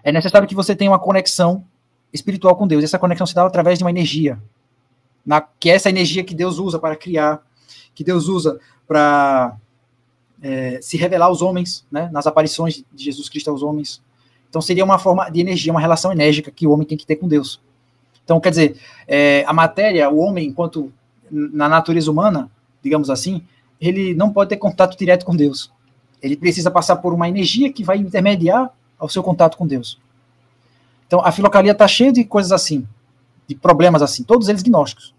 é necessário que você tenha uma conexão espiritual com Deus. Essa conexão se dá através de uma energia, que é essa energia que Deus usa para criar, que Deus usa para se revelar aos homens, né? Nas aparições de Jesus Cristo aos homens. Então seria uma forma de energia, uma relação enérgica que o homem tem que ter com Deus. Então, quer dizer, a matéria, o homem, enquanto na natureza humana, digamos assim, ele não pode ter contato direto com Deus. Ele precisa passar por uma energia que vai intermediar ao seu contato com Deus. Então, a filocalia está cheia de coisas assim, de problemas assim, todos eles gnósticos.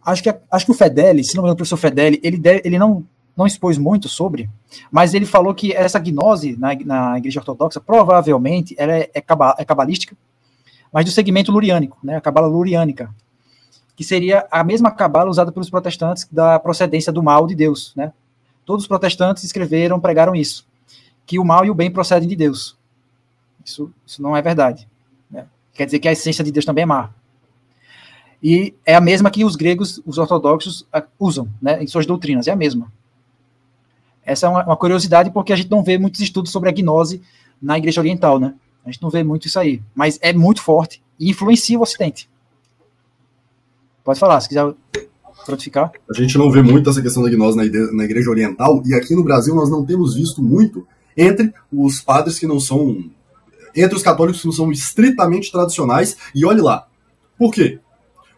Acho que o Fedeli, se não me engano, o professor Fedeli, ele não expôs muito sobre, mas ele falou que essa gnose na Igreja Ortodoxa, provavelmente, ela é cabalística, mas do segmento luriânico, né, a cabala luriânica, que seria a mesma cabala usada pelos protestantes da procedência do mal de Deus, né? Todos os protestantes pregaram isso, que o mal e o bem procedem de Deus. Isso não é verdade, né? Quer dizer que a essência de Deus também é má. E é a mesma que os gregos, os ortodoxos, usam, né, em suas doutrinas, é a mesma. Essa é uma curiosidade, porque a gente não vê muitos estudos sobre a gnose na Igreja Oriental, né? A gente não vê muito isso aí, mas é muito forte e influencia o Ocidente. Pode falar, se quiser prontificar. A gente não vê muito essa questão da gnose na Igreja Oriental, e aqui no Brasil nós não temos visto muito entre os padres que não são, entre os católicos que não são estritamente tradicionais, e olhe lá. Por quê?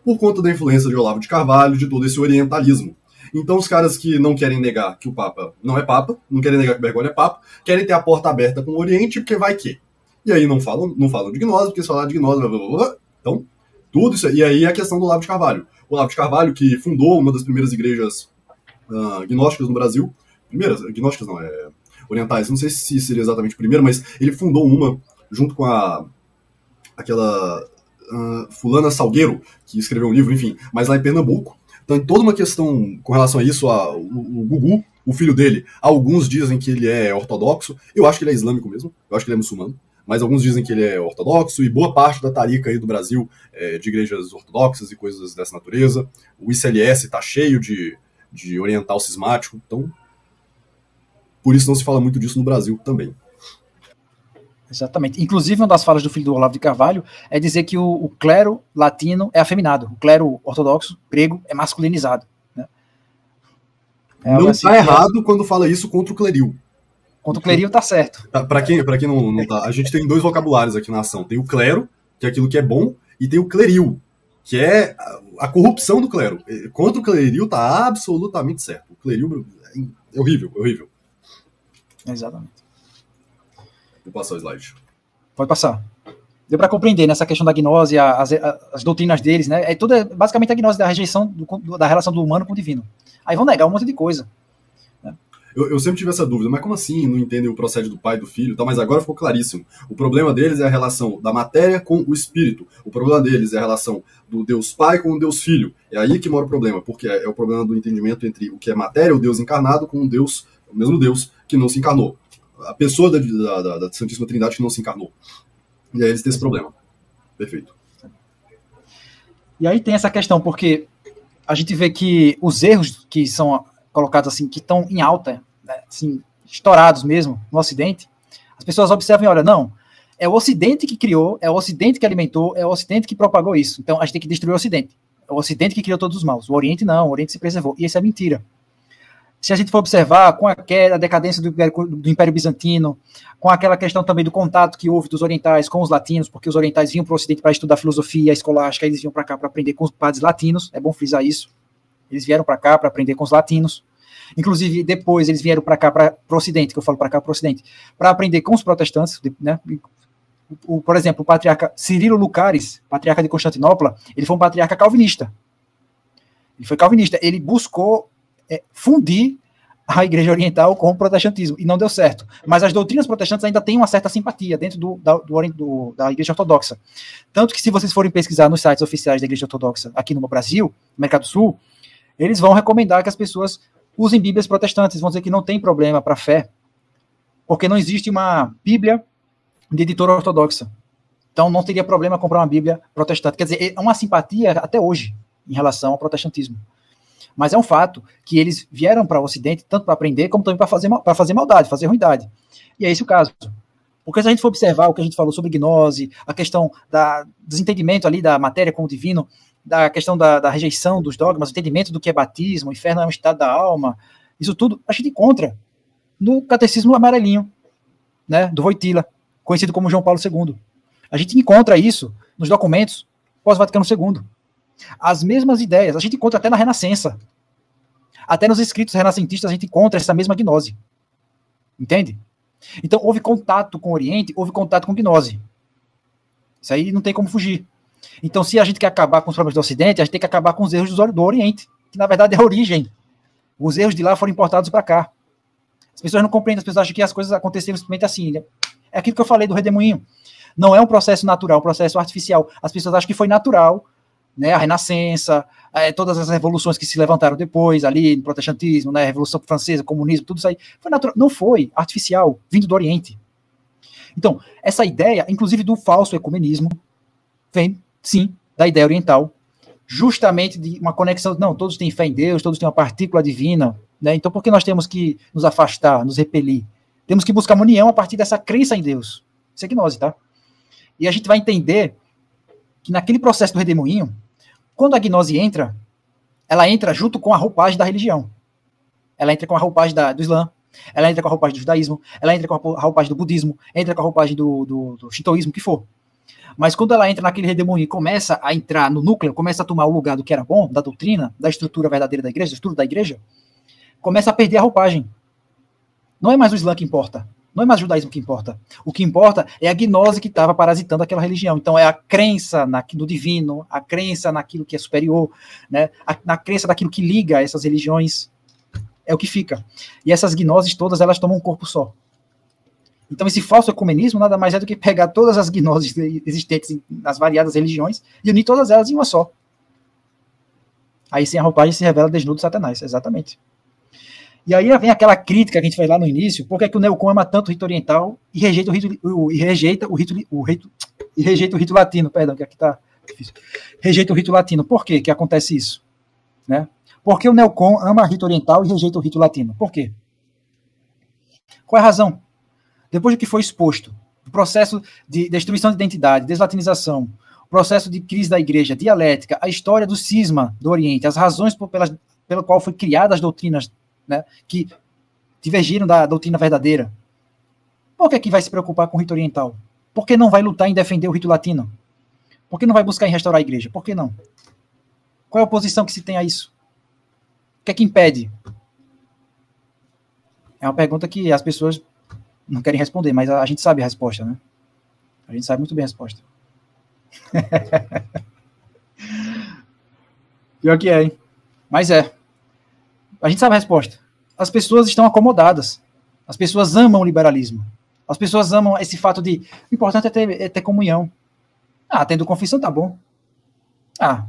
Por conta da influência de Olavo de Carvalho, de todo esse orientalismo. Então os caras que não querem negar que o Papa não é Papa, não querem negar que o Bergoglio é Papa, querem ter a porta aberta com o Oriente, porque vai que. E aí não falam de gnose, porque se falar de gnose, blá, blá, blá. Então, tudo isso. E aí a questão do Olavo de Carvalho. O Olavo de Carvalho, que fundou uma das primeiras igrejas gnósticas no Brasil, primeiras, gnósticas não, orientais, não sei se seria exatamente a primeira, mas ele fundou uma junto com aquela fulana Salgueiro, que escreveu um livro, enfim, mas lá em Pernambuco. Então, toda uma questão com relação a isso, o Gugu, o filho dele, alguns dizem que ele é ortodoxo, eu acho que ele é islâmico mesmo, eu acho que ele é muçulmano, mas alguns dizem que ele é ortodoxo, e boa parte da tarica aí do Brasil é de igrejas ortodoxas e coisas dessa natureza. O ICLS tá cheio de oriental cismático, então por isso não se fala muito disso no Brasil também. Exatamente. Inclusive, uma das falas do filho do Olavo de Carvalho é dizer que o clero latino é afeminado, o clero ortodoxo grego é masculinizado. Né? Não está errado quando fala isso contra o cleril. Contra o cleril tá certo. Para quem não tá, a gente tem dois vocabulários aqui na ação. Tem o clero, que é aquilo que é bom, e tem o cleril, que é a corrupção do clero. Contra o cleril tá absolutamente certo. O cleril é horrível, é horrível. Exatamente. Vou passar o slide. Pode passar. Deu para compreender nessa questão da gnose, as doutrinas deles, né? É basicamente a gnose da rejeição da relação do humano com o divino. Aí vão negar um monte de coisa. Eu sempre tive essa dúvida, mas como assim não entendem o procede do pai e do filho? Tá, mas agora ficou claríssimo. O problema deles é a relação da matéria com o espírito. O problema deles é a relação do Deus Pai com o Deus Filho. É aí que mora o problema, porque é o problema do entendimento entre o que é matéria, o Deus encarnado, com o Deus, o mesmo Deus que não se encarnou. A pessoa da Santíssima Trindade que não se encarnou. E aí eles têm esse problema. Perfeito. E aí tem essa questão, porque a gente vê que os erros que são colocados assim, que estão em alta, né, assim, estourados mesmo no Ocidente, as pessoas observam e olham, não, é o Ocidente que criou, é o Ocidente que alimentou, é o Ocidente que propagou isso. Então a gente tem que destruir o Ocidente. É o Ocidente que criou todos os maus. O Oriente não, o Oriente se preservou. E isso é mentira. Se a gente for observar, com a queda, a decadência do Império Bizantino, com aquela questão também do contato que houve dos orientais com os latinos, porque os orientais vinham para o Ocidente para estudar filosofia escolástica, eles vinham para cá para aprender com os padres latinos, é bom frisar isso. Eles vieram para cá para aprender com os latinos. Inclusive, depois eles vieram para cá, para o Ocidente, que eu falo para cá, para o Ocidente, para aprender com os protestantes, né? Por exemplo, o patriarca Cirilo Lucaris, patriarca de Constantinopla, ele foi um patriarca calvinista. Ele foi calvinista. Ele buscou fundir a Igreja Oriental com o protestantismo, e não deu certo. Mas as doutrinas protestantes ainda têm uma certa simpatia dentro da Igreja Ortodoxa. Tanto que, se vocês forem pesquisar nos sites oficiais da Igreja Ortodoxa aqui no Brasil, no América do Sul, eles vão recomendar que as pessoas usem Bíblias protestantes, vão dizer que não tem problema para a fé, porque não existe uma Bíblia de editora ortodoxa. Então não teria problema comprar uma Bíblia protestante. Quer dizer, é uma simpatia até hoje em relação ao protestantismo. Mas é um fato que eles vieram para o Ocidente tanto para aprender como também para fazer maldade, fazer ruindade. E é esse o caso. Porque se a gente for observar o que a gente falou sobre gnose, a questão do desentendimento ali da matéria com o divino, da questão da rejeição dos dogmas, o entendimento do que é batismo, o inferno é um estado da alma, isso tudo a gente encontra no Catecismo Amarelinho, né, do Wojtyla, conhecido como João Paulo II. A gente encontra isso nos documentos pós-Vaticano II. As mesmas ideias, a gente encontra até na Renascença. Até nos escritos renascentistas a gente encontra essa mesma gnose. Entende? Então houve contato com o Oriente, houve contato com gnose. Isso aí não tem como fugir. Então, se a gente quer acabar com os problemas do Ocidente, a gente tem que acabar com os erros do Oriente, que na verdade é a origem. Os erros de lá foram importados para cá. As pessoas não compreendem, as pessoas acham que as coisas aconteceram simplesmente assim. Né? É aquilo que eu falei do redemoinho. Não é um processo natural, é um processo artificial. As pessoas acham que foi natural, né? A Renascença, todas as revoluções que se levantaram depois, ali, no protestantismo, né? Revolução Francesa, comunismo, tudo isso aí. Foi natural. Não foi artificial, vindo do Oriente. Então, essa ideia, inclusive do falso ecumenismo, vem, sim, da ideia oriental, justamente de uma conexão, não, todos têm fé em Deus, todos têm uma partícula divina, Né? Então, por que nós temos que nos afastar, nos repelir? Temos que buscar uma união a partir dessa crença em Deus. Isso é gnose, tá? E a gente vai entender que naquele processo do redemoinho, quando a gnose entra, ela entra junto com a roupagem da religião. Ela entra com a roupagem do Islã, ela entra com a roupagem do judaísmo, ela entra com a roupagem do budismo, entra com a roupagem do shintoísmo, o que for. Mas quando ela entra naquele redemoinho e começa a entrar no núcleo, começa a tomar o lugar do que era bom, da doutrina, da estrutura verdadeira da igreja, da estrutura da igreja, começa a perder a roupagem. Não é mais o Islã que importa. Não é mais o judaísmo que importa. O que importa é a gnose que estava parasitando aquela religião. Então é a crença no divino, a crença naquilo que é superior, né? Na crença daquilo que liga essas religiões. É o que fica. E essas gnoses todas, elas tomam um corpo só. Então esse falso ecumenismo nada mais é do que pegar todas as gnoses existentes nas variadas religiões e unir todas elas em uma só. Aí sem a roupagem se revela desnudo Satanás, exatamente. E aí vem aquela crítica que a gente fez lá no início, por que o neocon ama tanto o rito oriental e rejeita o rito latino, perdão, que aqui está difícil. Rejeita o rito latino. Por que acontece isso? Né? Por que o neocon ama o rito oriental e rejeita o rito latino? Por quê? Qual é a razão? Depois do que foi exposto, o processo de destruição de identidade, deslatinização, o processo de crise da igreja, dialética, a história do cisma do Oriente, as razões pela qual foi criadas as doutrinas, né, que divergiram da doutrina verdadeira. Por que vai se preocupar com o rito oriental? Por que não vai lutar em defender o rito latino? Por que não vai buscar em restaurar a igreja? Por que não? Qual é a oposição que se tem a isso? O que é que impede? É uma pergunta que as pessoas não querem responder, mas a gente sabe a resposta, né? A gente sabe muito bem a resposta. Pior que é, hein? Mas é. A gente sabe a resposta. As pessoas estão acomodadas. As pessoas amam o liberalismo. As pessoas amam esse fato de o importante é ter comunhão. Ah, tendo confissão tá bom. Ah,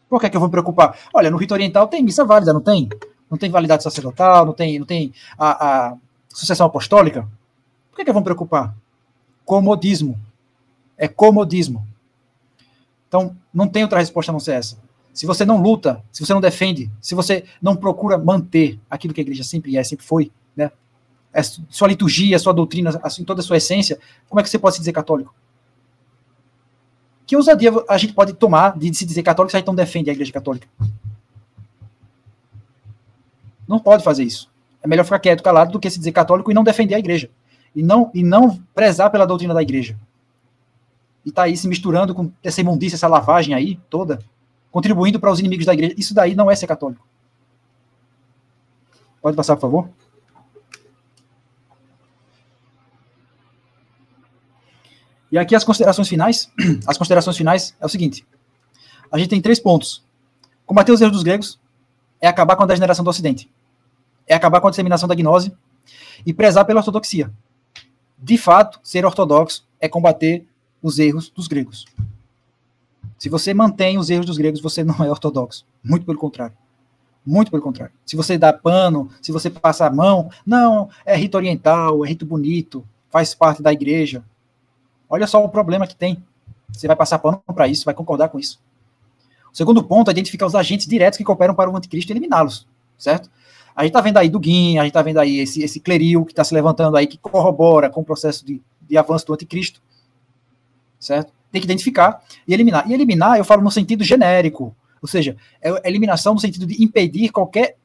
por que eu vou me preocupar? Olha, no rito oriental tem missa válida, não tem? Não tem validade sacerdotal, não tem a sucessão apostólica? Por que eu vou me preocupar? Comodismo. É comodismo. Então, não tem outra resposta a não ser essa. Se você não luta, se você não defende, se você não procura manter aquilo que a igreja sempre é, sempre foi, né? Sua liturgia, sua doutrina, assim, toda a sua essência, como é que você pode se dizer católico? Que ousadia a gente pode tomar de se dizer católico se a gente não defende a igreja católica? Não pode fazer isso. É melhor ficar quieto, calado, do que se dizer católico e não defender a igreja. E não prezar pela doutrina da igreja. E tá aí se misturando com essa imundícia, essa lavagem aí toda, contribuindo para os inimigos da igreja. Isso daí não é ser católico. Pode passar, por favor? E aqui as considerações finais. As considerações finais é o seguinte. A gente tem 3 pontos. Combater os erros dos gregos é acabar com a degeneração do Ocidente. É acabar com a disseminação da gnose e prezar pela ortodoxia. De fato, ser ortodoxo é combater os erros dos gregos. Se você mantém os erros dos gregos, você não é ortodoxo. Muito pelo contrário. Muito pelo contrário. Se você dá pano, se você passa a mão, não, é rito oriental, é rito bonito, faz parte da igreja. Olha só o problema que tem. Você vai passar pano para isso, vai concordar com isso. O segundo ponto é identificar os agentes diretos que cooperam para o anticristo e eliminá-los, certo? A gente está vendo aí Dugin, a gente está vendo aí esse cleril que está se levantando aí, que corrobora com o processo de avanço do anticristo, certo? Tem que identificar e eliminar. E eliminar, eu falo no sentido genérico, ou seja, é eliminação no sentido de impedir qualquer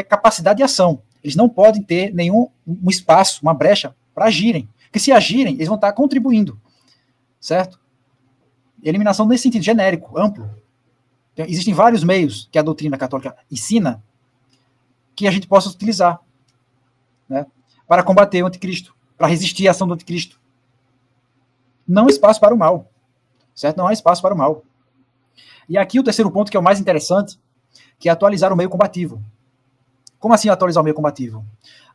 capacidade de ação. Eles não podem ter nenhum espaço, uma brecha para agirem. Porque se agirem, eles vão estar contribuindo, certo? Eliminação nesse sentido genérico, amplo. Então, existem vários meios que a doutrina católica ensina que a gente possa utilizar, né, para combater o anticristo, para resistir à ação do anticristo. Não há espaço para o mal, certo? Não há espaço para o mal. E aqui o terceiro ponto, que é o mais interessante, que é atualizar o meio combativo. Como assim atualizar o meio combativo?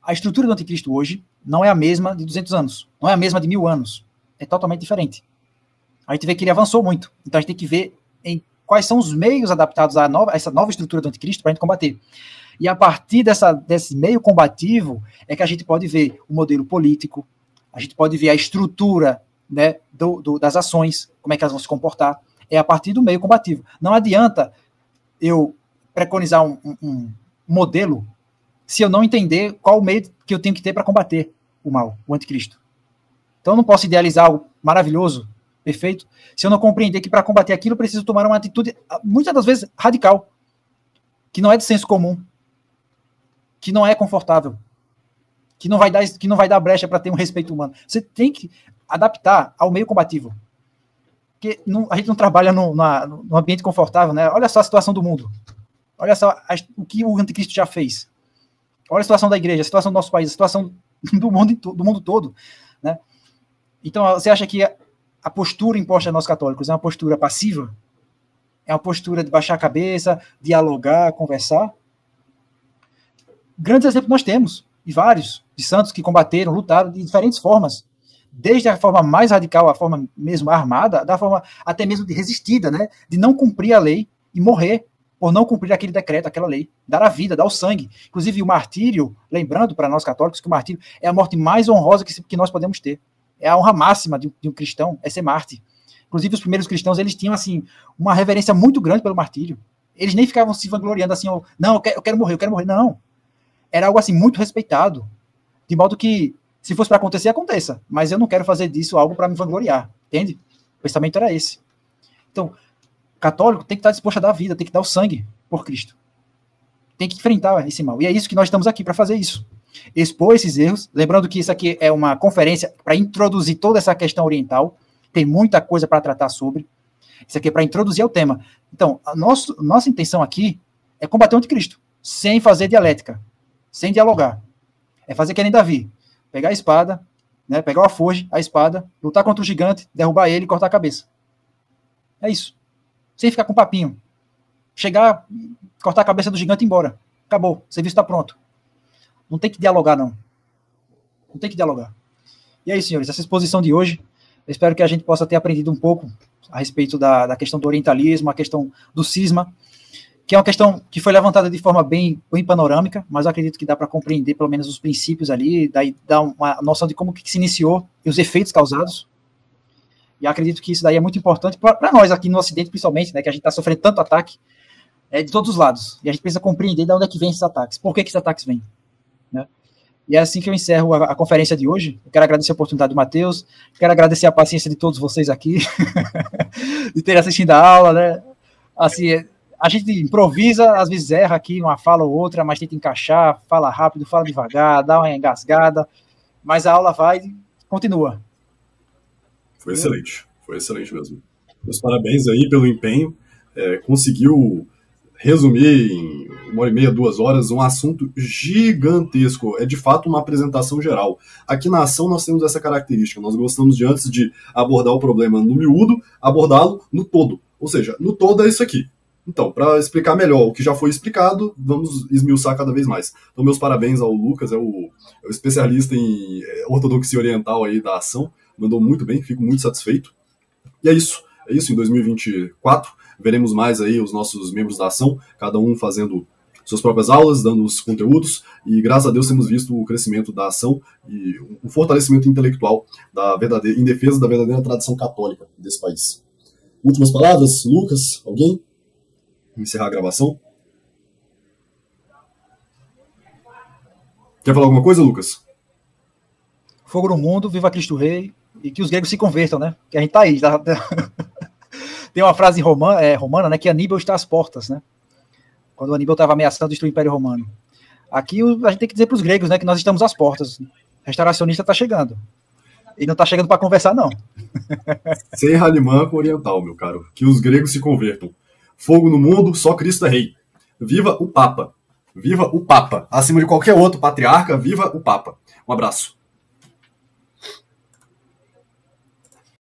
A estrutura do anticristo hoje não é a mesma de 200 anos, não é a mesma de 1000 anos. É totalmente diferente. A gente vê que ele avançou muito. Então a gente tem que ver em quais são os meios adaptados a essa nova estrutura do anticristo para a gente combater. E a partir desse meio combativo é que a gente pode ver o modelo político, a gente pode ver a estrutura, né, das ações, como é que elas vão se comportar. É a partir do meio combativo. Não adianta eu preconizar modelo se eu não entender qual o meio que eu tenho que ter para combater o mal, o anticristo. Então eu não posso idealizar algo maravilhoso, perfeito, se eu não compreender que para combater aquilo eu preciso tomar uma atitude, muitas das vezes, radical, que não é de senso comum, que não é confortável, que não vai dar brecha para ter um respeito humano. Você tem que adaptar ao meio combativo. Porque a gente não trabalha num ambiente confortável, né? Olha só a situação do mundo. Olha só o que o anticristo já fez. Olha a situação da igreja, a situação do nosso país, a situação do mundo todo, né? Então, você acha que a postura imposta a nós católicos é uma postura passiva? É uma postura de baixar a cabeça, dialogar, conversar? Grandes exemplos nós temos, e vários, de santos que combateram, lutaram de diferentes formas. Desde a forma mais radical, a forma mesmo armada, da forma até mesmo de resistida, né? De não cumprir a lei e morrer por não cumprir aquele decreto, aquela lei. Dar a vida, dar o sangue. Inclusive o martírio, lembrando para nós católicos que o martírio é a morte mais honrosa que nós podemos ter. É a honra máxima de um cristão, é ser mártir. Inclusive os primeiros cristãos, eles tinham assim uma reverência muito grande pelo martírio. Eles nem ficavam se vangloriando assim, não, eu quero morrer, não. Era algo assim muito respeitado. De modo que se fosse para acontecer, aconteça. Mas eu não quero fazer disso algo para me vangloriar. Entende? O pensamento era esse. Então, o católico tem que estar disposto a dar a vida, tem que dar o sangue por Cristo. Tem que enfrentar esse mal. E é isso que nós estamos aqui para fazer isso. Expor esses erros. Lembrando que isso aqui é uma conferência para introduzir toda essa questão oriental. Tem muita coisa para tratar sobre. Isso aqui é para introduzir o tema. Então, nossa intenção aqui é combater o anticristo. Sem fazer dialética. Sem dialogar. É fazer que nem Davi. Pegar a espada, né, pegar o alforje, a espada, lutar contra o gigante, derrubar ele e cortar a cabeça. É isso. Sem ficar com papinho. Chegar, cortar a cabeça do gigante e ir embora. Acabou. O serviço está pronto. Não tem que dialogar, não. Não tem que dialogar. E é isso, senhores. Essa exposição de hoje, eu espero que a gente possa ter aprendido um pouco a respeito da questão do orientalismo, a questão do cisma, que é uma questão que foi levantada de forma bem panorâmica, mas eu acredito que dá para compreender pelo menos os princípios ali, daí dá uma noção de como que se iniciou e os efeitos causados. E acredito que isso daí é muito importante para nós aqui no Ocidente, principalmente, né, que a gente está sofrendo tanto ataque de todos os lados. E a gente precisa compreender de onde é que vem esses ataques, por que esses ataques vêm. Né? E é assim que eu encerro a conferência de hoje. Eu quero agradecer a oportunidade do Matheus, quero agradecer a paciência de todos vocês aqui, de terem assistido a aula, né? Assim, a gente improvisa, às vezes erra aqui uma fala ou outra, mas tenta encaixar, fala rápido, fala devagar, dá uma engasgada, mas a aula vai e continua. Foi excelente mesmo. Meus parabéns aí pelo empenho. Conseguiu resumir em 1h30, 2 horas, um assunto gigantesco. É de fato uma apresentação geral. Aqui na ação nós temos essa característica. Nós gostamos de, antes de abordar o problema no miúdo, abordá-lo no todo. Ou seja, no todo é isso aqui. Então, para explicar melhor o que já foi explicado, vamos esmiuçar cada vez mais. Então, meus parabéns ao Lucas, é o especialista em ortodoxia oriental aí da ação. Mandou muito bem, fico muito satisfeito. E é isso em 2024. Veremos mais aí os nossos membros da ação, cada um fazendo suas próprias aulas, dando os conteúdos, e graças a Deus temos visto o crescimento da ação e um fortalecimento intelectual em defesa da verdadeira tradição católica desse país. Últimas palavras, Lucas, alguém? Encerrar a gravação. Quer falar alguma coisa, Lucas? Fogo no mundo, viva Cristo Rei, e que os gregos se convertam, né? Que a gente tá aí. Tem uma frase romana, né? Que Aníbal está às portas, né? Quando o Aníbal estava ameaçando destruir o Império Romano. Aqui a gente tem que dizer para os gregos, né? Que nós estamos às portas. O restauracionista está chegando. E não está chegando para conversar, não. Sem Halimã com oriental, meu caro. Que os gregos se convertam. Fogo no mundo, só Cristo é rei. Viva o Papa. Viva o Papa. Acima de qualquer outro patriarca, viva o Papa. Um abraço.